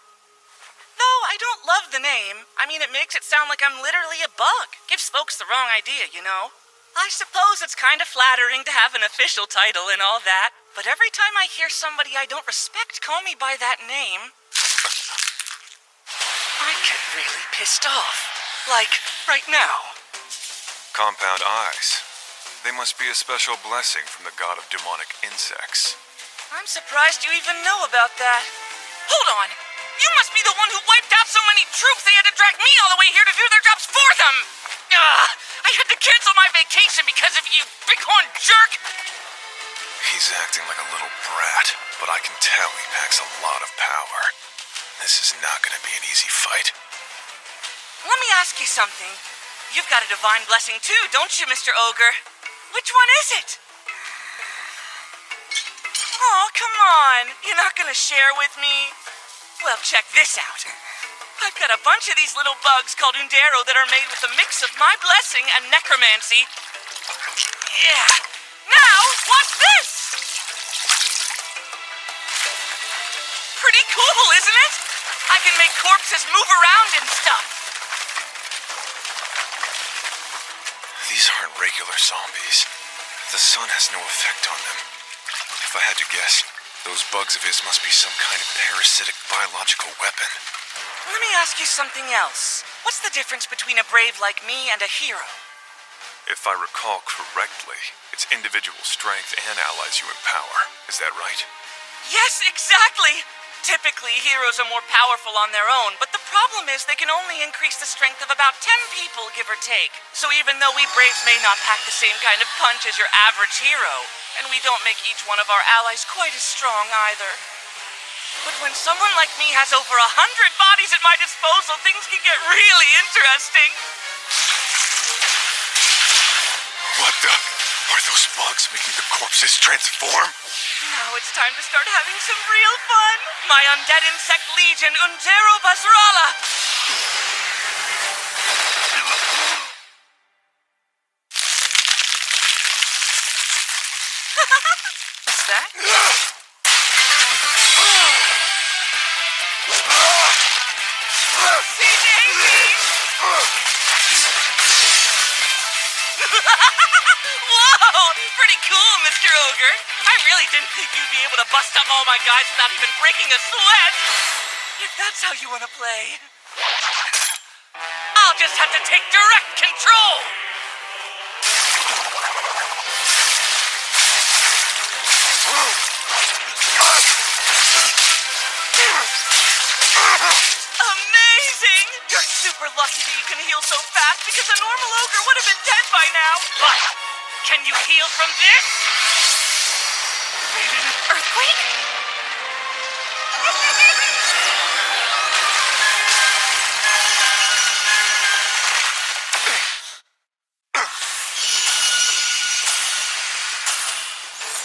[SPEAKER 18] Though I don't love the name. I mean, it makes it sound like I'm literally a bug. Gives folks the wrong idea, you know? I suppose it's kind of flattering to have an official title and all that, but every time I hear somebody I don't respect call me by that name, I get really pissed off. Like, right now.
[SPEAKER 5] Compound eyes. They must be a special blessing from the god of demonic insects.
[SPEAKER 18] I'm surprised you even know about that. Hold on! You must be the one who wiped out so many troops they had to drag me all the way here to do their jobs for them! I had to cancel my vacation because of you, bighorn jerk!
[SPEAKER 5] He's acting like a little brat, but I can tell he packs a lot of power. This is not going to be an easy fight.
[SPEAKER 18] Let me ask you something. You've got a divine blessing too, don't you, Mr. Ogre? Which one is it? Oh, come on. You're not gonna share with me? Well, check this out. I've got a bunch of these little bugs called Undero that are made with a mix of my blessing and necromancy. Yeah. Now, watch this! Pretty cool, isn't it? I can make corpses move around and stuff.
[SPEAKER 5] These aren't regular zombies. The sun has no effect on them. If I had to guess, those bugs of his must be some kind of parasitic biological weapon.
[SPEAKER 18] Let me ask you something else. What's the difference between a brave like me and a hero?
[SPEAKER 5] If I recall correctly, it's individual strength and allies you empower. Is that right?
[SPEAKER 18] Yes, exactly! Typically, heroes are more powerful on their own, but the problem is they can only increase the strength of about 10 people, give or take. So even though we Braves may not pack the same kind of punch as your average hero, and we don't make each one of our allies quite as strong either. But when someone like me has over 100 bodies at my disposal, things can get really interesting.
[SPEAKER 5] What the? Are those bugs making the corpses transform?
[SPEAKER 18] Now it's time to start having some real fun. My undead insect legion, Undero Basrala. What's that? Whoa! Pretty cool, Mr. Ogre. I really didn't think you'd be able to bust up all my guys without even breaking a sweat. If that's how you want to play, I'll just have to take direct control. Amazing! You're super lucky that you can heal so fast because a normal ogre would have been dead by now. But can you heal from this?
[SPEAKER 7] Earthquake?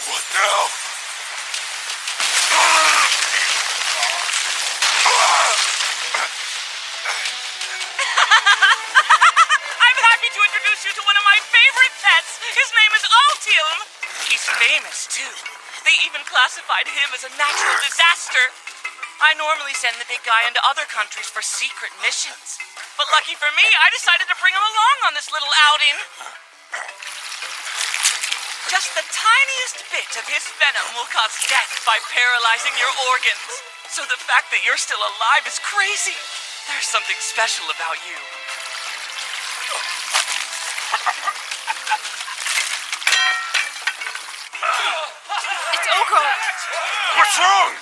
[SPEAKER 16] What now?
[SPEAKER 18] I'm happy to introduce you to one of my favorite pets. His name is Altium. He's famous, too. They even classified him as a natural disaster. I normally send the big guy into other countries for secret missions. But lucky for me, I decided to bring him along on this little outing. Just the tiniest bit of his venom will cause death by paralyzing your organs. So the fact that you're still alive is crazy. There's something special about you.
[SPEAKER 7] It's Ogro.
[SPEAKER 16] What's wrong?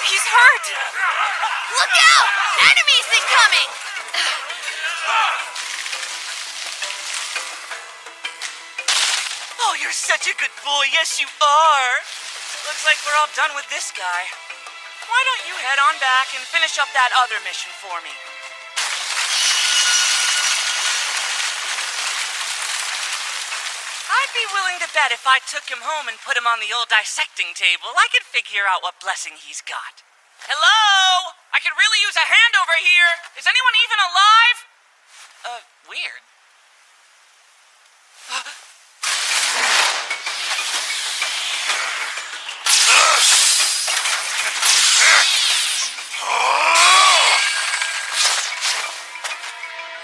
[SPEAKER 7] He's hurt.
[SPEAKER 6] Look out! Enemies incoming!
[SPEAKER 18] Oh, you're such a good boy. Yes, you are. Looks like we're all done with this guy. Why don't you head on back and finish up that other mission for me? I'd be willing to bet if I took him home and put him on the old dissecting table, I could figure out what blessing he's got. Hello? I could really use a hand over here. Is anyone even alive? Weird.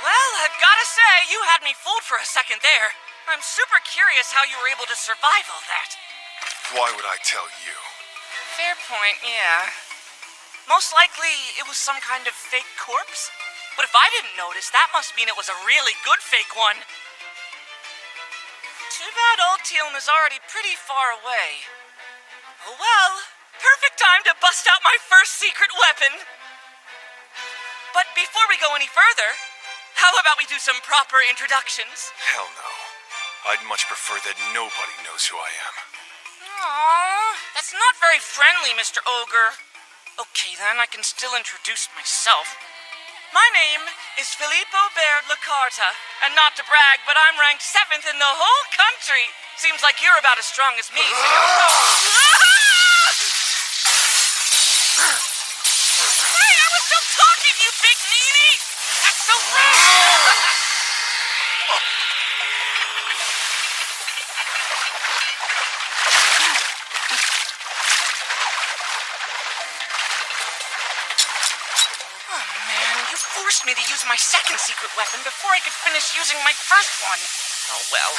[SPEAKER 18] Well, I've gotta say, you had me fooled for a second there. I'm super curious how you were able to survive all that.
[SPEAKER 5] Why would I tell you?
[SPEAKER 18] Fair point, yeah. Most likely, it was some kind of fake corpse. But if I didn't notice, that must mean it was a really good fake one. Too bad old Teal'm is already pretty far away. Oh well, perfect time to bust out my first secret weapon. But before we go any further, how about we do some proper introductions?
[SPEAKER 5] Hell no. I'd much prefer that nobody knows who I am.
[SPEAKER 18] Aww, that's not very friendly, Mr. Ogre. Okay then, I can still introduce myself. My name is Filippo Baird Lacarta, and not to brag, but I'm ranked 7th in the whole country. Seems like you're about as strong as me. So hey, I was still talking, you big meanie! That's so rude! You forced me to use my second secret weapon before I could finish using my first one. Oh well.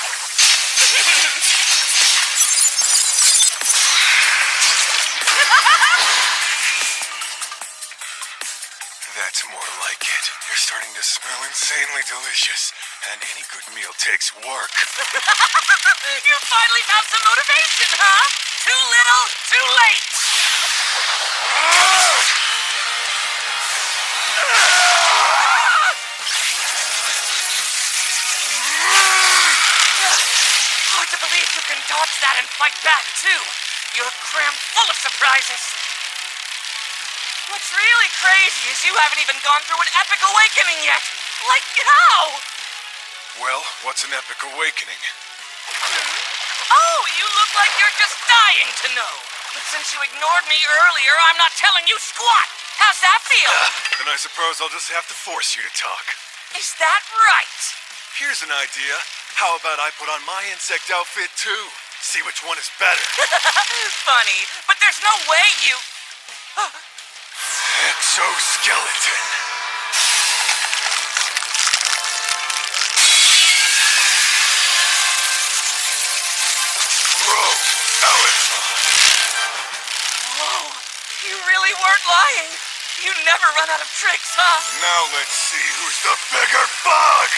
[SPEAKER 5] That's more like it. You're starting to smell insanely delicious. And any good meal takes work.
[SPEAKER 18] You finally found some motivation, huh? Too little, too late. Hard to believe you can dodge that and fight back, too. You're crammed full of surprises. What's really crazy is you haven't even gone through an epic awakening yet. Like how?
[SPEAKER 5] Well, what's an epic awakening?
[SPEAKER 18] Oh, you look like you're just dying to know. But since you ignored me earlier, I'm not telling you squat. How's that feel?
[SPEAKER 5] Then I suppose I'll just have to force you to talk.
[SPEAKER 18] Is that right?
[SPEAKER 5] Here's an idea. How about I put on my insect outfit too? See which one is better.
[SPEAKER 18] Funny, but there's no way you...
[SPEAKER 5] Exoskeleton.
[SPEAKER 18] You really weren't lying. You never run out of tricks, huh?
[SPEAKER 16] Now let's see who's the bigger bug!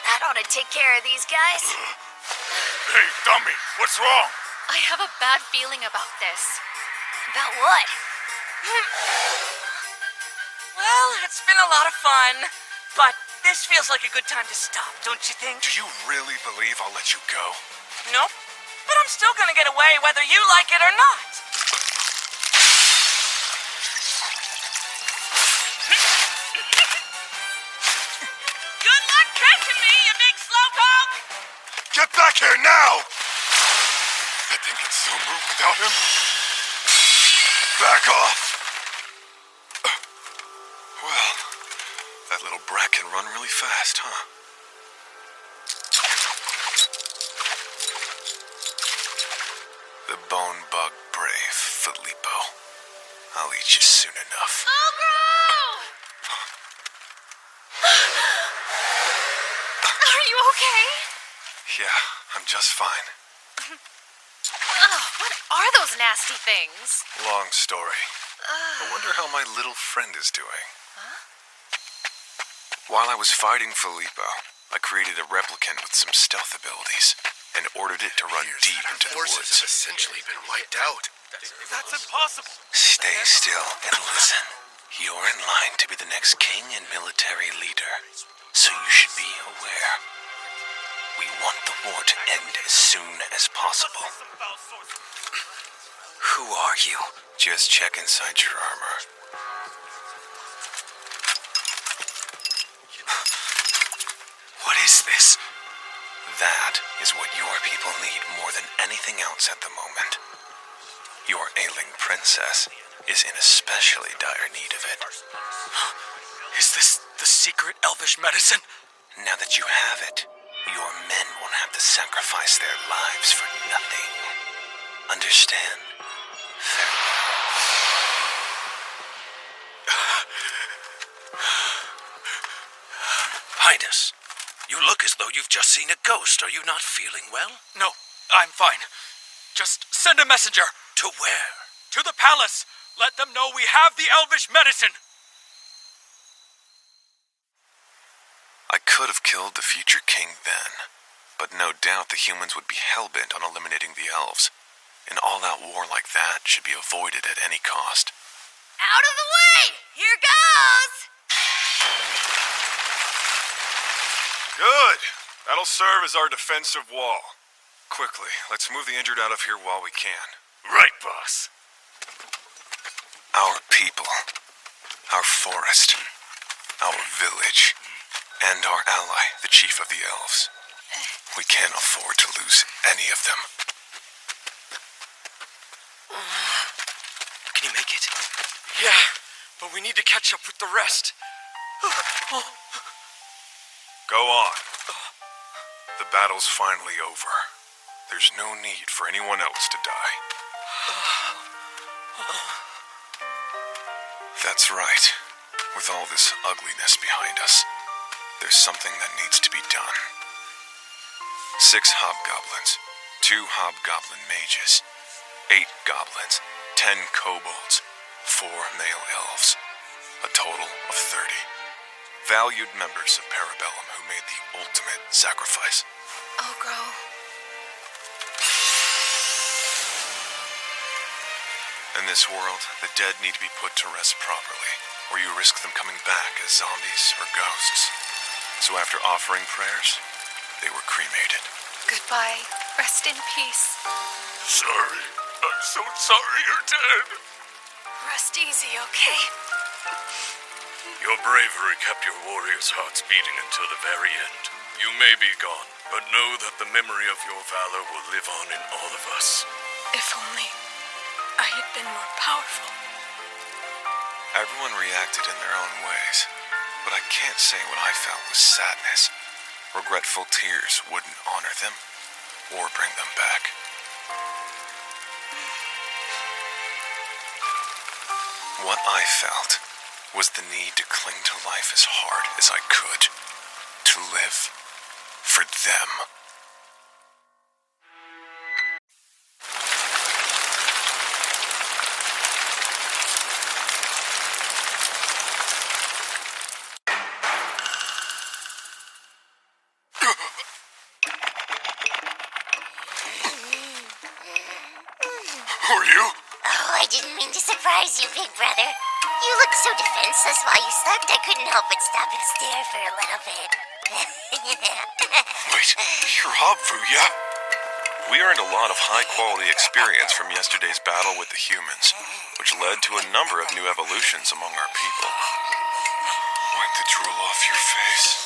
[SPEAKER 6] That ought to take care of these guys.
[SPEAKER 16] Hey, dummy, what's wrong?
[SPEAKER 8] I have a bad feeling about this.
[SPEAKER 6] About what?
[SPEAKER 18] Well, it's been a lot of fun, but this feels like a good time to stop, don't you think?
[SPEAKER 5] Do you really believe I'll let you go?
[SPEAKER 18] Nope. But I'm still gonna get away whether you like it or not. Good luck catching me, you big slowpoke!
[SPEAKER 16] Get back here now! That thing can still move without him? Back off!
[SPEAKER 5] Well, that little brat can run really fast, huh? The bone bug brave, Filippo. I'll eat you soon enough.
[SPEAKER 6] Are you okay?
[SPEAKER 5] Yeah, I'm just fine.
[SPEAKER 8] Ugh, what are those nasty things?
[SPEAKER 5] Long story. I wonder how my little friend is doing. While I was fighting Filippo, I created a replicant with some stealth abilities and ordered it to run deep into the
[SPEAKER 10] Forces
[SPEAKER 5] woods.
[SPEAKER 10] have essentially been wiped out.
[SPEAKER 13] That's impossible.
[SPEAKER 5] Stay still and listen. You're in line to be the next king and military leader, so you should be aware. We want the war to end as soon as possible. Who are you? Just check inside your armor. What is this? That is what your people need more than anything else at the moment. Your ailing princess is in especially dire need of it.
[SPEAKER 13] Is this the secret elvish medicine?
[SPEAKER 5] Now that you have it, your men won't have to sacrifice their lives for nothing. Understand?
[SPEAKER 17] Highness, you look as though you've just seen a ghost. Are you not feeling well?
[SPEAKER 13] No, I'm fine. Just send a messenger.
[SPEAKER 17] To where?
[SPEAKER 13] To the palace. Let them know we have the elvish medicine.
[SPEAKER 5] I could have killed the future king then, but no doubt the humans would be hell-bent on eliminating the elves. An all-out war like that should be avoided at any cost.
[SPEAKER 6] Out of the way! Here goes!
[SPEAKER 5] Good! That'll serve as our defensive wall. Quickly, let's move the injured out of here while we can.
[SPEAKER 16] Right, boss.
[SPEAKER 5] Our people, our forest, our village, and our ally, the chief of the elves. We can't afford to lose any of them.
[SPEAKER 13] Can you make it? Yeah, but we need to catch up with the rest.
[SPEAKER 5] Go on. The battle's finally over. There's no need for anyone else to die. That's right. With all this ugliness behind us, there's something that needs to be done. 6 hobgoblins, 2 hobgoblin mages, 8 goblins, 10 kobolds, 4 male elves. A total of 30. Valued members of Parabellum who made the ultimate sacrifice.
[SPEAKER 6] Ogro.
[SPEAKER 5] In this world, the dead need to be put to rest properly, or you risk them coming back as zombies or ghosts. So after offering prayers, they were cremated.
[SPEAKER 7] Goodbye. Rest in peace.
[SPEAKER 16] Sorry. I'm so sorry you're dead.
[SPEAKER 7] Rest easy, okay?
[SPEAKER 16] Your bravery kept your warriors' hearts beating until the very end. You may be gone, but know that the memory of your valor will live on in all of us.
[SPEAKER 14] If only I had been more powerful.
[SPEAKER 5] Everyone reacted in their own ways, but I can't say what I felt was sadness. regretful tears wouldn't honor them or bring them back. What I felt was the need to cling to life as hard as I could, to live for them.
[SPEAKER 12] Who are you?
[SPEAKER 6] Oh, I didn't mean to surprise you, big brother. You looked so defenseless while you slept, I couldn't help but stop and stare for a little bit.
[SPEAKER 5] Wait, you're Hobfu, yeah? We earned a lot of high-quality experience from yesterday's battle with the humans, which led to a number of new evolutions among our people. Wipe the drool off your face.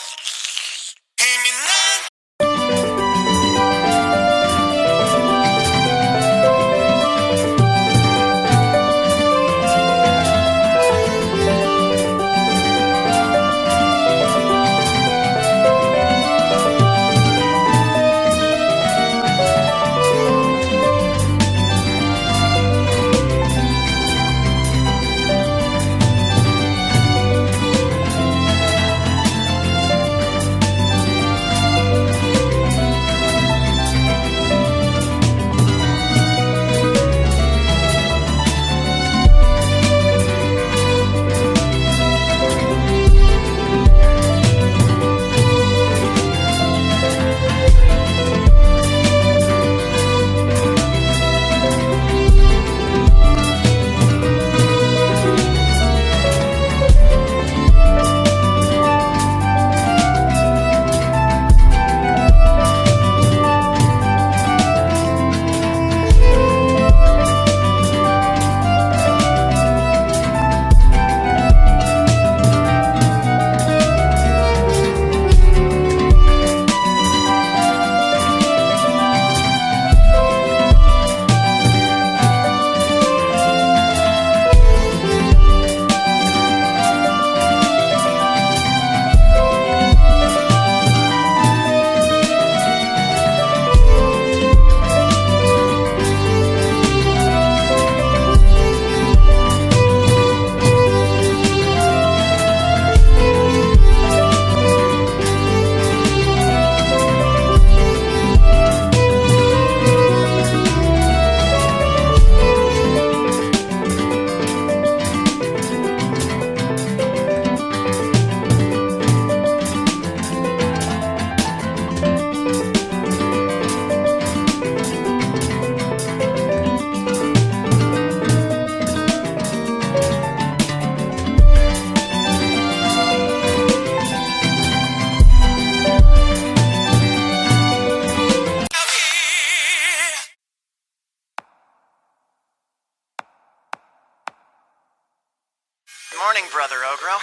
[SPEAKER 11] Morning, Brother Ogro.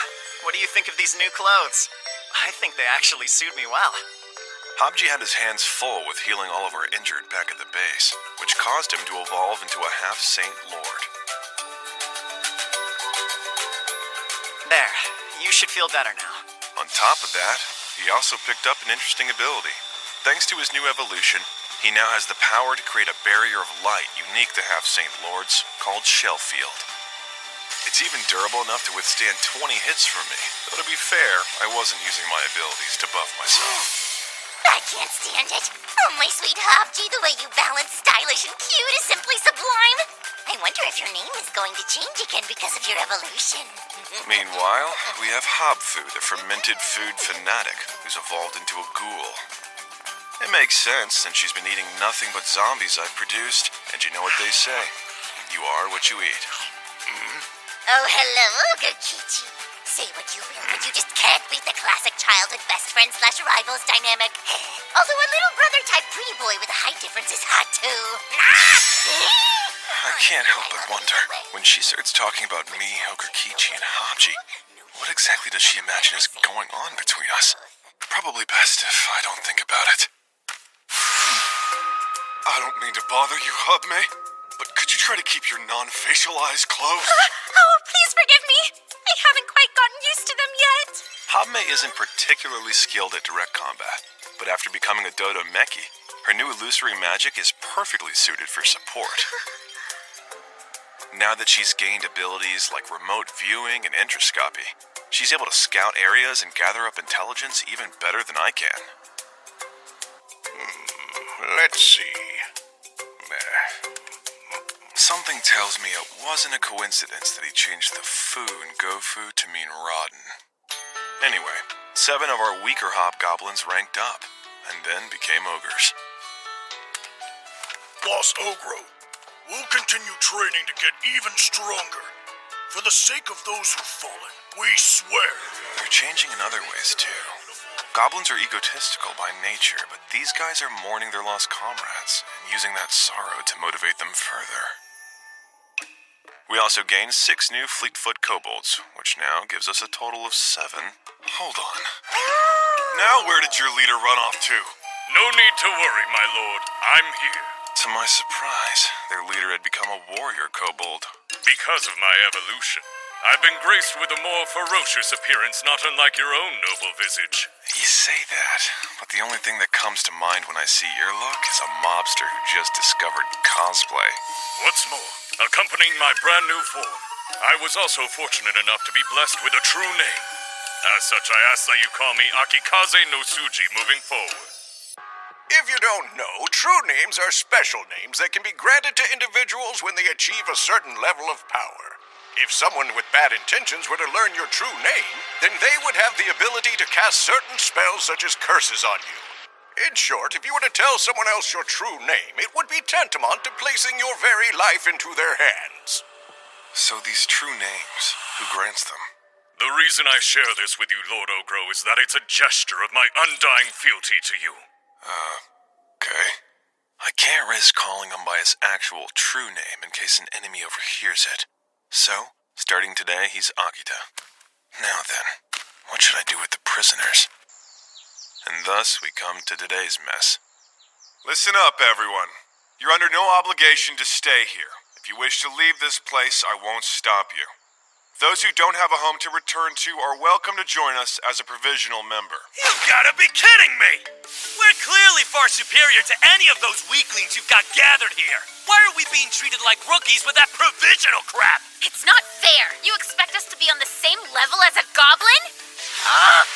[SPEAKER 11] What do you think of these new clothes? I think they actually suit me well.
[SPEAKER 5] Hobji had his hands full with healing all of our injured back at the base, which caused him to evolve into a half-saint lord.
[SPEAKER 11] There, you should feel better now.
[SPEAKER 5] On top of that, he also picked up an interesting ability. Thanks to his new evolution, he now has the power to create a barrier of light unique to half-saint lords called Shellfield. It's even durable enough to withstand 20 hits from me, though to be fair, I wasn't using my abilities to buff myself.
[SPEAKER 6] I can't stand it. Oh, my sweet Hobji, the way you balance stylish and cute is simply sublime. I wonder if your name is going to change again because of your evolution.
[SPEAKER 5] Meanwhile, we have Hobfu, the fermented food fanatic, who's evolved into a ghoul. It makes sense since she's been eating nothing but zombies I've produced, and you know what they say. You are what you eat.
[SPEAKER 6] Oh, hello, Ogurkichi. Say what you will, but you just can't beat the classic childhood best friend/rivals dynamic. Although a little brother-type pretty boy with a height difference is hot, too.
[SPEAKER 5] I can't help but wonder, when she starts talking about me, Ogurkichi, and Hobji, what exactly does she imagine is going on between us? Probably best if I don't think about it. I don't mean to bother you, Hubme, but could you try to keep your non-facial eyes closed?
[SPEAKER 9] Oh, please forgive me. I haven't quite gotten used to them yet.
[SPEAKER 5] Padme isn't particularly skilled at direct combat, but after becoming a Dodo Meki, her new illusory magic is perfectly suited for support. Now that she's gained abilities like remote viewing and entroscopy, she's able to scout areas and gather up intelligence even better than I can.
[SPEAKER 2] Let's see.
[SPEAKER 5] Something tells me it wasn't a coincidence that he changed the fu in Gofu to mean rotten. Anyway, 7 of our weaker hobgoblins ranked up, and then became ogres.
[SPEAKER 3] Boss Ogro, we'll continue training to get even stronger. For the sake of those who've fallen, we swear.
[SPEAKER 5] They're changing in other ways, too. Goblins are egotistical by nature, but these guys are mourning their lost comrades and using that sorrow to motivate them further. We also gained 6 new Fleetfoot kobolds, which now gives us a total of 7. Hold on. Now where did your leader run off to?
[SPEAKER 3] No need to worry, my lord. I'm here.
[SPEAKER 5] To my surprise, their leader had become a warrior kobold.
[SPEAKER 3] Because of my evolution, I've been graced with a more ferocious appearance not unlike your own noble visage.
[SPEAKER 5] You say that, but the only thing that comes to mind when I see your look is a mobster who just discovered cosplay.
[SPEAKER 3] What's more, accompanying my brand new form, I was also fortunate enough to be blessed with a true name. As such, I ask that you call me Akikaze no Suji moving forward.
[SPEAKER 2] If you don't know, true names are special names that can be granted to individuals when they achieve a certain level of power. If someone with bad intentions were to learn your true name, then they would have the ability to cast certain spells such as curses on you. In short, if you were to tell someone else your true name, it would be tantamount to placing your very life into their hands.
[SPEAKER 5] So these true names, who grants them?
[SPEAKER 3] The reason I share this with you, Lord Ogro, is that it's a gesture of my undying fealty to you.
[SPEAKER 5] Okay. I can't risk calling him by his actual true name in case an enemy overhears it. So, starting today, he's Akita. Now then, what should I do with the prisoners? And thus, we come to today's mess. Listen up, everyone. You're under no obligation to stay here. If you wish to leave this place, I won't stop you. Those who don't have a home to return to are welcome to join us as a provisional member.
[SPEAKER 10] You've gotta be kidding me! We're clearly far superior to any of those weaklings you've got gathered here. Why are we being treated like rookies with that provisional crap?
[SPEAKER 6] It's not fair. You expect us to be on the same level as a goblin?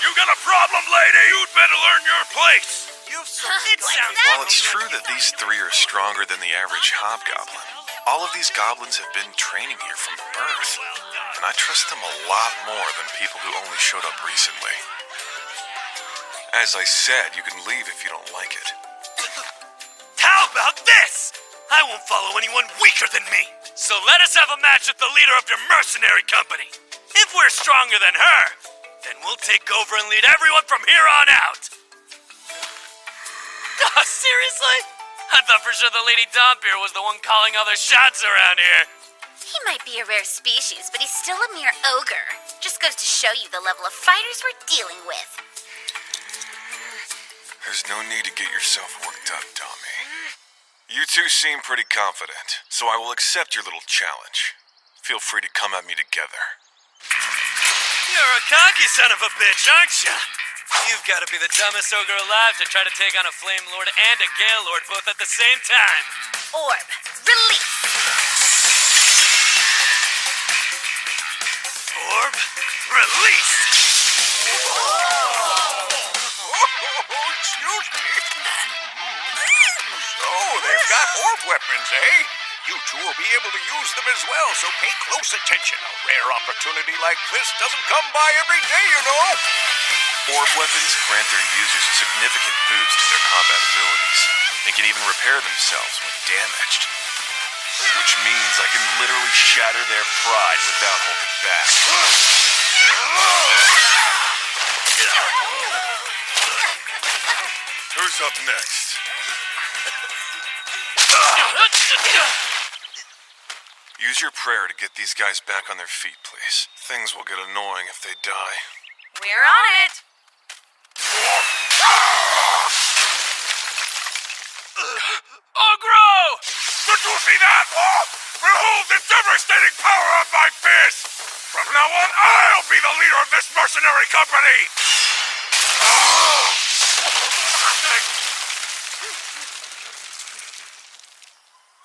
[SPEAKER 3] You got a problem, lady? You'd better learn your place.
[SPEAKER 10] It sounds
[SPEAKER 5] While it's true that these 3 are stronger than the average hobgoblin, all of these goblins have been training here from birth, and I trust them a lot more than people who only showed up recently. As I said, you can leave if you don't like it.
[SPEAKER 10] How about this? I won't follow anyone weaker than me. So let us have a match with the leader of your mercenary company. If we're stronger than her, then we'll take over and lead everyone from here on out. Oh, seriously? I thought for sure the Lady Dompier was the one calling all the shots around here.
[SPEAKER 6] He might be a rare species, but he's still a mere ogre. Just goes to show you the level of fighters we're dealing with.
[SPEAKER 5] There's no need to get yourself worked up, Tommy. You two seem pretty confident, so I will accept your little challenge. Feel free to come at me together.
[SPEAKER 10] You're a cocky son of a bitch, aren't you? You've got to be the dumbest ogre alive to try to take on a Flame Lord and a Gale Lord both at the same time.
[SPEAKER 6] Orb, release!
[SPEAKER 10] Orb, release!
[SPEAKER 2] Excuse me. So, they've got orb weapons, eh? You two will be able to use them as well, so pay close attention. A rare opportunity like this doesn't come by every day, you know.
[SPEAKER 5] Orb weapons grant their users a significant boost to their combat abilities. They can even repair themselves when damaged. Which means I can literally shatter their pride without holding back. Who's up next? Use your prayer to get these guys back on their feet, please. Things will get annoying if they die.
[SPEAKER 8] We're on it.
[SPEAKER 3] Ogro! Did you see that? Oh, behold the devastating power of my fist! From now on, I'll be the leader of this mercenary company!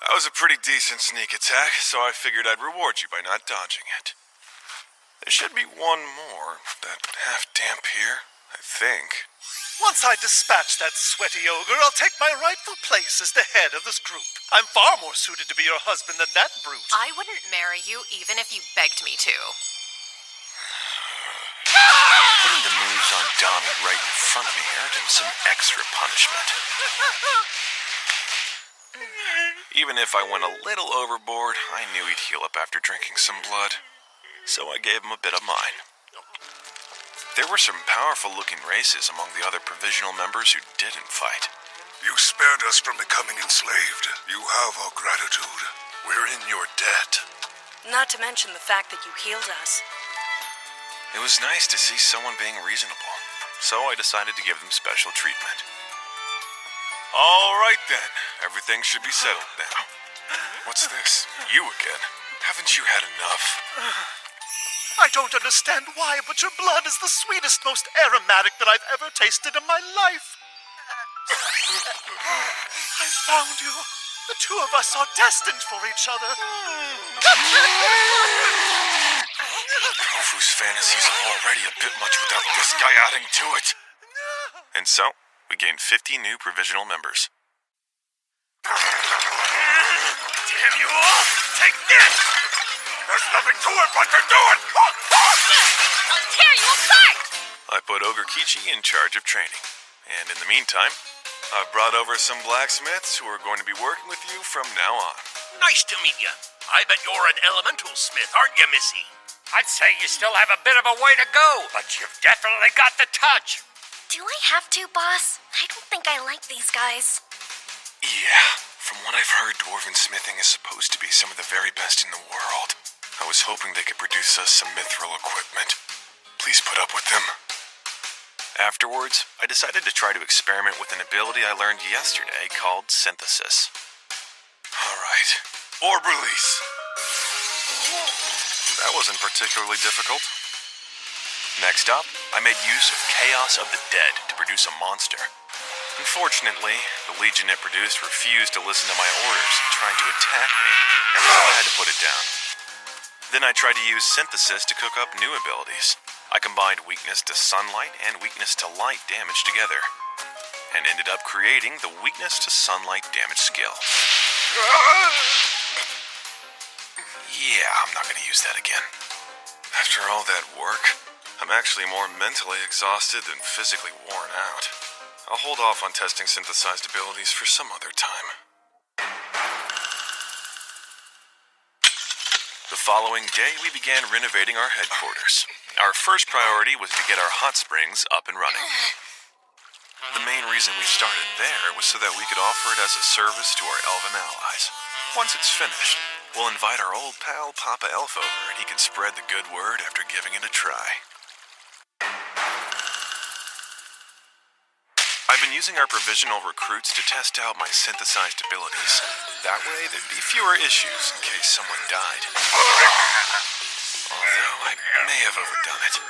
[SPEAKER 5] That was a pretty decent sneak attack, so I figured I'd reward you by not dodging it. There should be one more. That half damp here, I think.
[SPEAKER 20] Once I dispatch that sweaty ogre, I'll take my rightful place as the head of this group. I'm far more suited to be your husband than that brute.
[SPEAKER 21] I wouldn't marry you even if you begged me to.
[SPEAKER 5] Putting the moves on Donald right in front of me earned him some extra punishment. Even if I went a little overboard, I knew he'd heal up after drinking some blood. So I gave him a bit of mine. There were some powerful-looking races among the other provisional members who didn't fight.
[SPEAKER 12] You spared us from becoming enslaved. You have our gratitude. We're in your debt.
[SPEAKER 9] Not to mention the fact that you healed us.
[SPEAKER 5] It was nice to see someone being reasonable, so I decided to give them special treatment. All right then, everything should be settled now. What's this? You again? Haven't you had enough?
[SPEAKER 20] I don't understand why, but your blood is the sweetest, most aromatic that I've ever tasted in my life. I found you. The two of us are destined for each other.
[SPEAKER 5] Tofu's fantasies are already a bit much without this guy adding to it. And so, we gained 50 new provisional members.
[SPEAKER 3] Damn you all! Take this! There's nothing to it but to do it!
[SPEAKER 21] I'll tear you apart!
[SPEAKER 5] I put Ogre Kichi in charge of training. And in the meantime, I've brought over some blacksmiths who are going to be working with you from now on.
[SPEAKER 10] Nice to meet you. I bet you're an elemental smith, aren't you, Missy?
[SPEAKER 13] I'd say you still have a bit of a way to go, but you've definitely got the touch.
[SPEAKER 6] Do I have to, boss? I don't think I like these guys.
[SPEAKER 5] Yeah, from what I've heard, dwarven smithing is supposed to be some of the very best in the world. I was hoping they could produce us some mithril equipment. Please put up with them. Afterwards, I decided to try to experiment with an ability I learned yesterday called synthesis. Alright, orb release. That wasn't particularly difficult. Next up, I made use of Chaos of the Dead to produce a monster. Unfortunately, the legion it produced refused to listen to my orders and tried to attack me, so I had to put it down. Then I tried to use synthesis to cook up new abilities. I combined weakness to sunlight and weakness to light damage together, and ended up creating the weakness to sunlight damage skill. Yeah, I'm not gonna use that again. After all that work, I'm actually more mentally exhausted than physically worn out. I'll hold off on testing synthesized abilities for some other time. The following day, we began renovating our headquarters. Our first priority was to get our hot springs up and running. The main reason we started there was so that we could offer it as a service to our elven allies. Once it's finished, we'll invite our old pal Papa Elf over and he can spread the good word after giving it a try. I've been using our provisional recruits to test out my synthesized abilities. That way, there'd be fewer issues in case someone died. Although I may have overdone it.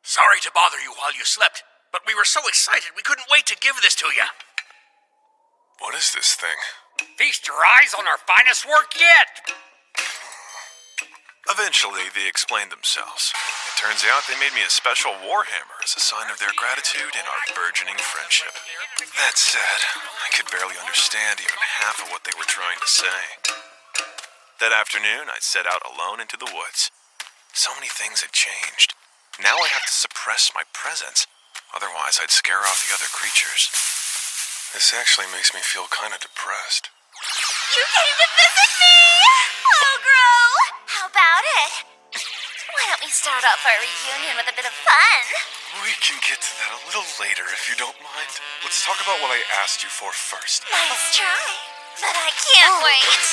[SPEAKER 10] Sorry to bother you while you slept, but we were so excited we couldn't wait to give this to you.
[SPEAKER 5] What is this thing?
[SPEAKER 13] Feast your eyes on our finest work yet!
[SPEAKER 5] Eventually, they explained themselves. It turns out they made me a special warhammer as a sign of their gratitude and our burgeoning friendship. That said, I could barely understand even half of what they were trying to say. That afternoon, I set out alone into the woods. So many things had changed. Now I have to suppress my presence, otherwise I'd scare off the other creatures. This actually makes me feel kind of depressed.
[SPEAKER 6] You came to visit me! Ogro! How about it? Why don't we start off our reunion with a bit of fun?
[SPEAKER 5] We can get to that a little later if you don't mind. Let's talk about what I asked you for first.
[SPEAKER 6] Nice try, but I can't wait.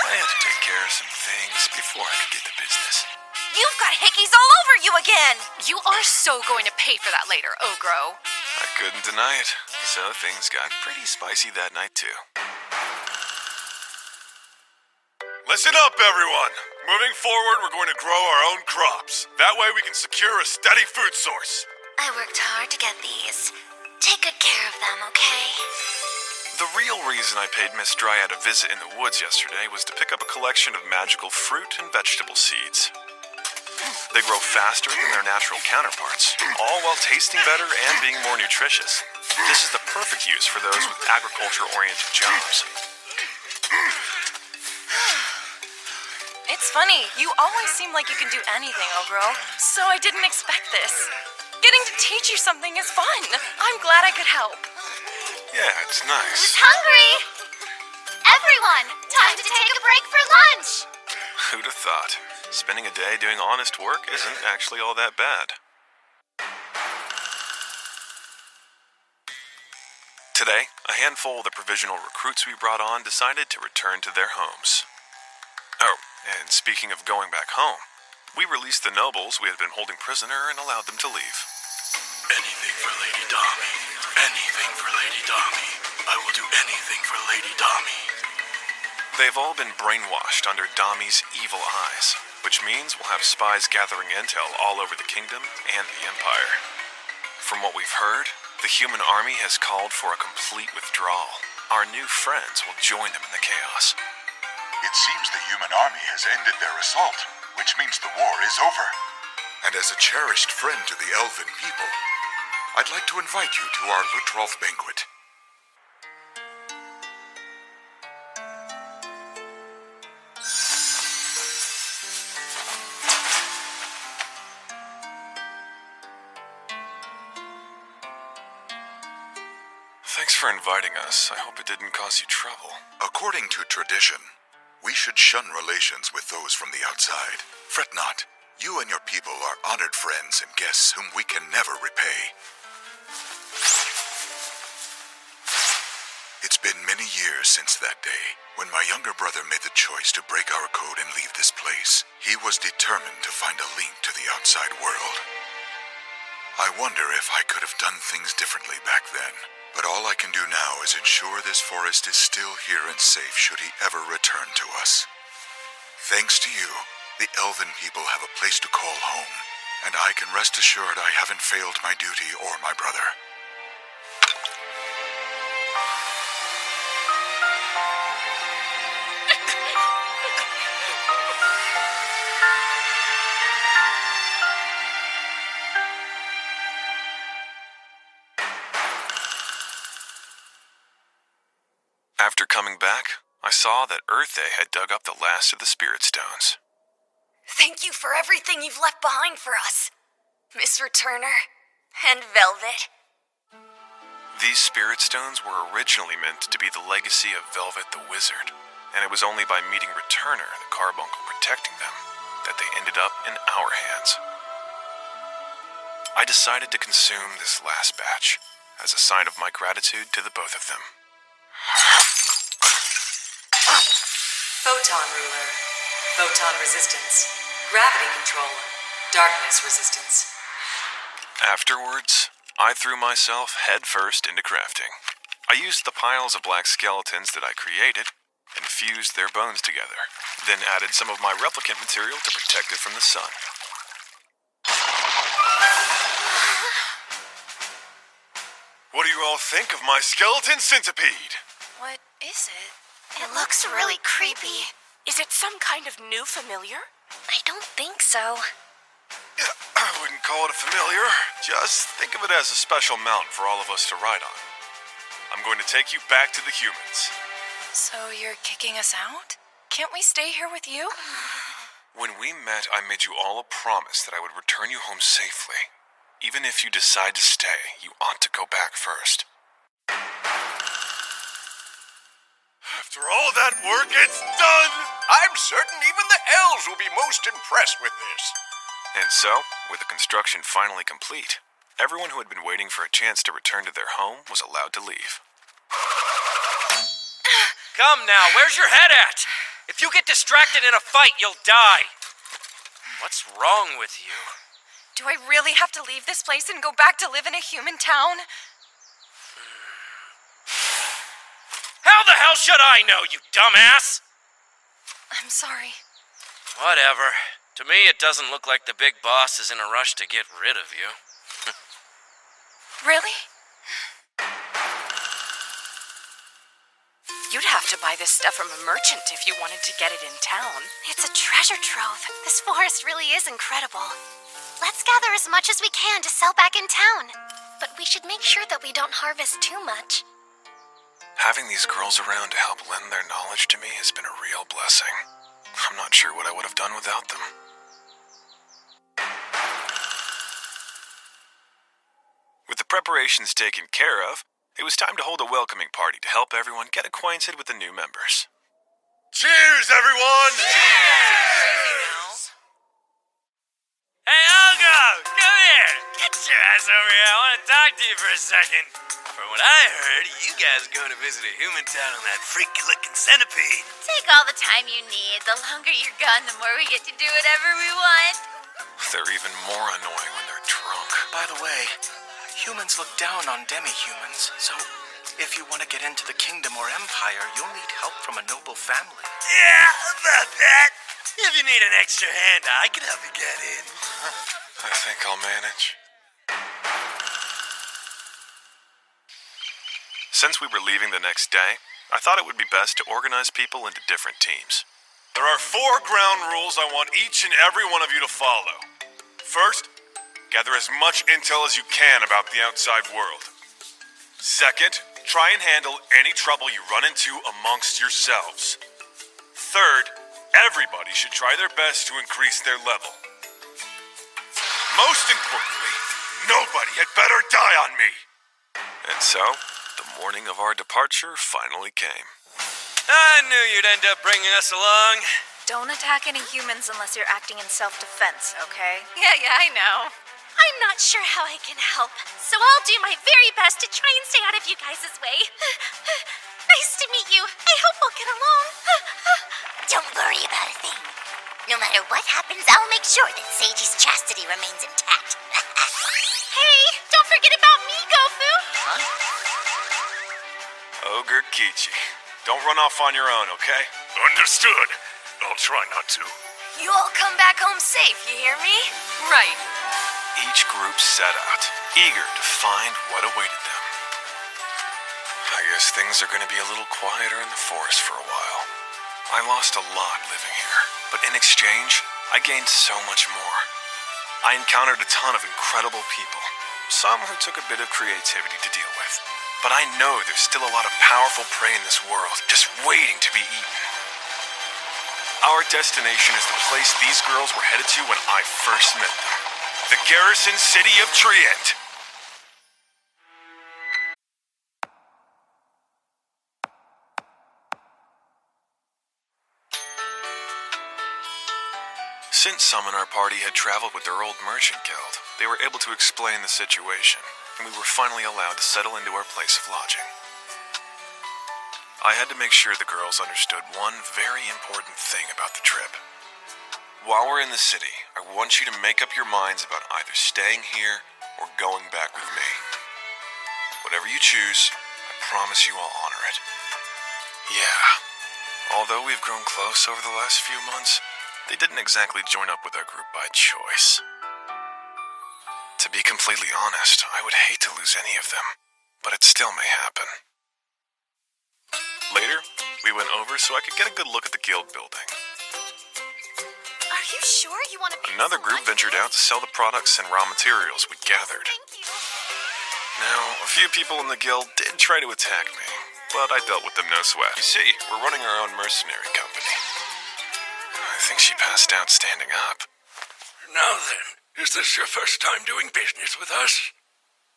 [SPEAKER 5] I had to take care of some things before I could get to business.
[SPEAKER 21] You've got hickeys all over you again! You are so going to pay for that later, Ogro.
[SPEAKER 5] I couldn't deny it. So things got pretty spicy that night, too.
[SPEAKER 16] Listen up, everyone. Moving forward, we're going to grow our own crops. That way we can secure a steady food source.
[SPEAKER 6] I worked hard to get these. Take good care of them, okay?
[SPEAKER 5] The real reason I paid Miss Dryad a visit in the woods yesterday was to pick up a collection of magical fruit and vegetable seeds. They grow faster than their natural counterparts, all while tasting better and being more nutritious. This is the perfect use for those with agriculture-oriented jobs.
[SPEAKER 9] It's funny, you always seem like you can do anything, Ogro, so I didn't expect this. Getting to teach you something is fun. I'm glad I could help.
[SPEAKER 5] Yeah, it's nice.
[SPEAKER 6] Who's hungry? Everyone, time to take a break for lunch!
[SPEAKER 5] Who'd have thought? Spending a day doing honest work isn't actually all that bad. Today, a handful of the provisional recruits we brought on decided to return to their homes. Oh, and speaking of going back home, we released the nobles we had been holding prisoner and allowed them to leave.
[SPEAKER 16] Anything for Lady Dami. Anything for Lady Dami. I will do anything for Lady Dami.
[SPEAKER 5] They've all been brainwashed under Dami's evil eyes, which means we'll have spies gathering intel all over the kingdom and the empire. From what we've heard, the human army has called for a complete withdrawal. Our new friends will join them in the chaos.
[SPEAKER 12] It seems the human army has ended their assault, which means the war is over. And as a cherished friend to the elven people, I'd like to invite you to our Lutroth banquet.
[SPEAKER 5] Thanks for inviting us. I hope it didn't cause you trouble.
[SPEAKER 12] According to tradition, we should shun relations with those from the outside. Fret not. You and your people are honored friends and guests whom we can never repay. It's been many years since that day, when my younger brother made the choice to break our code and leave this place. He was determined to find a link to the outside world. I wonder if I could have done things differently back then. But all I can do now is ensure this forest is still here and safe should he ever return to us. Thanks to you, the elven people have a place to call home, and I can rest assured I haven't failed my duty or my brother.
[SPEAKER 5] After coming back, I saw that Earthay had dug up the last of the spirit stones.
[SPEAKER 6] Thank you for everything you've left behind for us, Miss Returner and Velvet.
[SPEAKER 5] These spirit stones were originally meant to be the legacy of Velvet the Wizard, and it was only by meeting Returner, the carbuncle protecting them, that they ended up in our hands. I decided to consume this last batch as a sign of my gratitude to the both of them.
[SPEAKER 4] Photon ruler, photon resistance, gravity control, darkness resistance.
[SPEAKER 5] Afterwards, I threw myself headfirst into crafting. I used the piles of black skeletons that I created and fused their bones together, then added some of my replicant material to protect it from the sun.
[SPEAKER 16] What do you all think of my skeleton centipede?
[SPEAKER 9] What is it?
[SPEAKER 6] It looks really creepy.
[SPEAKER 9] Is it some kind of new familiar?
[SPEAKER 6] I don't think so.
[SPEAKER 5] I wouldn't call it a familiar. Just think of it as a special mount for all of us to ride on. I'm going to take you back to the humans.
[SPEAKER 9] So you're kicking us out? Can't we stay here with you?
[SPEAKER 5] When we met, I made you all a promise that I would return you home safely. Even if you decide to stay, you ought to go back first.
[SPEAKER 16] After all that work, it's done!
[SPEAKER 2] I'm certain even the elves will be most impressed with this.
[SPEAKER 5] And so, with the construction finally complete, everyone who had been waiting for a chance to return to their home was allowed to leave.
[SPEAKER 13] Come now, where's your head at? If you get distracted in a fight, you'll die.
[SPEAKER 17] What's wrong with you?
[SPEAKER 21] Do I really have to leave this place and go back to live in a human town?
[SPEAKER 17] How the hell should I know, you dumbass?
[SPEAKER 21] I'm sorry.
[SPEAKER 17] Whatever. To me, it doesn't look like the big boss is in a rush to get rid of you.
[SPEAKER 21] Really? You'd have to buy this stuff from a merchant if you wanted to get it in town.
[SPEAKER 6] It's a treasure trove. This forest really is incredible. Let's gather as much as we can to sell back in town. But we should make sure that we don't harvest too much.
[SPEAKER 5] Having these girls around to help lend their knowledge to me has been a real blessing. I'm not sure what I would have done without them. With the preparations taken care of, it was time to hold a welcoming party to help everyone get acquainted with the new members.
[SPEAKER 16] Cheers, everyone!
[SPEAKER 13] Hey, Algo! Come here! Get your ass over here. I want to talk to you for a second. From what I heard, you guys are going to visit a human town on that freaky-looking centipede.
[SPEAKER 1] Take all the time you need. The longer you're gone, the more we get to do whatever we want.
[SPEAKER 5] They're even more annoying when they're drunk.
[SPEAKER 11] By the way, humans look down on demi-humans, so if you want to get into the kingdom or empire, you'll need help from a noble family.
[SPEAKER 13] Yeah, about that. If you need an extra hand, I can help you get in.
[SPEAKER 5] I think I'll manage. Since we were leaving the next day, I thought it would be best to organize people into different teams.
[SPEAKER 16] There are 4 ground rules I want each and every one of you to follow. First, gather as much intel as you can about the outside world. Second, try and handle any trouble you run into amongst yourselves. Third, everybody should try their best to increase their level. Most importantly, nobody had better die on me.
[SPEAKER 5] And so, the morning of our departure finally came.
[SPEAKER 13] I knew you'd end up bringing us along.
[SPEAKER 7] Don't attack any humans unless you're acting in self-defense, okay?
[SPEAKER 1] Yeah, I know. I'm not sure how I can help, so I'll do my very best to try and stay out of you guys' way. Nice to meet you. I hope we'll get along.
[SPEAKER 6] Don't worry about a thing. No matter what happens, I'll make sure that Sage's chastity remains intact.
[SPEAKER 1] Hey, don't forget about me, Gofu.
[SPEAKER 5] Ogre Kichi, don't run off on your own, okay?
[SPEAKER 16] Understood. I'll try not to.
[SPEAKER 21] You all come back home safe, you hear me? Right.
[SPEAKER 5] Each group set out, eager to find what awaited them. I guess things are going to be a little quieter in the forest for a while. I lost a lot living here, but in exchange, I gained so much more. I encountered a ton of incredible people, some who took a bit of creativity to deal with. But I know there's still a lot of powerful prey in this world, just waiting to be eaten. Our destination is the place these girls were headed to when I first met them. The garrison city of Trient. Since some in our party had traveled with their old merchant guild, they were able to explain the situation, and we were finally allowed to settle into our place of lodging. I had to make sure the girls understood one very important thing about the trip. While we're in the city, I want you to make up your minds about either staying here or going back with me. Whatever you choose, I promise you I'll honor it. Yeah, although we've grown close over the last few months, they didn't exactly join up with our group by choice. To be completely honest, I would hate to lose any of them, but it still may happen. Later, we went over so I could get a good look at the guild building.
[SPEAKER 6] Are you sure you want to be
[SPEAKER 5] Another group ventured out to sell the products and raw materials we gathered. Now, a few people in the guild did try to attack me, but I dealt with them no sweat. You see, we're running our own mercenary company. I think she passed out standing up.
[SPEAKER 16] Now then, is this your first time doing business with us?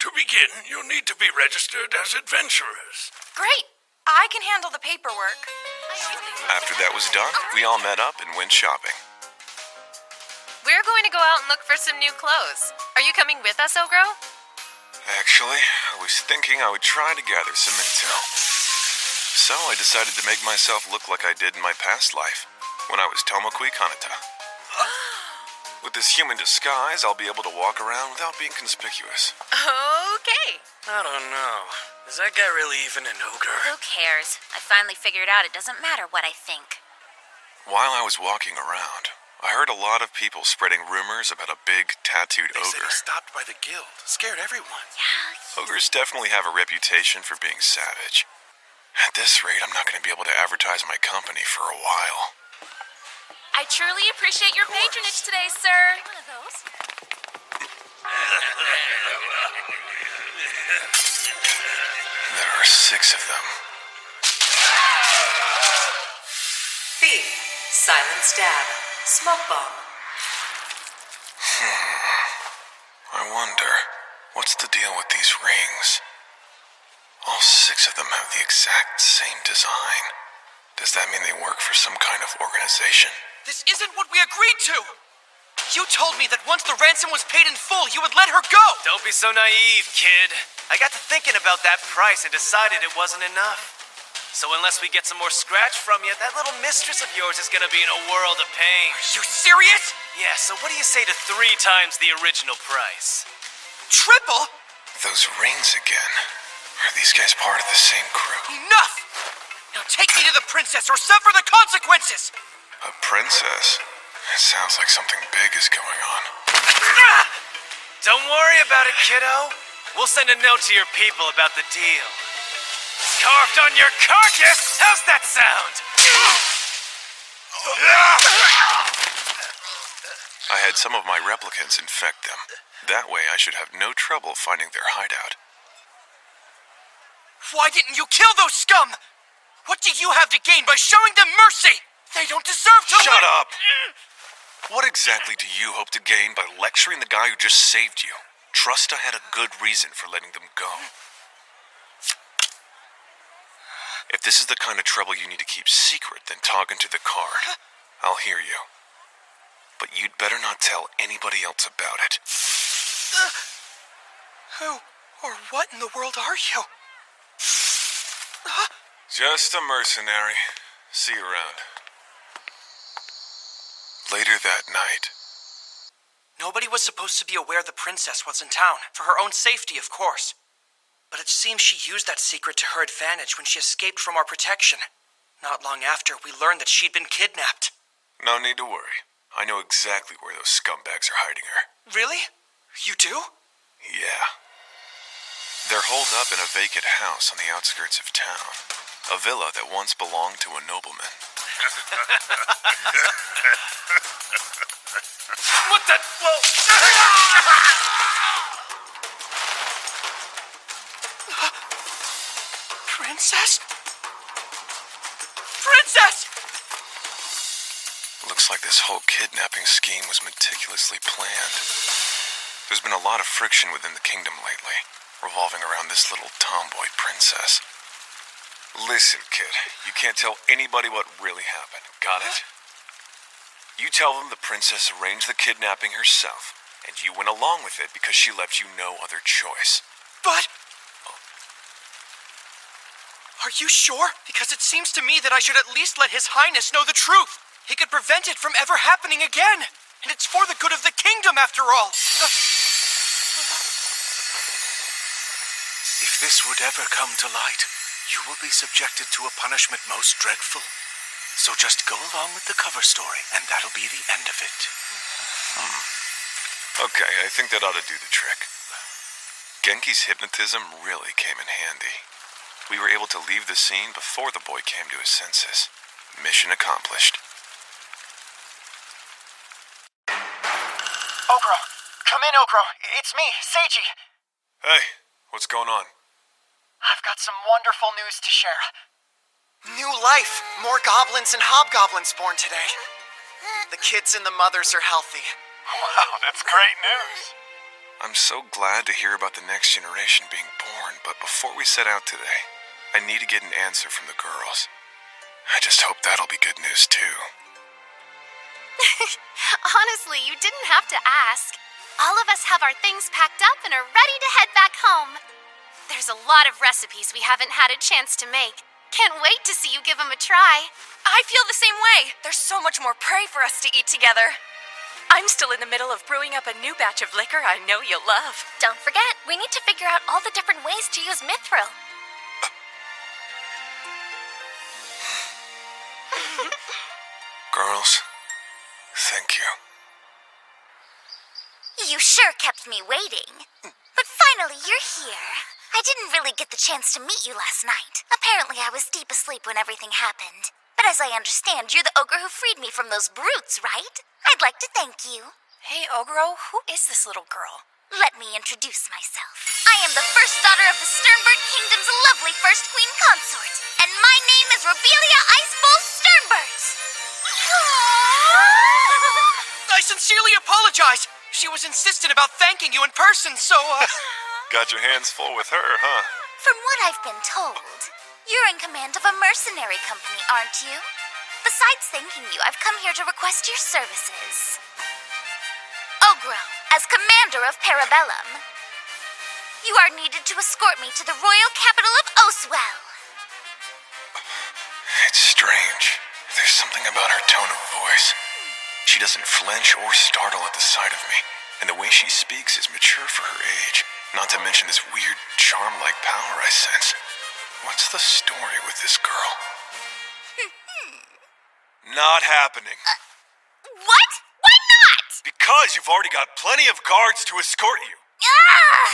[SPEAKER 16] To begin, you'll need to be registered as adventurers.
[SPEAKER 21] Great. I can handle the paperwork.
[SPEAKER 5] After that was done, we all met up and went shopping.
[SPEAKER 8] We're going to go out and look for some new clothes. Are you coming with us, Ogro?
[SPEAKER 5] Actually, I was thinking I would try to gather some intel. So I decided to make myself look like I did in my past life, when I was Tomokui Kanata.
[SPEAKER 16] With this human disguise, I'll be able to walk around without being conspicuous.
[SPEAKER 21] Okay.
[SPEAKER 11] I don't know. Is that guy really even an ogre?
[SPEAKER 1] Who cares? I finally figured out it doesn't matter what I think.
[SPEAKER 16] While I was walking around, I heard a lot of people spreading rumors about a big, tattooed
[SPEAKER 5] They said
[SPEAKER 16] ogre.
[SPEAKER 5] he stopped by the guild. Scared everyone.
[SPEAKER 16] Ogres definitely have a reputation for being savage. At this rate, I'm not going to be able to advertise my company for a while.
[SPEAKER 9] I truly appreciate your patronage today, sir.
[SPEAKER 1] One of those?
[SPEAKER 16] There are 6 of them.
[SPEAKER 4] Thief, silent stab, smoke bomb.
[SPEAKER 16] I wonder, what's the deal with these rings? All 6 of them have the exact same design. Does that mean they work for some kind of organization?
[SPEAKER 11] This isn't what we agreed to! You told me that once the ransom was paid in full, you would let her go!
[SPEAKER 15] Don't be so naive, kid. I got to thinking about that price and decided it wasn't enough. So unless we get some more scratch from you, that little mistress of yours is gonna be in a world of pain.
[SPEAKER 11] Are you serious?
[SPEAKER 15] Yeah, so what do you say to 3 times the original price?
[SPEAKER 11] Triple?
[SPEAKER 16] Those rings again. Are these guys part of the same crew?
[SPEAKER 11] Enough! Now take me to the princess or suffer the consequences!
[SPEAKER 16] A princess? It sounds like something big is going on.
[SPEAKER 15] Don't worry about it, kiddo. We'll send a note to your people about the deal. Carved on your carcass? How's that sound?
[SPEAKER 16] I had some of my replicants infect them. That way I should have no trouble finding their hideout.
[SPEAKER 11] Why didn't you kill those scum? What do you have to gain by showing them mercy? They don't deserve to
[SPEAKER 16] Shut up! What exactly do you hope to gain by lecturing the guy who just saved you? Trust I had a good reason for letting them go. If this is the kind of trouble you need to keep secret, then talk into the card. I'll hear you. But you'd better not tell anybody else about it.
[SPEAKER 11] Who or what in the world are you?
[SPEAKER 16] Just a mercenary. See you around. Later that night.
[SPEAKER 11] Nobody was supposed to be aware the princess was in town, for her own safety, of course. But it seems she used that secret to her advantage when she escaped from our protection. Not long after, we learned that she'd been kidnapped.
[SPEAKER 16] No need to worry. I know exactly where those scumbags are hiding her.
[SPEAKER 11] Really? You do?
[SPEAKER 16] Yeah. They're holed up in a vacant house on the outskirts of town. A villa that once belonged to a nobleman.
[SPEAKER 11] What the? Whoa! Princess? Princess!
[SPEAKER 16] Looks like this whole kidnapping scheme was meticulously planned. There's been a lot of friction within the kingdom lately, revolving around this little tomboy princess. Listen, kid, you can't tell anybody what really happened, got it? You tell them the princess arranged the kidnapping herself, and you went along with it because she left you no other choice.
[SPEAKER 11] But... Are you sure? Because it seems to me that I should at least let His Highness know the truth. He could prevent it from ever happening again. And it's for the good of the kingdom, after all.
[SPEAKER 20] If this would ever come to light, you will be subjected to a punishment most dreadful. So just go along with the cover story, and that'll be the end of it.
[SPEAKER 16] Okay, I think that ought to do the trick. Genki's hypnotism really came in handy. We were able to leave the scene before the boy came to his senses. Mission accomplished.
[SPEAKER 11] Ogro! Come in, Ogro! It's me, Seiji!
[SPEAKER 16] Hey, what's going on?
[SPEAKER 11] I've got some wonderful news to share. New life! More goblins and hobgoblins born today. The kids and the mothers are healthy.
[SPEAKER 16] Wow, that's great news. I'm so glad to hear about the next generation being born, but before we set out today, I need to get an answer from the girls. I just hope that'll be good news too.
[SPEAKER 1] Honestly, you didn't have to ask. All of us have our things packed up and are ready to head back home. There's a lot of recipes we haven't had a chance to make. Can't wait to see you give them a try.
[SPEAKER 21] I feel the same way. There's so much more prey for us to eat together.
[SPEAKER 9] I'm still in the middle of brewing up a new batch of liquor I know you'll love.
[SPEAKER 6] Don't forget, we need to figure out all the different ways to use mithril.
[SPEAKER 5] Girls, thank you.
[SPEAKER 6] You sure kept me waiting. But finally, you're here. I didn't really get the chance to meet you last night. Apparently, I was deep asleep when everything happened. But as I understand, you're the ogre who freed me from those brutes, right? I'd like to thank you.
[SPEAKER 7] Hey, Ogro, who is this little girl?
[SPEAKER 6] Let me introduce myself. I am the first daughter of the Sternberg Kingdom's lovely first queen consort. And my name is Robelia Icebowl Sternbert.
[SPEAKER 11] I sincerely apologize. She was insistent about thanking you in person, so,
[SPEAKER 16] Got your hands full with her, huh?
[SPEAKER 6] From what I've been told, you're in command of a mercenary company, aren't you? Besides thanking you, I've come here to request your services. Ogro, as commander of Parabellum, you are needed to escort me to the royal capital of Oswell.
[SPEAKER 5] It's strange. There's something about her tone of voice. She doesn't flinch or startle at the sight of me, and the way she speaks is mature for her age, not to mention this weird charm-like power I sense. What's the story with this girl?
[SPEAKER 16] Not happening.
[SPEAKER 6] What? Why not?
[SPEAKER 16] Because you've already got plenty of guards to escort you.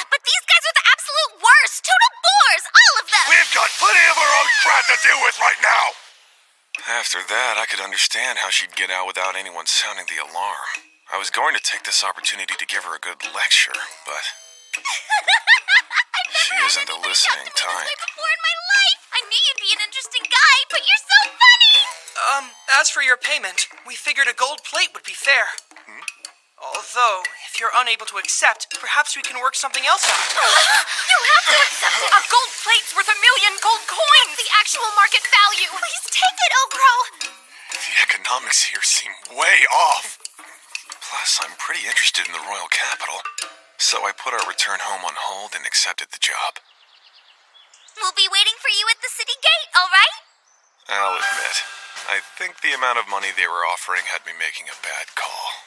[SPEAKER 6] But these guys are the absolute worst. Total bores, all of them.
[SPEAKER 16] We've got plenty of our own crap to deal with right now.
[SPEAKER 5] After that, I could understand how she'd get out without anyone sounding the alarm. I was going to take this opportunity to give her a good lecture, but she isn't a listening type.
[SPEAKER 6] Before in my life, I knew you'd be an interesting guy, but you're so funny.
[SPEAKER 11] As for your payment, we figured a gold plate would be fair. Although, if you're unable to accept, perhaps we can work something else out.
[SPEAKER 9] You have to accept it! A gold plate's worth 1,000,000 gold coins!
[SPEAKER 1] The actual market value.
[SPEAKER 6] Please take it, Ogro.
[SPEAKER 5] The economics here seem way off. Plus, I'm pretty interested in the royal capital, so I put our return home on hold and accepted the job.
[SPEAKER 6] We'll be waiting for you at the city gate, all right?
[SPEAKER 5] I'll admit, I think the amount of money they were offering had me making a bad call.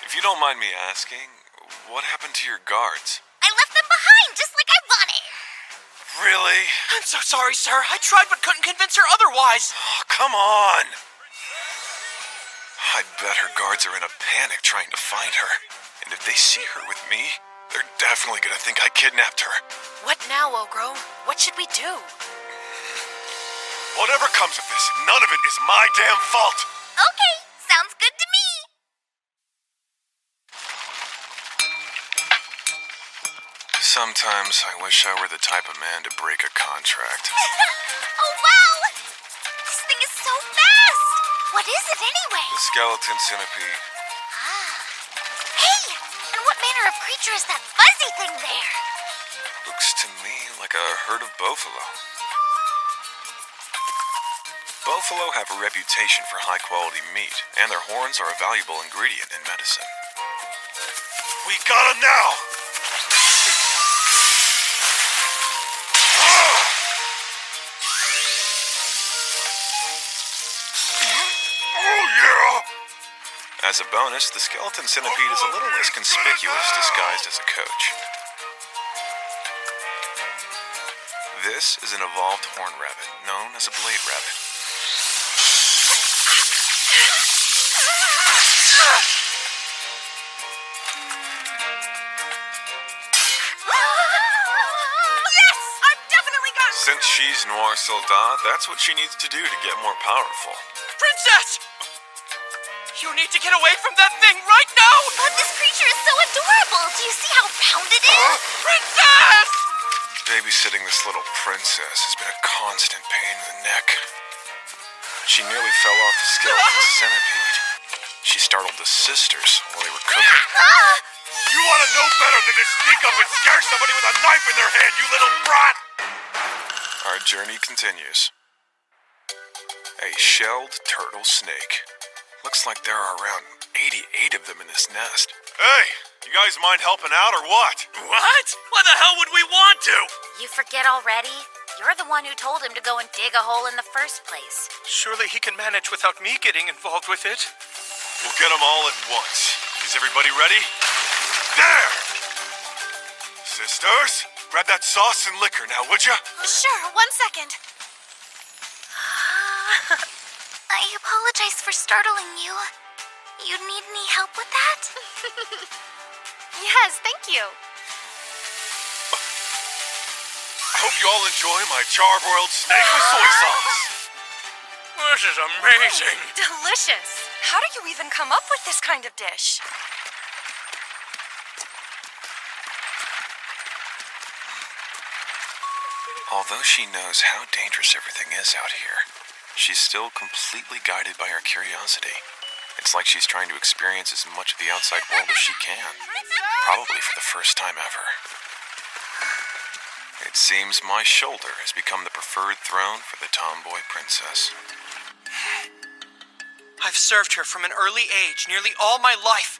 [SPEAKER 5] If you don't mind me asking, what happened to your guards?
[SPEAKER 6] I left them behind, just like I wanted.
[SPEAKER 5] Really?
[SPEAKER 11] I'm so sorry, sir. I tried but couldn't convince her otherwise.
[SPEAKER 5] Oh, come on! I bet her guards are in a panic trying to find her. And if they see her with me, they're definitely gonna think I kidnapped her.
[SPEAKER 7] What now, Ogro? What should we do?
[SPEAKER 16] Whatever comes of this, none of it is my damn fault.
[SPEAKER 6] Okay, sounds good to me.
[SPEAKER 5] Sometimes I wish I were the type of man to break a contract.
[SPEAKER 6] Oh, wow! This thing is so fast! What is it anyway?
[SPEAKER 5] The skeleton centipede.
[SPEAKER 6] Hey! And what manner of creature is that fuzzy thing there?
[SPEAKER 5] Looks to me like a herd of buffalo. Buffalo have a reputation for high-quality meat, and their horns are a valuable ingredient in medicine.
[SPEAKER 16] We got him now! Oh, yeah!
[SPEAKER 5] As a bonus, the skeleton centipede is a little less conspicuous disguised as a coach. This is an evolved horn rabbit, known as a blade rabbit.
[SPEAKER 9] Yes! I've definitely got...
[SPEAKER 5] Since she's Noir Soldat, that's what she needs to do to get more powerful.
[SPEAKER 11] Princess! You need to get away from that thing right now!
[SPEAKER 6] But this creature is so adorable. Do you see how round it is?
[SPEAKER 11] Princess!
[SPEAKER 5] Babysitting this little princess has been a constant pain in the neck. She nearly fell off the skeleton centipede. She startled the sisters while they were cooking.
[SPEAKER 16] You want to know better than to sneak up and scare somebody with a knife in their hand, you little brat!
[SPEAKER 5] Our journey continues. A shelled turtle snake. Looks like there are around 88 of them in this nest.
[SPEAKER 16] Hey, you guys mind helping out or what?
[SPEAKER 13] What? Why the hell would we want to?
[SPEAKER 6] You forget already? You're the one who told him to go and dig a hole in the first place.
[SPEAKER 5] Surely he can manage without me getting involved with it.
[SPEAKER 16] We'll get them all at once. Is everybody ready? There! Sisters, grab that sauce and liquor now, would ya?
[SPEAKER 1] Sure, 1 second.
[SPEAKER 6] I apologize for startling you. You need any help with that?
[SPEAKER 1] Yes, thank you.
[SPEAKER 16] I hope you all enjoy my charbroiled snake with soy sauce.
[SPEAKER 13] This is amazing.
[SPEAKER 21] Delicious. How do you even come up with this kind of dish?
[SPEAKER 5] Although she knows how dangerous everything is out here, she's still completely guided by her curiosity. It's like she's trying to experience as much of the outside world as she can, probably for the first time ever. It seems my shoulder has become the preferred throne for the tomboy princess.
[SPEAKER 11] I've served her from an early age, nearly all my life.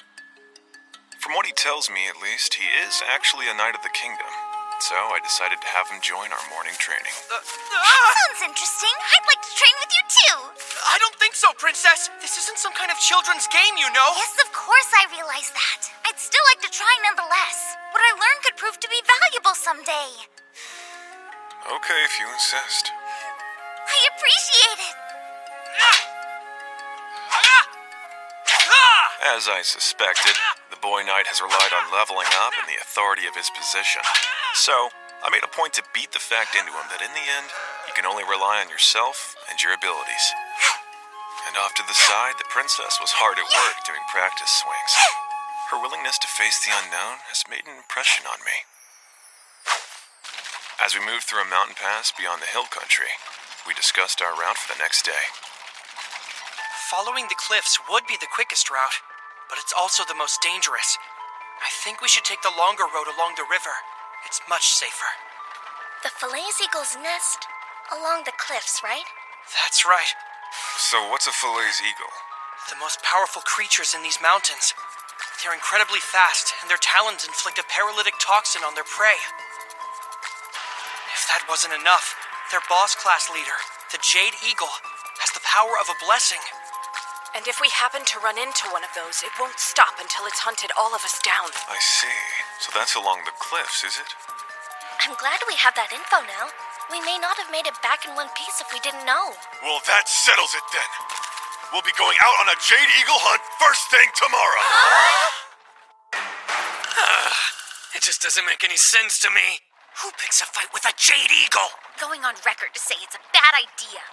[SPEAKER 5] From what he tells me, at least, he is actually a knight of the kingdom. So I decided to have him join our morning training.
[SPEAKER 6] That sounds interesting. I'd like to train with you too.
[SPEAKER 11] I don't think so, Princess. This isn't some kind of children's game, you know.
[SPEAKER 6] Yes, of course I realize that. I'd still like to try nonetheless. What I learned could prove to be valuable someday.
[SPEAKER 5] Okay, if you insist.
[SPEAKER 6] I appreciate it.
[SPEAKER 5] As I suspected, the boy knight has relied on leveling up and the authority of his position. So, I made a point to beat the fact into him that in the end, you can only rely on yourself and your abilities. And off to the side, the princess was hard at work doing practice swings. Her willingness to face the unknown has made an impression on me. As we moved through a mountain pass beyond the hill country, we discussed our route for the next day.
[SPEAKER 11] Following the cliffs would be the quickest route, but it's also the most dangerous. I think we should take the longer road along the river. It's much safer.
[SPEAKER 6] The Falaise Eagle's nest along the cliffs, right?
[SPEAKER 11] That's right.
[SPEAKER 5] So what's a Falaise eagle?
[SPEAKER 11] The most powerful creatures in these mountains. They're incredibly fast, and their talons inflict a paralytic toxin on their prey. If that wasn't enough, their boss-class leader, the Jade Eagle, has the power of a blessing.
[SPEAKER 9] And if we happen to run into one of those, it won't stop until it's hunted all of us down.
[SPEAKER 5] I see. So that's along the cliffs, is it?
[SPEAKER 6] I'm glad we have that info now. We may not have made it back in one piece if we didn't know.
[SPEAKER 16] Well, that settles it then. We'll be going out on a Jade Eagle hunt first thing tomorrow.
[SPEAKER 15] It just doesn't make any sense to me. Who picks a fight with a Jade Eagle?
[SPEAKER 6] Going on record to say it's a bad idea.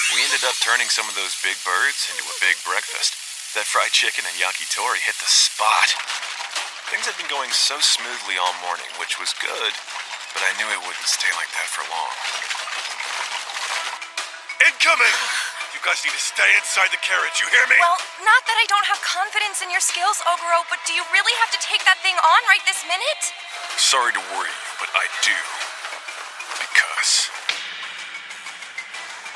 [SPEAKER 5] We ended up turning some of those big birds into a big breakfast. That fried chicken and yakitori hit the spot. Things had been going so smoothly all morning, which was good, but I knew it wouldn't stay like that for long.
[SPEAKER 16] Incoming! You guys need to stay inside the carriage, you hear me?
[SPEAKER 21] Well, not that I don't have confidence in your skills, Ogro, but do you really have to take that thing on right this minute?
[SPEAKER 16] Sorry to worry you, but I do. Because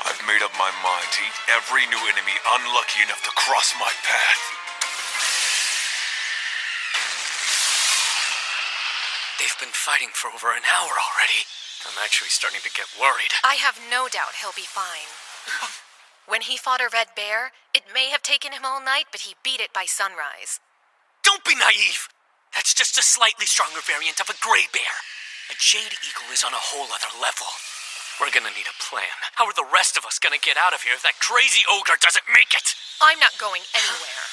[SPEAKER 16] I've made up my mind to eat every new enemy unlucky enough to cross my path.
[SPEAKER 15] They've been fighting for over an hour already. I'm actually starting to get worried.
[SPEAKER 8] I have no doubt he'll be fine. When he fought a red bear, it may have taken him all night, but he beat it by sunrise.
[SPEAKER 15] Don't be naive! That's just a slightly stronger variant of a gray bear. A Jade Eagle is on a whole other level. We're gonna need a plan. How are the rest of us gonna get out of here if that crazy ogre doesn't make it?
[SPEAKER 8] I'm not going anywhere.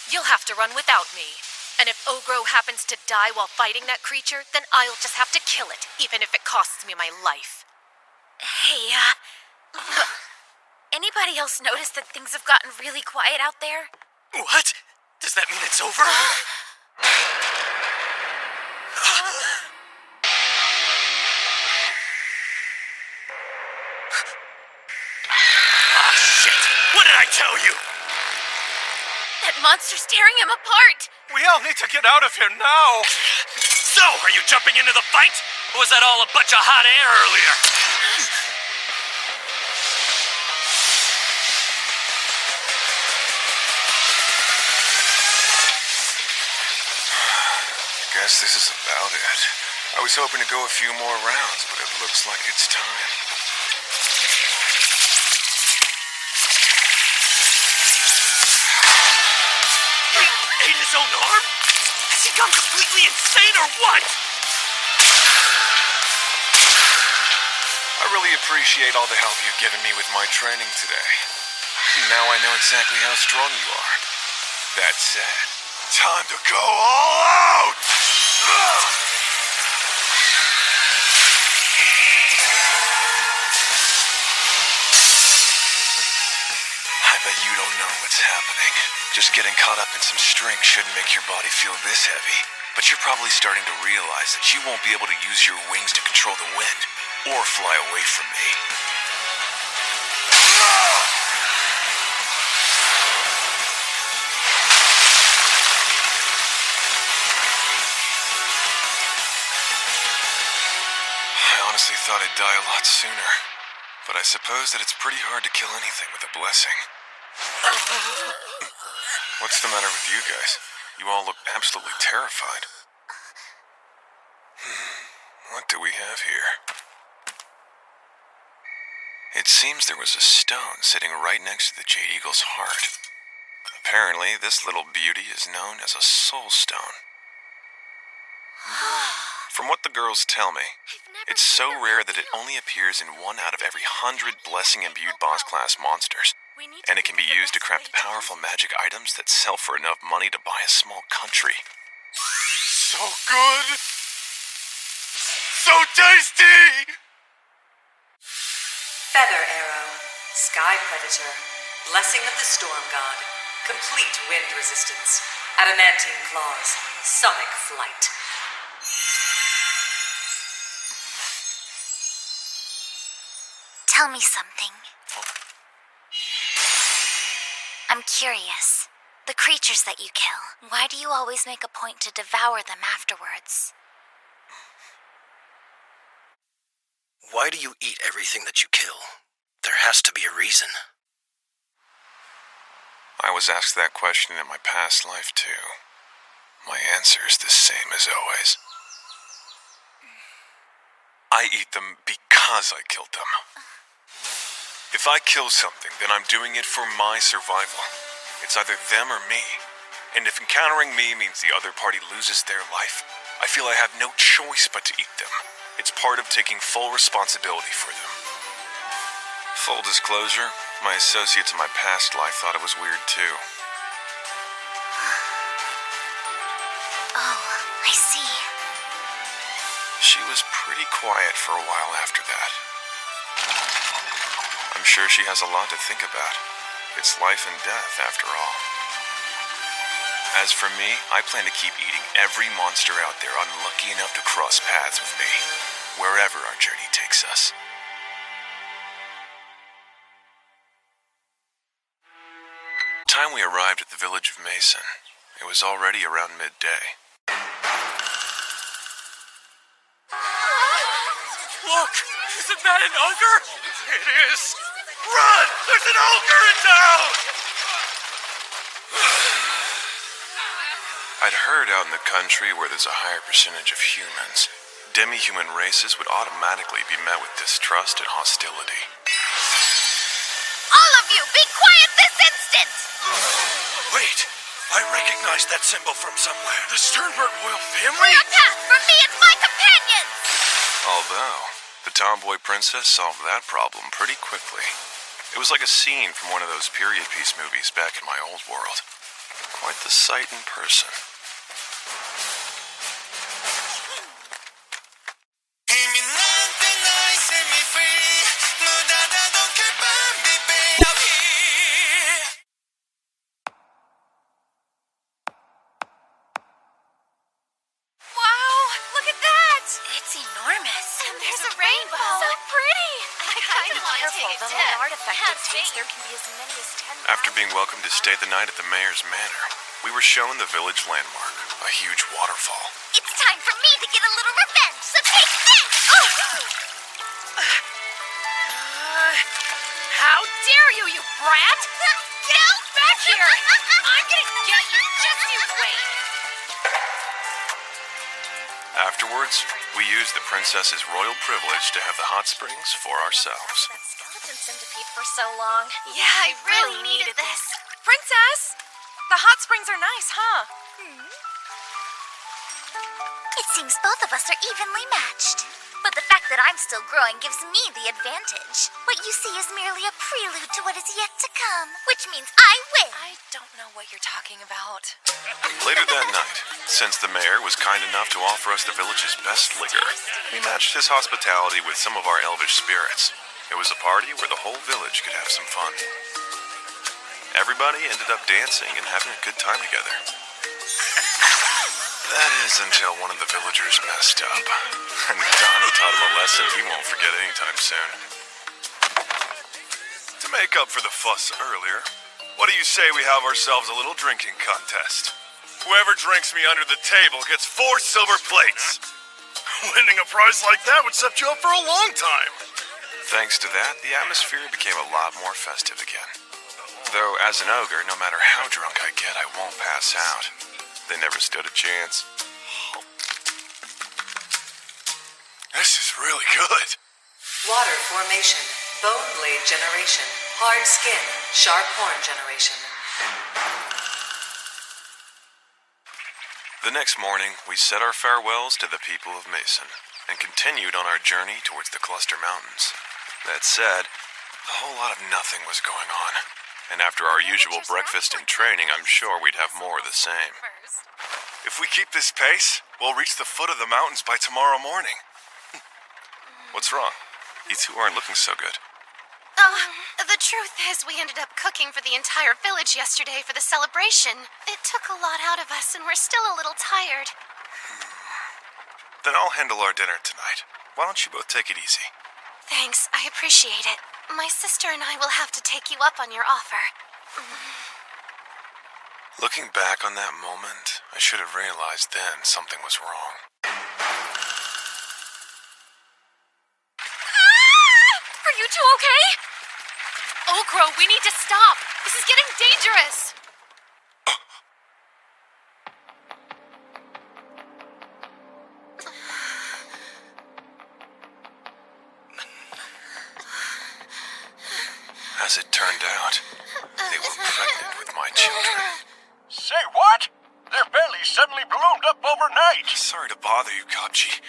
[SPEAKER 8] You'll have to run without me. And if Ogro happens to die while fighting that creature, then I'll just have to kill it, even if it costs me my life.
[SPEAKER 6] Hey, anybody else notice that things have gotten really quiet out there?
[SPEAKER 15] What? Does that mean it's over? Ah, shit! What did I tell you?
[SPEAKER 6] That monster's tearing him apart!
[SPEAKER 11] We all need to get out of here now!
[SPEAKER 15] So, are you jumping into the fight? Or was that all a bunch of hot air earlier?
[SPEAKER 16] guess this is about it. I was hoping to go a few more rounds, but it looks like it's time.
[SPEAKER 3] He ate his own arm? Has he gone completely insane or what?
[SPEAKER 16] I really appreciate all the help you've given me with my training today. Now I know exactly how strong you are. That said, time to go all out! I bet you don't know what's happening. Just getting caught up in some string shouldn't make your body feel this heavy. But you're probably starting to realize that you won't be able to use your wings to control the wind or fly away from me. I honestly thought I'd die a lot sooner, but I suppose that it's pretty hard to kill anything with a blessing. What's the matter with you guys? You all look absolutely terrified. What do we have here? It seems there was a stone sitting right next to the Jade Eagle's heart. Apparently, this little beauty is known as a soul stone. From what the girls tell me, it's so rare that it only appears in 1 out of every 100 blessing-imbued boss-class monsters, and it can be used to craft powerful magic items that sell for enough money to buy a small country.
[SPEAKER 3] So good! So tasty!
[SPEAKER 4] Feather Arrow, Sky Predator, Blessing of the Storm God, Complete Wind Resistance, Adamantine Claws, Sonic Flight.
[SPEAKER 6] Tell me something. I'm curious. The creatures that you kill, why do you always make a point to devour them afterwards?
[SPEAKER 20] Why do you eat everything that you kill? There has to be a reason.
[SPEAKER 16] I was asked that question in my past life, too. My answer is the same as always. I eat them because I killed them. If I kill something, then I'm doing it for my survival. It's either them or me. And if encountering me means the other party loses their life, I feel I have no choice but to eat them. It's part of taking full responsibility for them. Full disclosure, my associates in my past life thought it was weird too.
[SPEAKER 6] Oh, I see.
[SPEAKER 16] She was pretty quiet for a while after that. I'm sure she has a lot to think about. It's life and death, after all. As for me, I plan to keep eating every monster out there unlucky enough to cross paths with me, wherever our journey takes us. The time we arrived at the village of Mason, it was already around midday.
[SPEAKER 3] Look! Isn't that an ogre? It is! Run! There's an ogre in town!
[SPEAKER 16] I'd heard out in the country where there's a higher percentage of humans, demi-human races would automatically be met with distrust and hostility.
[SPEAKER 6] All of you, be quiet this instant!
[SPEAKER 20] Wait! I recognize that symbol from somewhere.
[SPEAKER 3] The Sternbert royal family?
[SPEAKER 6] Clear a path for me and my companions!
[SPEAKER 16] Although, the tomboy princess solved that problem pretty quickly. It was like a scene from one of those period piece movies back in my old world. Quite the sight in person.
[SPEAKER 6] It's enormous. And there's a rainbow. So pretty. I kind of want to take a dip. When an artifact dictates, there can be as many as 10.
[SPEAKER 16] After being welcomed to stay the night at the mayor's manor, we were shown the village landmark, a huge waterfall.
[SPEAKER 6] It's time for me to get a little revenge, so take this!
[SPEAKER 18] How dare you, you brat! Get back here! I'm gonna get you, just you wait!
[SPEAKER 5] Afterwards, we used the princess's royal privilege to have the hot springs for ourselves.
[SPEAKER 21] Skeleton centipede for so long.
[SPEAKER 1] Yeah, I really needed this.
[SPEAKER 21] Princess! The hot springs are nice, huh?
[SPEAKER 6] It seems both of us are evenly matched. But the fact that I'm still growing gives me the advantage. What you see is merely a prelude to what is yet to come, which means I win.
[SPEAKER 21] I don't know what you're talking about.
[SPEAKER 5] Later that night, since the mayor was kind enough to offer us the village's best liquor, we matched his hospitality with some of our elvish spirits. It was a party where the whole village could have some fun. Everybody ended up dancing and having a good time together. That is until one of the villagers messed up, and Donnie taught him a lesson he won't forget anytime soon. To make up for the fuss earlier, what do you say we have ourselves a little drinking contest? Whoever drinks me under the table gets 4 silver plates.
[SPEAKER 3] Winning a prize like that would set you up for a long time.
[SPEAKER 5] Thanks to that, the atmosphere became a lot more festive again. Though, as an ogre, no matter how drunk I get, I won't pass out. They never stood a chance.
[SPEAKER 3] This is really good.
[SPEAKER 4] Water formation, bone blade generation, hard skin, sharp horn generation.
[SPEAKER 5] The next morning, we said our farewells to the people of Mason and continued on our journey towards the Cluster Mountains. That said, a whole lot of nothing was going on. And after our usual breakfast and training, I'm sure we'd have more of the same.
[SPEAKER 16] If we keep this pace, we'll reach the foot of the mountains by tomorrow morning.
[SPEAKER 5] What's wrong? You two aren't looking so good.
[SPEAKER 1] The truth is we ended up cooking for the entire village yesterday for the celebration. It took a lot out of us and we're still a little tired.
[SPEAKER 5] Then I'll handle our dinner tonight. Why don't you both take it easy?
[SPEAKER 1] Thanks, I appreciate it. My sister and I will have to take you up on your offer.
[SPEAKER 5] Looking back on that moment, I should have realized then something was wrong.
[SPEAKER 21] Are you two okay?
[SPEAKER 1] Ogro, we need to stop. This is getting dangerous.
[SPEAKER 5] As it turned out, they were pregnant with my children.
[SPEAKER 2] Say what? Their bellies suddenly ballooned up overnight.
[SPEAKER 5] Sorry to bother you, Gobji.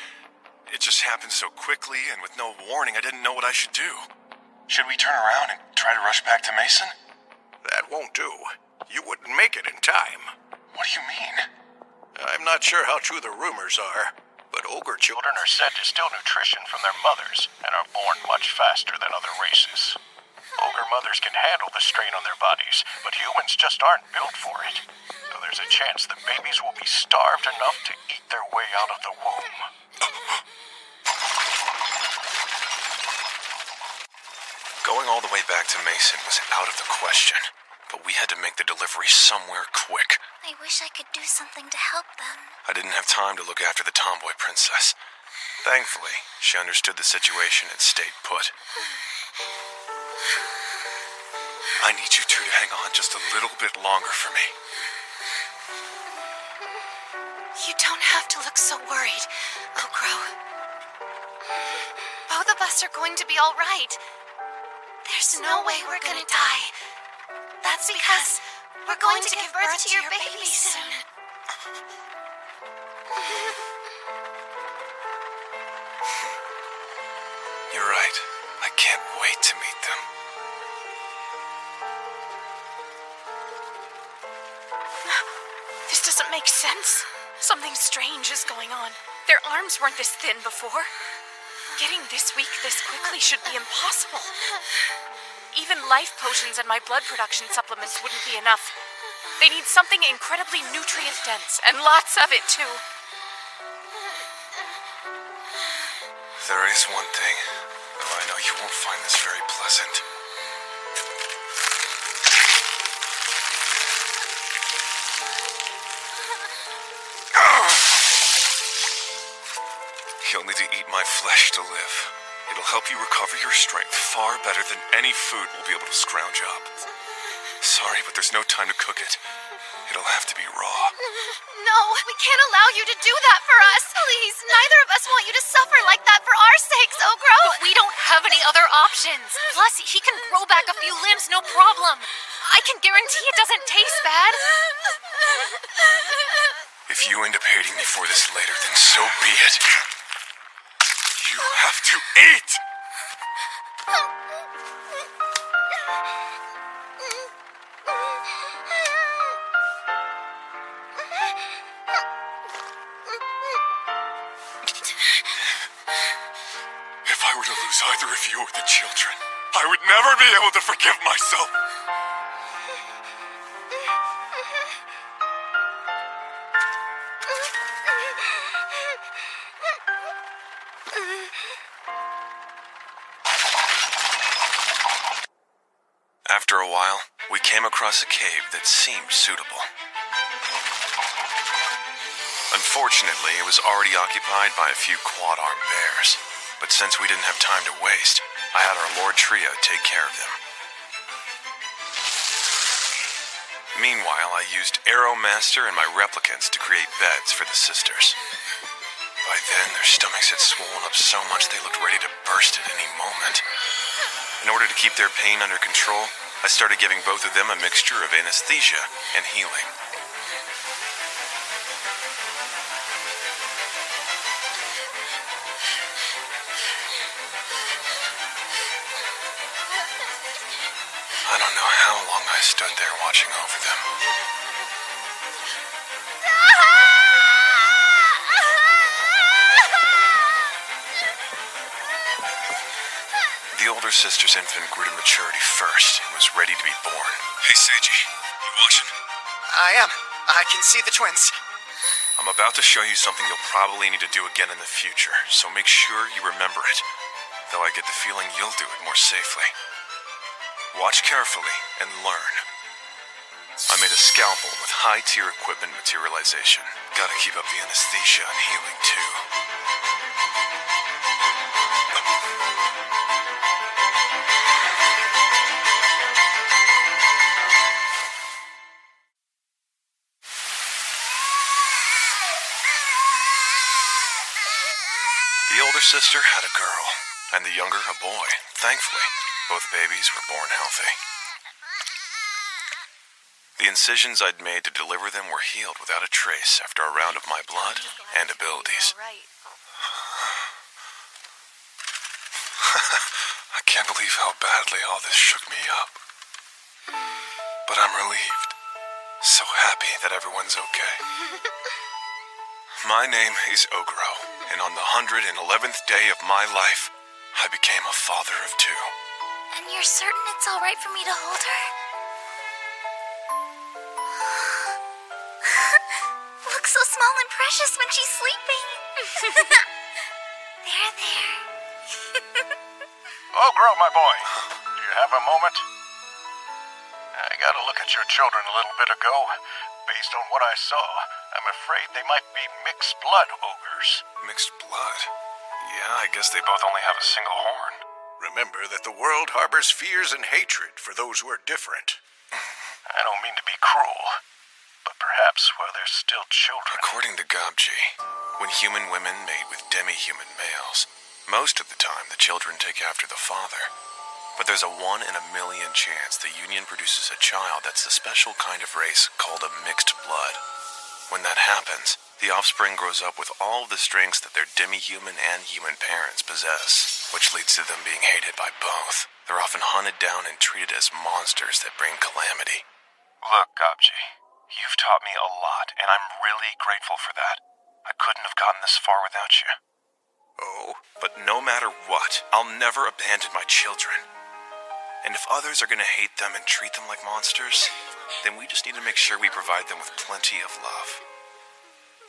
[SPEAKER 5] It just happened so quickly, and with no warning, I didn't know what I should do. Should we turn around and try to rush back to Mason?
[SPEAKER 2] That won't do. You wouldn't make it in time.
[SPEAKER 5] What do you mean?
[SPEAKER 2] I'm not sure how true the rumors are, but ogre children are said to steal nutrition from their mothers and are born much faster than other races. Ogre mothers can handle the strain on their bodies, but humans just aren't built for it. So there's a chance the babies will be starved enough to eat their way out of the womb.
[SPEAKER 5] Going all the way back to Mason was out of the question, but we had to make the delivery somewhere quick.
[SPEAKER 6] I wish I could do something to help them.
[SPEAKER 5] I didn't have time to look after the tomboy princess. Thankfully, she understood the situation and stayed put. I need you two to hang on just a little bit longer for me.
[SPEAKER 1] You don't have to look so worried, Ogro. Both of us are going to be all right. There's no way we're gonna die. That's because we're going to give birth to your baby soon.
[SPEAKER 5] You're right. I can't wait to meet them.
[SPEAKER 14] This doesn't make sense. Something strange is going on. Their arms weren't this thin before. Getting this weak this quickly should be impossible. Even life potions and my blood production supplements wouldn't be enough. They need something incredibly nutrient-dense, and lots of it, too.
[SPEAKER 5] There is one thing, though I know you won't find this very pleasant. You'll need to eat my flesh to live. It'll help you recover your strength far better than any food we'll be able to scrounge up. Sorry, but there's no time to cook it. It'll have to be raw.
[SPEAKER 1] No, we can't allow you to do that for us. Please, neither of us want you to suffer like that for our sakes, Ogro.
[SPEAKER 7] But we don't have any other options. Plus, he can grow back a few limbs, no problem. I can guarantee it doesn't taste bad.
[SPEAKER 5] If you end up hating me for this later, then so be it. You have to eat! If I were to lose either of you or the children, I would never be able to forgive myself. After a while, we came across a cave that seemed suitable. Unfortunately, it was already occupied by a few quad-armed bears, but since we didn't have time to waste, I had our Lord Trio take care of them. Meanwhile, I used Arrow Master and my replicants to create beds for the sisters. By then, their stomachs had swollen up so much they looked ready to burst at any moment. In order to keep their pain under control, I started giving both of them a mixture of anesthesia and healing. I don't know how long I stood there watching over them. The older sister's infant grew to maturity first and was ready to be born. Hey, Seiji, you watching?
[SPEAKER 11] I am. I can see the twins.
[SPEAKER 5] I'm about to show you something you'll probably need to do again in the future, so make sure you remember it. Though I get the feeling you'll do it more safely. Watch carefully and learn. I made a scalpel with high-tier equipment materialization. Gotta keep up the anesthesia and healing, too. The older sister had a girl, and the younger a boy. Thankfully, both babies were born healthy. The incisions I'd made to deliver them were healed without a trace after a round of my blood and abilities. I can't believe how badly all this shook me up. But I'm relieved. So happy that everyone's okay. My name is Ogro, and on the 111th day of my life, I became a father of two.
[SPEAKER 6] And you're certain it's all right for me to hold her? Looks so small and precious when she's sleeping. There.
[SPEAKER 2] Ogro, my boy, do you have a moment? I got a look at your children a little bit ago. Based on what I saw, I'm afraid they might be mixed blood ogres.
[SPEAKER 5] Mixed blood? Yeah, I guess they both only have a single horn.
[SPEAKER 2] Remember that the world harbors fears and hatred for those who are different. I don't mean to be cruel, but perhaps while they're still children...
[SPEAKER 5] According to Gobji, when human women mate with demi-human males, most of the time the children take after the father. But there's a 1 in a million chance the union produces a child that's the special kind of race called a mixed blood. When that happens, the offspring grows up with all of the strengths that their demi-human and human parents possess, which leads to them being hated by both. They're often hunted down and treated as monsters that bring calamity.
[SPEAKER 16] Look, Gobji, you've taught me a lot, and I'm really grateful for that. I couldn't have gotten this far without you.
[SPEAKER 5] Oh, but no matter what, I'll never abandon my children. And if others are going to hate them and treat them like monsters, then we just need to make sure we provide them with plenty of love.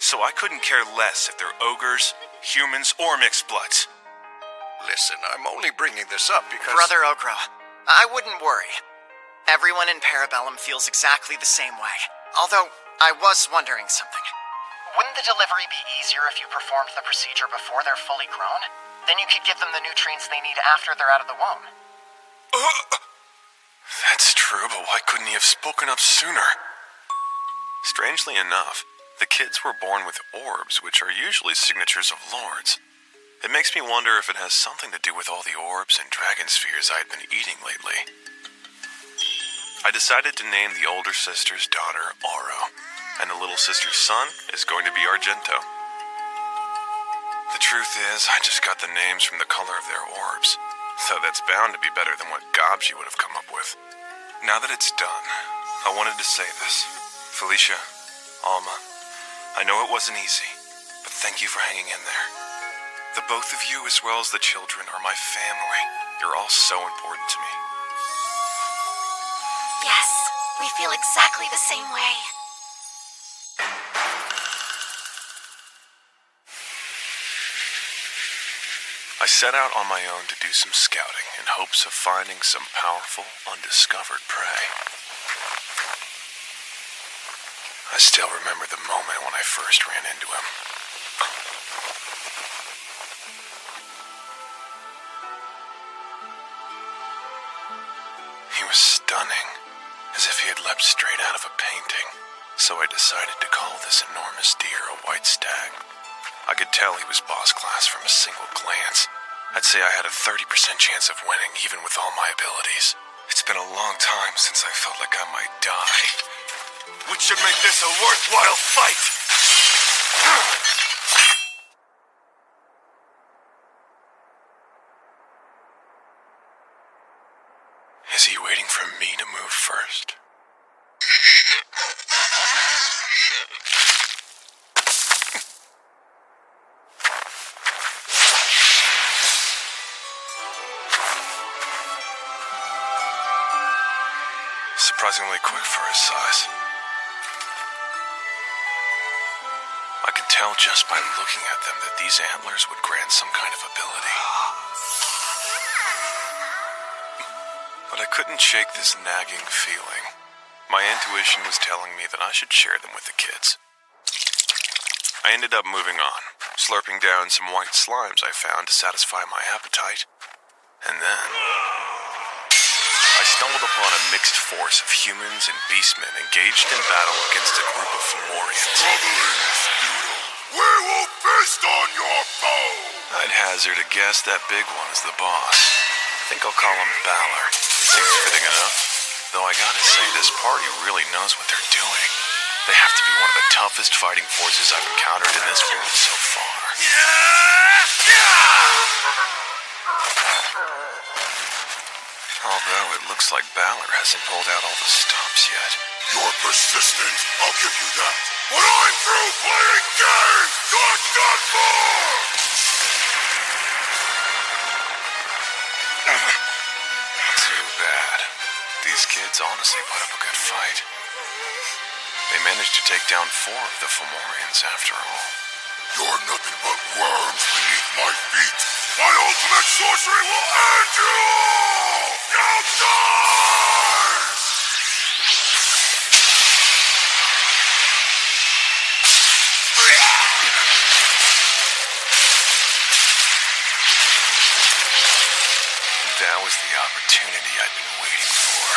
[SPEAKER 5] So I couldn't care less if they're ogres, humans, or mixed bloods.
[SPEAKER 2] Listen, I'm only bringing this up because...
[SPEAKER 11] Brother Ogro, I wouldn't worry. Everyone in Parabellum feels exactly the same way. Although, I was wondering something. Wouldn't the delivery be easier if you performed the procedure before they're fully grown? Then you could give them the nutrients they need after they're out of the womb.
[SPEAKER 5] That's true, but why couldn't he have spoken up sooner? Strangely enough, the kids were born with orbs, which are usually signatures of lords. It makes me wonder if it has something to do with all the orbs and dragon spheres I had been eating lately. I decided to name the older sister's daughter Oro, and the little sister's son is going to be Argento. The truth is, I just got the names from the color of their orbs, so that's bound to be better than what gobs you would have come up with. Now that it's done, I wanted to say this. Felicia, Alma, I know it wasn't easy, but thank you for hanging in there. The both of you, as well as the children, are my family. You're all so important to me.
[SPEAKER 6] Yes, we feel exactly the same way.
[SPEAKER 5] I set out on my own to do some scouting in hopes of finding some powerful, undiscovered prey. I still remember the moment when I first ran into him. He was stunning, as if he had leapt straight out of a painting, so I decided to call this enormous deer a white stag. I could tell he was boss class from a single glance. I'd say I had a 30% chance of winning, even with all my abilities. It's been a long time since I felt like I might die. Which should make this a worthwhile fight! Is he waiting for me to move first? Surprisingly quick for his size. I could tell just by looking at them that these antlers would grant some kind of ability. But I couldn't shake this nagging feeling. My intuition was telling me that I should share them with the kids. I ended up moving on, slurping down some white slimes I found to satisfy my appetite. And then I stumbled upon a mixed force of humans and beastmen engaged in battle against a group of Fomorians.
[SPEAKER 3] We will feast on your foe!
[SPEAKER 5] I'd hazard a guess that big one is the boss. I think I'll call him Balor. It seems fitting enough. Though I gotta say, this party really knows what they're doing. They have to be one of the toughest fighting forces I've encountered in this world so far. Although it looks like Balor hasn't pulled out all the stops yet.
[SPEAKER 3] You're persistent, I'll give you that. But I'm through playing games! You're done for!
[SPEAKER 5] Too bad. These kids honestly put up a good fight. They managed to take down 4 of the Fomorians after all.
[SPEAKER 3] You're nothing but worms beneath my feet! My ultimate sorcery will end you all! Now die!
[SPEAKER 5] That was the opportunity I'd been waiting for.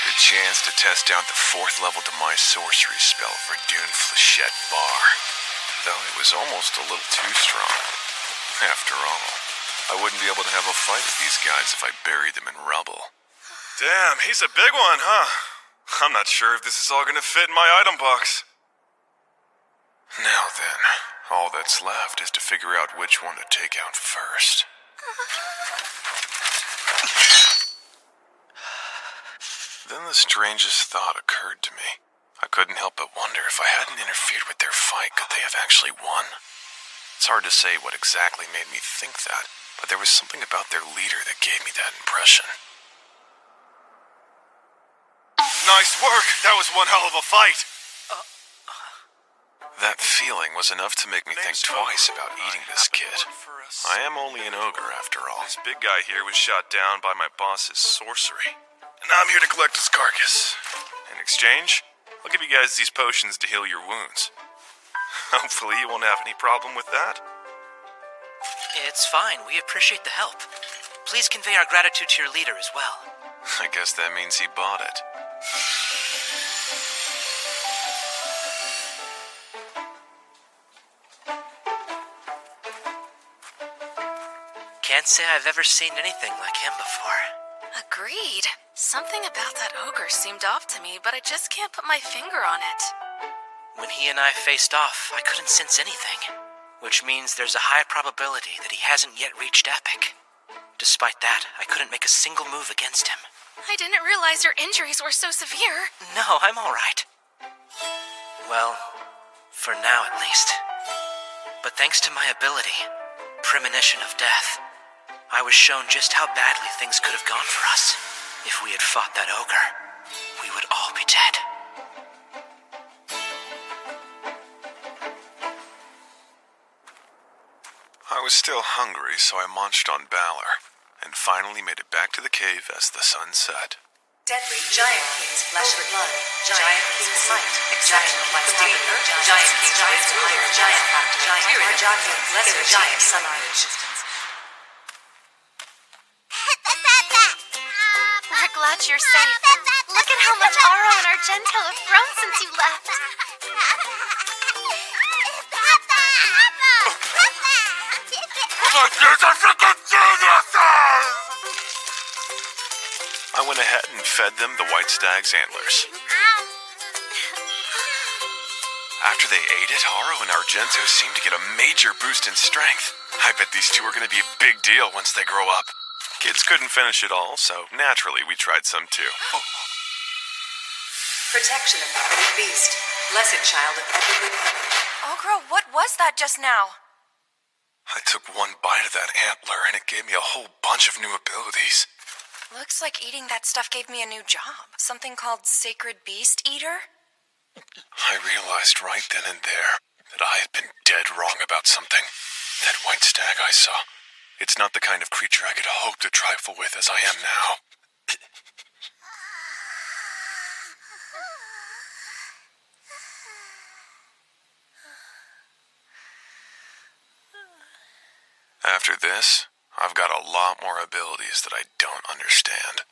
[SPEAKER 5] The chance to test out the 4th level Demise sorcery spell Verdun Flechette Bar. Though it was almost a little too strong. After all, I wouldn't be able to have a fight with these guys if I buried them in rubble. Damn, he's a big one, huh? I'm not sure if this is all gonna fit in my item box. Now then, all that's left is to figure out which one to take out first. Then the strangest thought occurred to me. I couldn't help but wonder if I hadn't interfered with their fight, could they have actually won? It's hard to say what exactly made me think that, but there was something about their leader that gave me that impression. Nice work! That was one hell of a fight! That feeling was enough to make me think twice about eating this kid. I am only an ogre, after all. This big guy here was shot down by my boss's sorcery. And I'm here to collect his carcass. In exchange, I'll give you guys these potions to heal your wounds. Hopefully you won't have any problem with that.
[SPEAKER 11] It's fine. We appreciate the help. Please convey our gratitude to your leader as well.
[SPEAKER 16] I guess that means he bought it.
[SPEAKER 11] Can't say I've ever seen anything like him before.
[SPEAKER 9] Agreed. Something about that ogre seemed off to me, but I just can't put my finger on it.
[SPEAKER 11] When he and I faced off, I couldn't sense anything, which means there's a high probability that he hasn't yet reached epic. Despite that, I couldn't make a single move against him.
[SPEAKER 9] I didn't realize your injuries were so severe.
[SPEAKER 11] No, I'm all right. Well, for now at least. But thanks to my ability, Premonition of Death, I was shown just how badly things could have gone for us. If we had fought that ogre, we would all be dead.
[SPEAKER 16] I was still hungry, so I munched on Balor, and finally made it back to the cave as the sun set.
[SPEAKER 4] Deadly Giant King's flesh and blood. Giant King's might. Exceptional demeanor. Giant King's ruler. Giant factor. Giant lesser giant sunlight.
[SPEAKER 1] We're glad you're safe. Look at how much Aro and Argento have grown since you left.
[SPEAKER 16] I went ahead and fed them the white stag's antlers. After they ate it, Aro and Argento seemed to get a major boost in strength. I bet these two are going to be a big deal once they grow up. Kids couldn't finish it all, so naturally we tried some too.
[SPEAKER 4] Protection of the epic beast. Blessed child of epic recovery.
[SPEAKER 21] Ogro, what was that just now?
[SPEAKER 16] I took one bite of that antler and it gave me a whole bunch of new abilities.
[SPEAKER 21] Looks like eating that stuff gave me a new job. Something called Sacred Beast Eater?
[SPEAKER 16] I realized right then and there that I had been dead wrong about something. That white stag I saw. It's not the kind of creature I could hope to trifle with as I am now. After this, I've got a lot more abilities that I don't understand.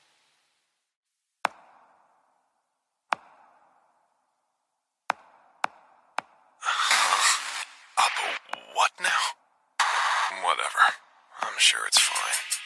[SPEAKER 16] What now? Whatever. I'm sure it's fine.